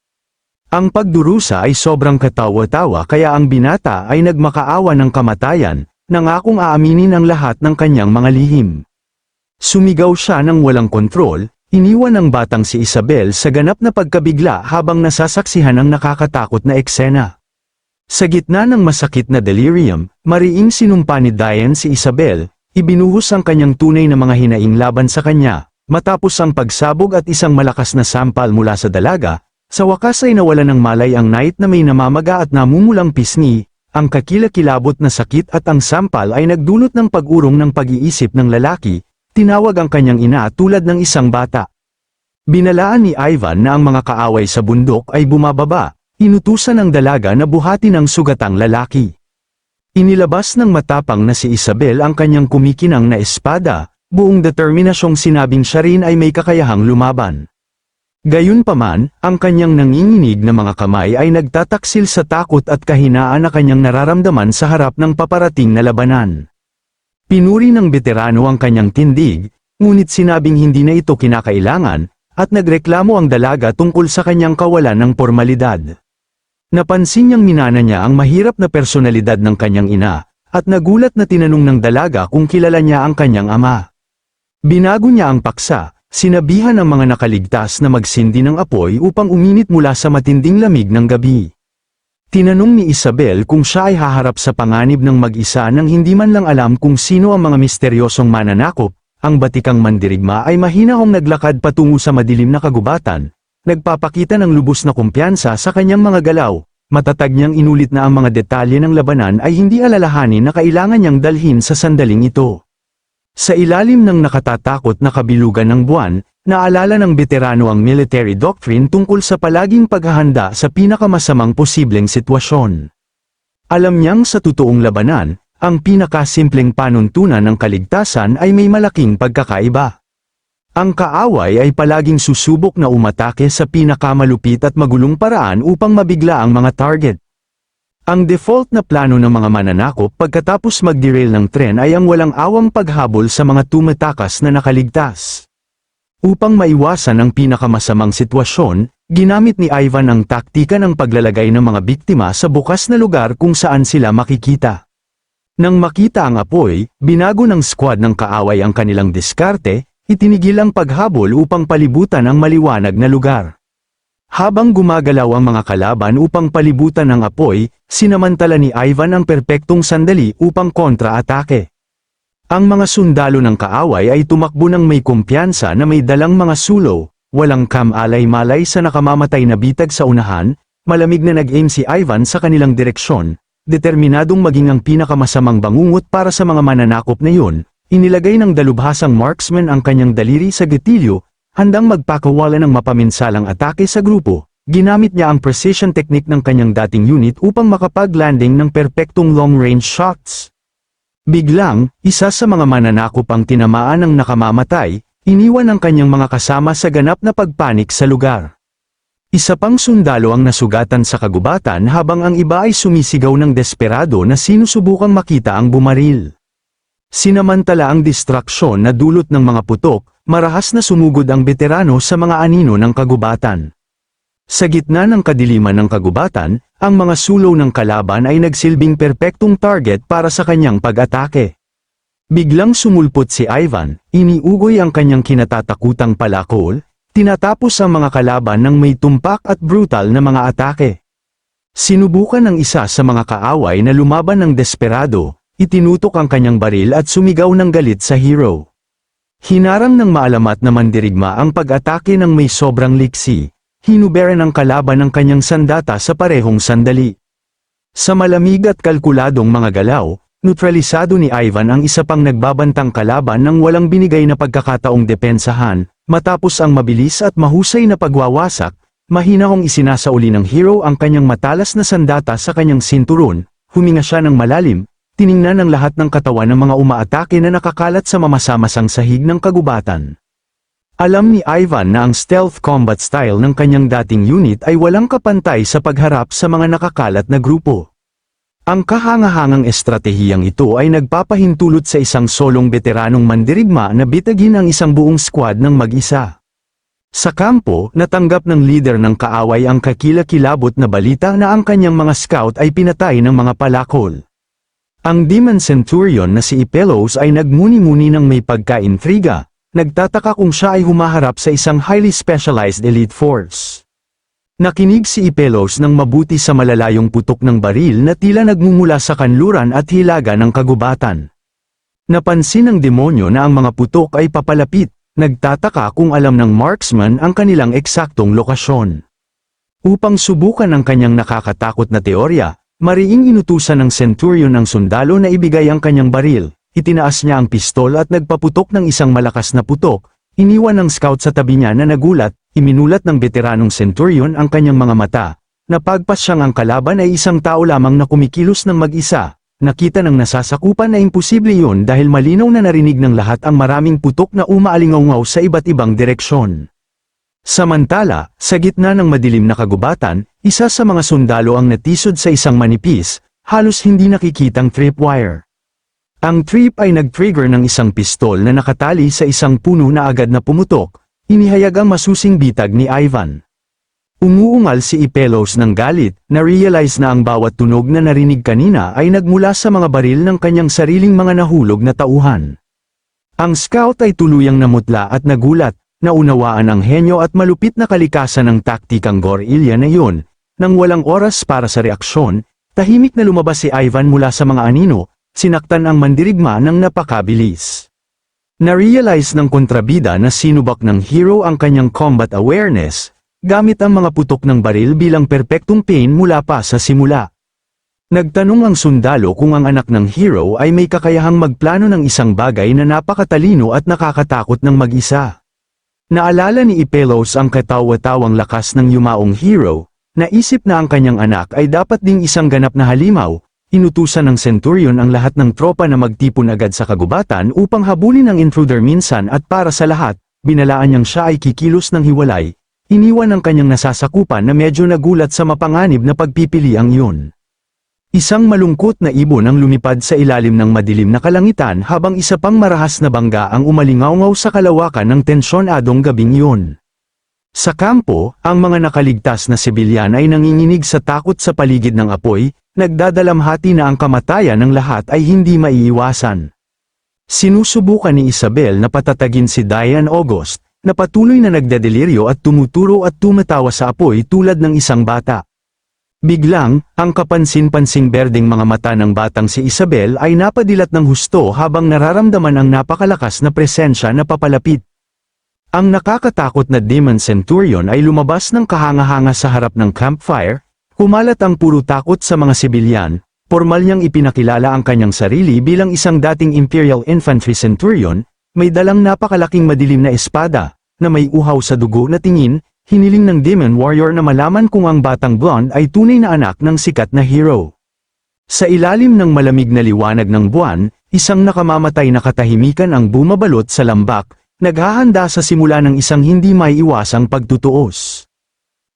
Ang pagdurusa ay sobrang katawa-tawa kaya ang binata ay nagmakaawa ng kamatayan, nangakong aaminin ang lahat ng kanyang mga lihim. Sumigaw siya ng walang kontrol, iniwan ng batang si Isabel sa ganap na pagkabigla habang nasasaksihan ang nakakatakot na eksena. Sa gitna ng masakit na delirium, mariing sinumpa ni Diane si Isabel. Ibinuhos ang kanyang tunay na mga hinaing laban sa kanya, matapos ang pagsabog at isang malakas na sampal mula sa dalaga, sa wakas ay nawala ng malay ang knight na may namamaga at namumulang pisngi, ang kakilakilabot na sakit at ang sampal ay nagdulot ng pag-urong ng pag-iisip ng lalaki, tinawag ang kanyang ina tulad ng isang bata. Binalaan ni Ivan na ang mga kaaway sa bundok ay bumababa, inutusan ng dalaga na buhatin ang sugatang lalaki. Inilabas ng matapang na si Isabel ang kanyang kumikinang na espada, buong determinasyong sinabing siya rin ay may kakayahang lumaban. Gayunpaman, ang kanyang nanginginig na mga kamay ay nagtataksil sa takot at kahinaan na kanyang nararamdaman sa harap ng paparating na labanan. Pinuri ng veterano ang kanyang tindig, ngunit sinabing hindi na ito kinakailangan, at nagreklamo ang dalaga tungkol sa kanyang kawalan ng pormalidad. Napansin niyang minana niya ang mahirap na personalidad ng kanyang ina, at nagulat na tinanong ng dalaga kung kilala niya ang kanyang ama. Binago niya ang paksa, sinabihan ang mga nakaligtas na magsindi ng apoy upang uminit mula sa matinding lamig ng gabi. Tinanong ni Isabel kung siya ay haharap sa panganib ng mag-isa nang hindi man lang alam kung sino ang mga misteryosong mananakop. Ang batikang mandirigma ay mahinahong naglakad patungo sa madilim na kagubatan, nagpapakita ng lubos na kumpiyansa sa kanyang mga galaw. Matatag niyang inulit na ang mga detalye ng labanan ay hindi alalahanin na kailangan niyang dalhin sa sandaling ito. Sa ilalim ng nakatatakot na kabilugan ng buwan, naalala ng veterano ang military doctrine tungkol sa palaging paghahanda sa pinakamasamang posibleng sitwasyon. Alam niyang sa totoong labanan, ang pinakasimpleng panuntunan ng kaligtasan ay may malaking pagkakaiba. Ang kaaway ay palaging susubok na umatake sa pinakamalupit at magulong paraan upang mabigla ang mga target. Ang default na plano ng mga mananakop pagkatapos mag-derail ng tren ay ang walang awang paghabol sa mga tumatakas na nakaligtas. Upang maiwasan ang pinakamasamang sitwasyon, ginamit ni Ivan ang taktika ng paglalagay ng mga biktima sa bukas na lugar kung saan sila makikita. Nang makita ang apoy, binago ng squad ng kaaway ang kanilang diskarte, itinigil ang paghabol upang palibutan ang maliwanag na lugar. Habang gumagalaw ang mga kalaban upang palibutan ang apoy, sinamantala ni Ivan ang perpektong sandali upang kontra-atake. Ang mga sundalo ng kaaway ay tumakbo ng may kumpiyansa na may dalang mga sulo, walang kamalay-malay sa nakamamatay na bitag sa unahan, malamig na nag-aim si Ivan sa kanilang direksyon, determinadong maging ang pinakamasamang bangungot para sa mga mananakop na yun. Inilagay ng dalubhasang marksman ang kanyang daliri sa gatilyo, handang magpakawala ng mapaminsalang atake sa grupo. Ginamit niya ang precision technique ng kanyang dating unit upang makapag-landing ng perpektong long-range shots. Biglang, isa sa mga mananakop ang tinamaan ng nakamamatay, iniwan ang kanyang mga kasama sa ganap na pagpanik sa lugar. Isa pang sundalo ang nasugatan sa kagubatan habang ang iba ay sumisigaw ng desperado na sinusubukang makita ang bumaril. Sinamantala ang distraksyon na dulot ng mga putok, marahas na sumugod ang veterano sa mga anino ng kagubatan. Sa gitna ng kadiliman ng kagubatan, ang mga sulong ng kalaban ay nagsilbing perpektong target para sa kanyang pag-atake. Biglang sumulpot si Ivan, iniugoy ang kanyang kinatatakutang palakol, tinatapos ang mga kalaban ng may tumpak at brutal na mga atake. Sinubukan ng isa sa mga kaaway na lumaban ng desperado, itinutok ang kanyang baril at sumigaw ng galit sa hero. Hinarang ng maalamat na mandirigma ang pag-atake ng may sobrang liksi. Hinuberan ng kalaban ang kanyang sandata sa parehong sandali. Sa malamig at kalkuladong mga galaw, neutralisado ni Ivan ang isa pang nagbabantang kalaban nang walang binigay na pagkakataong depensahan, matapos ang mabilis at mahusay na pagwawasak, mahinahong isinasauli ng hero ang kanyang matalas na sandata sa kanyang sinturon, huminga siya ng malalim, tiningnan ang lahat ng katawan ng mga umaatake na nakakalat sa mamasamasang sahig ng kagubatan. Alam ni Ivan na ang stealth combat style ng kanyang dating unit ay walang kapantay sa pagharap sa mga nakakalat na grupo. Ang kahangahangang estratehiyang ito ay nagpapahintulot sa isang solong veteranong mandirigma na bitagin ang isang buong squad ng mag-isa. Sa kampo, natanggap ng leader ng kaaway ang kakilakilabot na balita na ang kanyang mga scout ay pinatay ng mga palakol. Ang Demon Centurion na si Ipelos ay nagmuni-muni ng may pagkaintriga. Nagtataka kung siya ay humaharap sa isang highly specialized elite force. Nakinig si Ipelos ng mabuti sa malalayong putok ng baril na tila nagmumula sa kanluran at hilaga ng kagubatan. Napansin ng demonyo na ang mga putok ay papalapit, nagtataka kung alam ng marksman ang kanilang eksaktong lokasyon. Upang subukan ang kanyang nakakatakot na teorya, mariing inutusan ng Centurion ng sundalo na ibigay ang kanyang baril. Itinaas niya ang pistol at nagpaputok ng isang malakas na putok, iniwan ng scout sa tabi niya na nagulat, iminulat ng veteranong Centurion ang kanyang mga mata. Napagpas siyang ang kalaban ay isang tao lamang na kumikilos ng mag-isa, nakita ng nasasakupan na imposible yun dahil malinaw na narinig ng lahat ang maraming putok na umaalingaw sa iba't ibang direksyon. Samantala, sa gitna ng madilim na kagubatan, isa sa mga sundalo ang natisod sa isang manipis, halos hindi nakikitang tripwire. Ang trip ay nag-trigger ng isang pistol na nakatali sa isang puno na agad na pumutok, inihayag ang masusing bitag ni Ivan. Umuungal si Ipelos ng galit, na-realize na ang bawat tunog na narinig kanina ay nagmula sa mga baril ng kanyang sariling mga nahulog na tauhan. Ang scout ay tuluyang namutla at nagulat, naunawaan ang henyo at malupit na kalikasan ng taktikang gorilya na yun, nang walang oras para sa reaksyon, tahimik na lumabas si Ivan mula sa mga anino, sinaktan ang mandirigma ng napakabilis. Na-realize ng kontrabida na sinubak ng hero ang kanyang combat awareness, gamit ang mga putok ng baril bilang perpektong pain mula pa sa simula. Nagtanong ang sundalo kung ang anak ng hero ay may kakayahang magplano ng isang bagay na napakatalino at nakakatakot ng mag-isa. Naalala ni Ipelos ang katawa-tawang lakas ng yumaong hero, naisip na ang kanyang anak ay dapat ding isang ganap na halimaw. Inutusan ng Centurion ang lahat ng tropa na magtipon agad sa kagubatan upang habulin ang intruder minsan at para sa lahat, binalaan niyang siya ay kikilos ng hiwalay, iniwan ang kanyang nasasakupan na medyo nagulat sa mapanganib na pagpipiliang yun. Isang malungkot na ibon ang lumipad sa ilalim ng madilim na kalangitan habang isa pang marahas na bangga ang umalingaw sa kalawakan ng tensyonadong gabing yun. Sa kampo, ang mga nakaligtas na sibilyan ay nanginginig sa takot sa paligid ng apoy, nagdadalamhati na ang kamatayan ng lahat ay hindi maiiwasan. Sinusubukan ni Isabel na patatagin si Diane August, na patuloy na nagdadeliryo at tumuturo at tumatawa sa apoy tulad ng isang bata. Biglang, ang kapansin-pansing berdeng mga mata ng batang si Isabel ay napadilat ng husto habang nararamdaman ang napakalakas na presensya na papalapit. Ang nakakatakot na Demon Centurion ay lumabas ng kahanga-hanga sa harap ng campfire. Kumalat ang puro takot sa mga sibilyan, formal niyang ipinakilala ang kanyang sarili bilang isang dating Imperial Infantry Centurion, may dalang napakalaking madilim na espada, na may uhaw sa dugo na tingin, hiniling ng Demon Warrior na malaman kung ang batang blonde ay tunay na anak ng sikat na hero. Sa ilalim ng malamig na liwanag ng buwan, Isang nakamamatay na katahimikan ang bumabalot sa lambak, naghahanda sa simula ng isang hindi maiiwasang pagtutuos.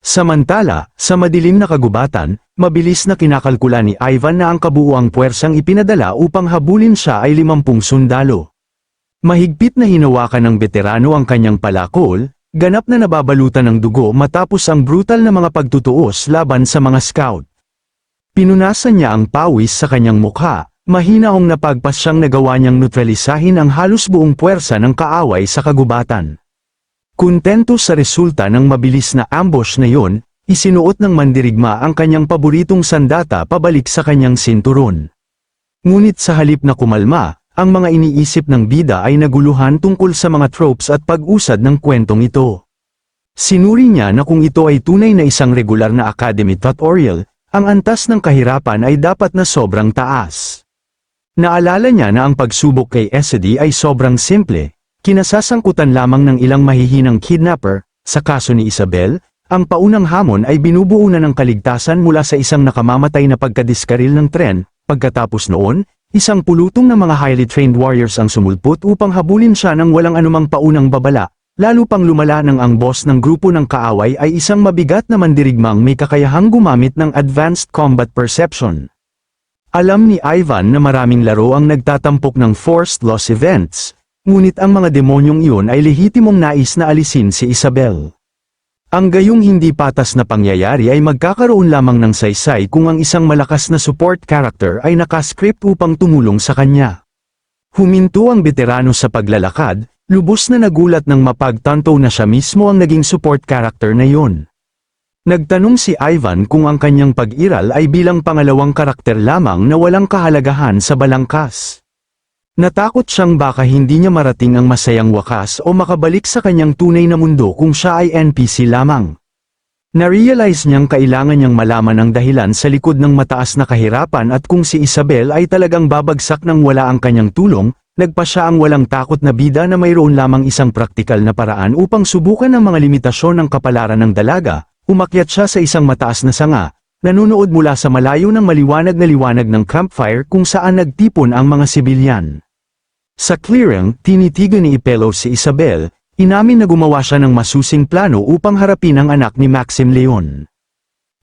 Samantala, sa madilim na kagubatan, mabilis na kinakalkula ni Ivan na ang kabuuang puwersang ipinadala upang habulin siya ay 50 sundalo. Mahigpit na hinawakan ng veterano ang kanyang palakol, ganap na nababalutan ng dugo matapos ang brutal na mga pagtutuos laban sa mga scout. Pinunasan niya ang pawis sa kanyang mukha, mahinaong napagpas siyang nagawa niyang neutralisahin ang halos buong puwersa ng kaaway sa kagubatan. Kontento sa resulta ng mabilis na ambush na yon, isinuot ng mandirigma ang kanyang paboritong sandata pabalik sa kanyang sinturon. Ngunit sa halip na kumalma, ang mga iniisip ng bida ay naguluhan tungkol sa mga tropes at pag-usad ng kwentong ito. Sinuri niya na kung ito ay tunay na isang regular na academy tutorial, ang antas ng kahirapan ay dapat na sobrang taas. Naalala niya na ang pagsubok kay Essedy ay sobrang simple, kinasasangkutan lamang ng ilang mahihinang kidnapper. Sa kaso ni Isabel, ang paunang hamon ay binubuo na ng kaligtasan mula sa isang nakamamatay na pagkadiskaril ng tren. Pagkatapos noon, isang pulutong ng mga highly trained warriors ang sumulpot upang habulin siya ng walang anumang paunang babala, lalo pang lumala nang ang boss ng grupo ng kaaway ay isang mabigat na mandirigmang may kakayahang gumamit ng advanced combat perception. Alam ni Ivan na maraming laro ang nagtatampok ng forced loss events, ngunit ang mga demonyong iyon ay lehitimong nais na alisin si Isabel. Ang gayong hindi patas na pangyayari ay magkakaroon lamang ng saysay kung ang isang malakas na support character ay nakascript upang tumulong sa kanya. Huminto ang veterano sa paglalakad, lubos na nagulat nang mapagtanto na siya mismo ang naging support character na iyon. Nagtanong si Ivan kung ang kanyang pag-iral ay bilang pangalawang karakter lamang na walang kahalagahan sa balangkas. Natakot siyang baka hindi niya marating ang masayang wakas o makabalik sa kanyang tunay na mundo kung siya ay NPC lamang. Narealize niyang kailangan niyang malaman ang dahilan sa likod ng mataas na kahirapan at kung si Isabel ay talagang babagsak nang wala ang kanyang tulong, nagpa siya ang walang takot na bida na mayroon lamang isang praktikal na paraan upang subukan ang mga limitasyon ng kapalaran ng dalaga. Umakyat siya sa isang mataas na sanga, nanonood mula sa malayo ng maliwanag na liwanag ng campfire kung saan nagtipon ang mga sibilyan. Sa clearing, tinitigan ni Ipelo si Isabel, inamin na gumawa siya ng masusing plano upang harapin ang anak ni Maxim Leon.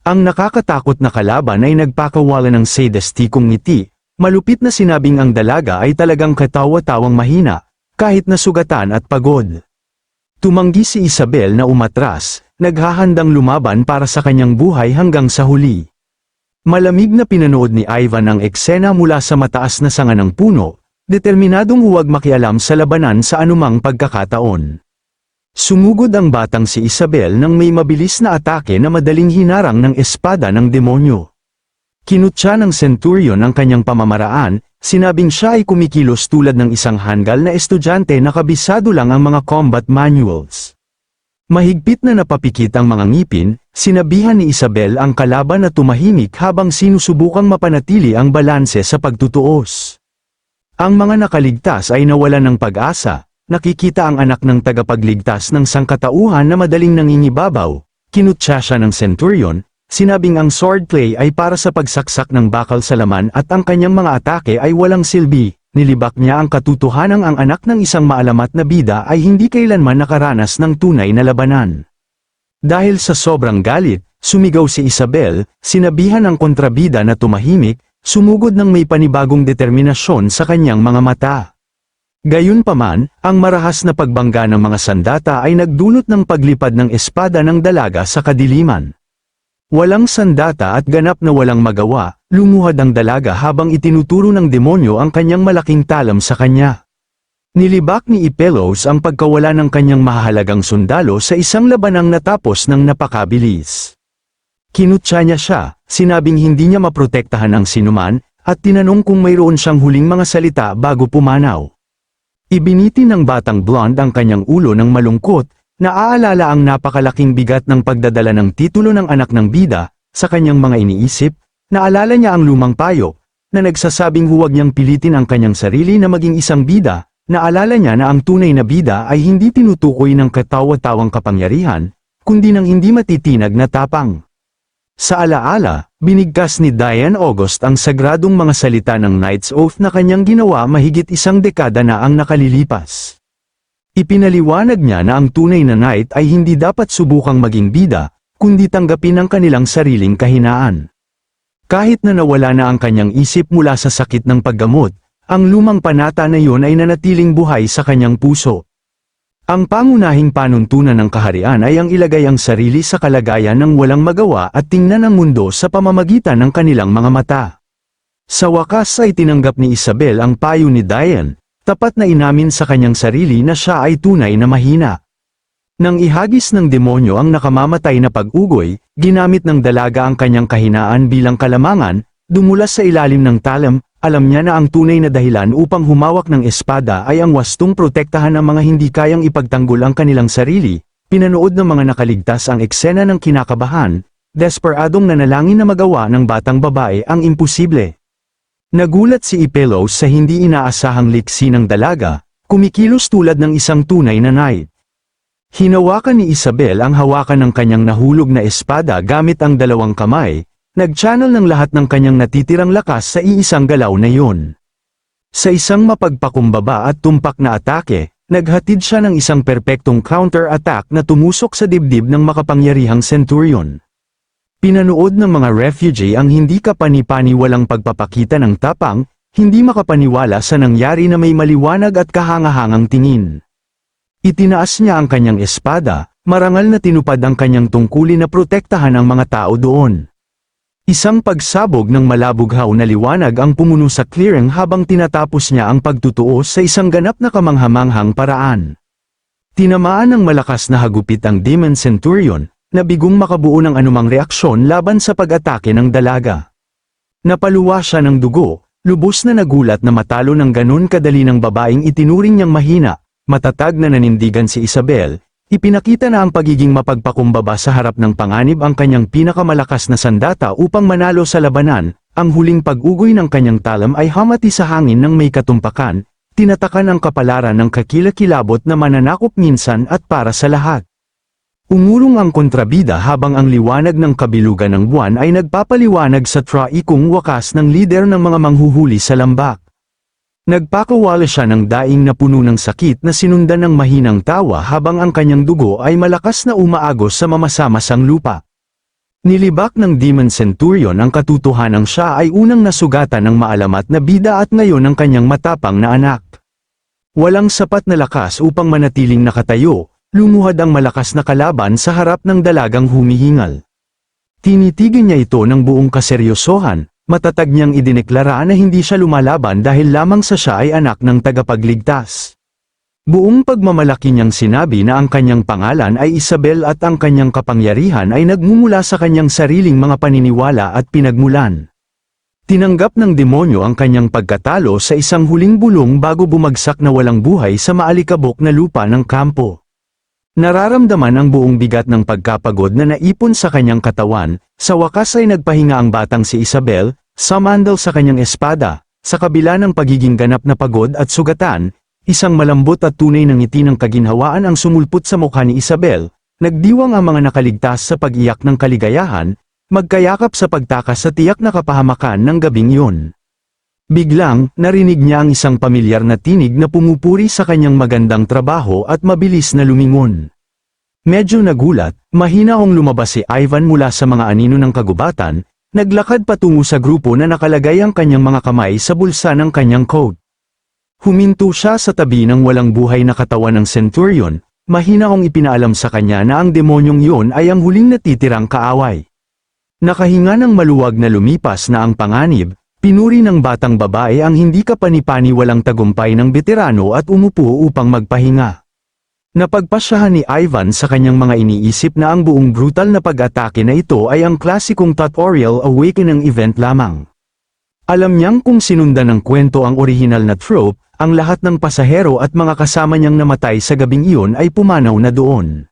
Ang nakakatakot na kalaban ay nagpakawala ng sadistikong ngiti, malupit na sinabing ang dalaga ay talagang katawa-tawang mahina, kahit nasugatan at pagod. Tumanggi si Isabel na umatras, naghahandang lumaban para sa kanyang buhay hanggang sa huli. Malamig na pinanood ni Ivan ang eksena mula sa mataas na sanga ng puno, determinadong huwag makialam sa labanan sa anumang pagkakataon. Sumugod ang batang si Isabel nang may mabilis na atake na madaling hinarang ng espada ng demonyo. Kinutya ng Centurion ang kanyang pamamaraan, sinabing siya ay kumikilos tulad ng isang hanggal na estudyante na kabisado lang ang mga combat manuals. Mahigpit na napapikit ang mga ngipin, sinabihan ni Isabel ang kalaban na tumahimik habang sinusubukang mapanatili ang balanse sa pagtutuos. Ang mga nakaligtas ay nawalan ng pag-asa, nakikita ang anak ng tagapagligtas ng sangkatauhan na madaling nangingibabaw, kinutya siya ng Centurion, sinabing ang swordplay ay para sa pagsaksak ng bakal sa laman at ang kanyang mga atake ay walang silbi, nilibak niya ang katotohanang ang anak ng isang maalamat na bida ay hindi kailanman nakaranas ng tunay na labanan. Dahil sa sobrang galit, sumigaw si Isabel, sinabihan ang kontrabida na tumahimik, sumugod ng may panibagong determinasyon sa kanyang mga mata. Gayunpaman, ang marahas na pagbangga ng mga sandata ay nagdulot ng paglipad ng espada ng dalaga sa kadiliman. Walang sandata at ganap na walang magawa, lumuhad ang dalaga habang itinuturo ng demonyo ang kanyang malaking talam sa kanya. Nilibak ni Ipelos ang pagkawala ng kanyang mahahalagang sundalo sa isang labanang natapos ng napakabilis. Kinutya niya siya, sinabing hindi niya maprotektahan ang sinuman, at tinanong kung mayroon siyang huling mga salita bago pumanaw. Ibiniti ng batang blonde ang kanyang ulo ng malungkot, naaalala ang napakalaking bigat ng pagdadala ng titulo ng anak ng bida, sa kanyang mga iniisip, naalala niya ang lumang payo, na nagsasabing huwag niyang pilitin ang kanyang sarili na maging isang bida, naalala niya na ang tunay na bida ay hindi tinutukoy ng katawa-tawang kapangyarihan, kundi ng hindi matitinag na tapang. Sa alaala, binigkas ni Diane August ang sagradong mga salita ng Knight's Oath na kanyang ginawa mahigit isang dekada na ang nakalilipas. Ipinaliwanag niya na ang tunay na knight ay hindi dapat subukang maging bida, kundi tanggapin ang kanilang sariling kahinaan. Kahit na nawala na ang kanyang isip mula sa sakit ng paggamot, ang lumang panata na iyon ay nanatiling buhay sa kanyang puso. Ang pangunahing panuntunan ng kaharian ay ang ilagay ang sarili sa kalagayan ng walang magawa at tingnan ang mundo sa pamamagitan ng kanilang mga mata. Sa wakas ay tinanggap ni Isabel ang payo ni Diane, tapat na inamin sa kanyang sarili na siya ay tunay na mahina. Nang ihagis ng demonyo ang nakamamatay na pag-ugoy, ginamit ng dalaga ang kanyang kahinaan bilang kalamangan, dumulas sa ilalim ng talam. Alam niya na ang tunay na dahilan upang humawak ng espada ay ang wastong protektahan ang mga hindi kayang ipagtanggol ang kanilang sarili. Pinanood ng mga nakaligtas ang eksena ng kinakabahan, desperadong nanalangin na magawa ng batang babae ang imposible. Nagulat si Ipelos sa hindi inaasahang liksi ng dalaga, kumikilos tulad ng isang tunay na knight. Hinawakan ni Isabel ang hawakan ng kanyang nahulog na espada gamit ang dalawang kamay. Nag-channel ng lahat ng kanyang natitirang lakas sa iisang galaw na yun. Sa isang mapagpakumbaba at tumpak na atake, naghatid siya ng isang perpektong counter-attack na tumusok sa dibdib ng makapangyarihang centurion. Pinanood ng mga refugee ang hindi kapani-paniwalang pagpapakita ng tapang, hindi makapaniwala sa nangyari na may maliwanag at kahangahangang tingin. Itinaas niya ang kanyang espada, marangal na tinupad ang kanyang tungkulin na protektahan ang mga tao doon. Isang pagsabog ng malabughaw na liwanag ang pumuno sa clearing habang tinatapos niya ang pagtutuo sa isang ganap na kamanghamanghang paraan. Tinamaan ng malakas na hagupit ang Demon Centurion, na bigong makabuo ng anumang reaksyon laban sa pag-atake ng dalaga. Napaluwa siya ng dugo, lubos na nagulat na matalo ng ganun kadali ng babaeng itinuring niyang mahina, matatag na nanindigan si Isabel. Ipinakita na ang pagiging mapagpakumbaba sa harap ng panganib ang kanyang pinakamalakas na sandata upang manalo sa labanan. Ang huling pag-ugoy ng kanyang talam ay hamati sa hangin ng may katumpakan, tinatakan ang kapalaran ng kakilakilabot na mananakop minsan at para sa lahat. Umulong ang kontrabida habang ang liwanag ng kabilugan ng buwan ay nagpapaliwanag sa traikong wakas ng lider ng mga manghuhuli sa lambak. Nagpakawala siya ng daing na puno ng sakit na sinundan ng mahinang tawa habang ang kanyang dugo ay malakas na umaagos sa mamasamasang lupa. Nilibak ng Demon Centurion ang katotohanang siya ay unang nasugatan ng maalamat na bida at ngayon ang kanyang matapang na anak. Walang sapat na lakas upang manatiling nakatayo, lumuhad ang malakas na kalaban sa harap ng dalagang humihingal. Tinitigan niya ito ng buong kaseryosohan. Matatag niyang idineklara na hindi siya lumalaban dahil lamang sa siya ay anak ng tagapagligtas. Buong pagmamalaki niyang sinabi na ang kanyang pangalan ay Isabel at ang kanyang kapangyarihan ay nagmumula sa kanyang sariling mga paniniwala at pinagmulan. Tinanggap ng demonyo ang kanyang pagkatalo sa isang huling bulong bago bumagsak na walang buhay sa maalikabok na lupa ng kampo. Nararamdaman ang buong bigat ng pagkapagod na naipon sa kanyang katawan, sa wakas ay nagpahinga ang batang si Isabel, sumandal sa kanyang espada, sa kabila ng pagiging ganap na pagod at sugatan, isang malambot at tunay na ngiti ng kaginhawaan ang sumulpot sa mukha ni Isabel, nagdiwang ang mga nakaligtas sa pag-iyak ng kaligayahan, magkayakap sa pagtakas sa tiyak na kapahamakan ng gabing iyon. Biglang, narinig niya ang isang pamilyar na tinig na pumupuri sa kanyang magandang trabaho at mabilis na lumingon. Medyo nagulat, mahinahong lumabas si Ivan mula sa mga anino ng kagubatan, naglakad patungo sa grupo na nakalagay ang kanyang mga kamay sa bulsa ng kanyang coat. Huminto siya sa tabi ng walang buhay na katawan ng Centurion, mahinahong ipinaalam sa kanya na ang demonyong iyon ay ang huling natitirang kaaway. Nakahinga ng maluwag na lumipas na ang panganib, pinuri ng batang babae ang hindi kapani-paniwalang tagumpay ng veterano at umupo upang magpahinga. Napagpasyahan ni Ivan sa kanyang mga iniisip na ang buong brutal na pag-atake na ito ay ang klasikong tutorial awakening event lamang. Alam niyang kung sinundan ng kwento ang orihinal na trope, ang lahat ng pasahero at mga kasama niyang namatay sa gabing iyon ay pumanaw na doon.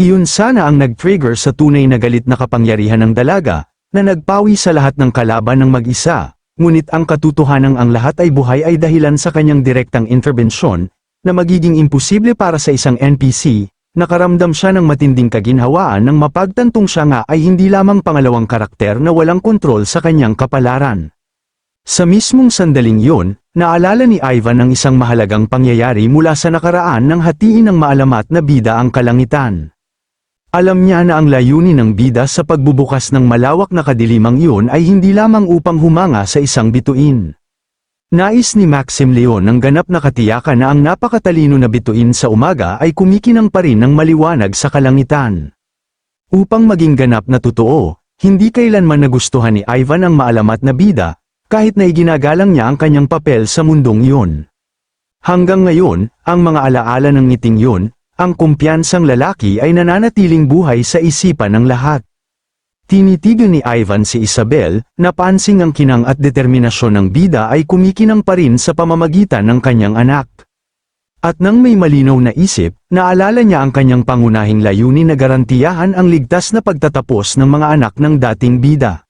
Iyon sana ang nag-trigger sa tunay na galit na kapangyarihan ng dalaga, na nagpawi sa lahat ng kalaban ng mag-isa, ngunit ang katotohanang ang lahat ay buhay ay dahilan sa kanyang direktang interbensyon, na magiging imposible para sa isang NPC, nakaramdam siya ng matinding kaginhawaan nang mapagtantong siya nga ay hindi lamang pangalawang karakter na walang kontrol sa kanyang kapalaran. Sa mismong sandaling yun, naalala ni Ivan ang isang mahalagang pangyayari mula sa nakaraan nang hatiin ng maalamat na bida ang kalangitan. Alam niya na ang layunin ng bida sa pagbubukas ng malawak na kadilimang iyon ay hindi lamang upang humanga sa isang bituin. Nais ni Maxim Leon ng ganap na katiyakan na ang napakatalino na bituin sa umaga ay kumikinang pa rin ng maliwanag sa kalangitan. Upang maging ganap na totoo, hindi kailanman nagustuhan ni Ivan ang maalamat na bida, kahit na iginagalang niya ang kanyang papel sa mundong iyon. Hanggang ngayon, ang mga alaala ng ngiting yun, ang kumpiyansang lalaki ay nananatiling buhay sa isipan ng lahat. Tinitigan ni Ivan si Isabel, napansing ang kinang at determinasyon ng bida ay kumikinang pa rin sa pamamagitan ng kanyang anak. At nang may malinaw na isip, naalala niya ang kanyang pangunahing layunin na garantiyahan ang ligtas na pagtatapos ng mga anak ng dating bida.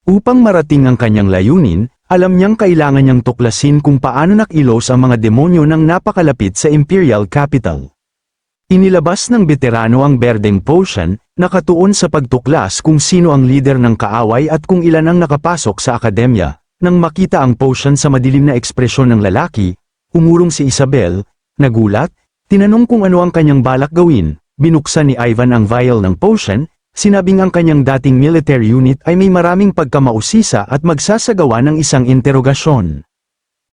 Upang marating ang kanyang layunin, alam niyang kailangan niyang tuklasin kung paano nakilos ang mga demonyo ng napakalapit sa Imperial Capital. Inilabas ng veterano ang Berdeng Potion, nakatuon sa pagtuklas kung sino ang leader ng kaaway at kung ilan ang nakapasok sa akademya. Nang makita ang potion sa madilim na ekspresyon ng lalaki, umurong si Isabel, nagulat, tinanong kung ano ang kanyang balak gawin, binuksan ni Ivan ang vial ng potion, sinabing ang kanyang dating military unit ay may maraming pagkamausisa at magsasagawa ng isang interogasyon.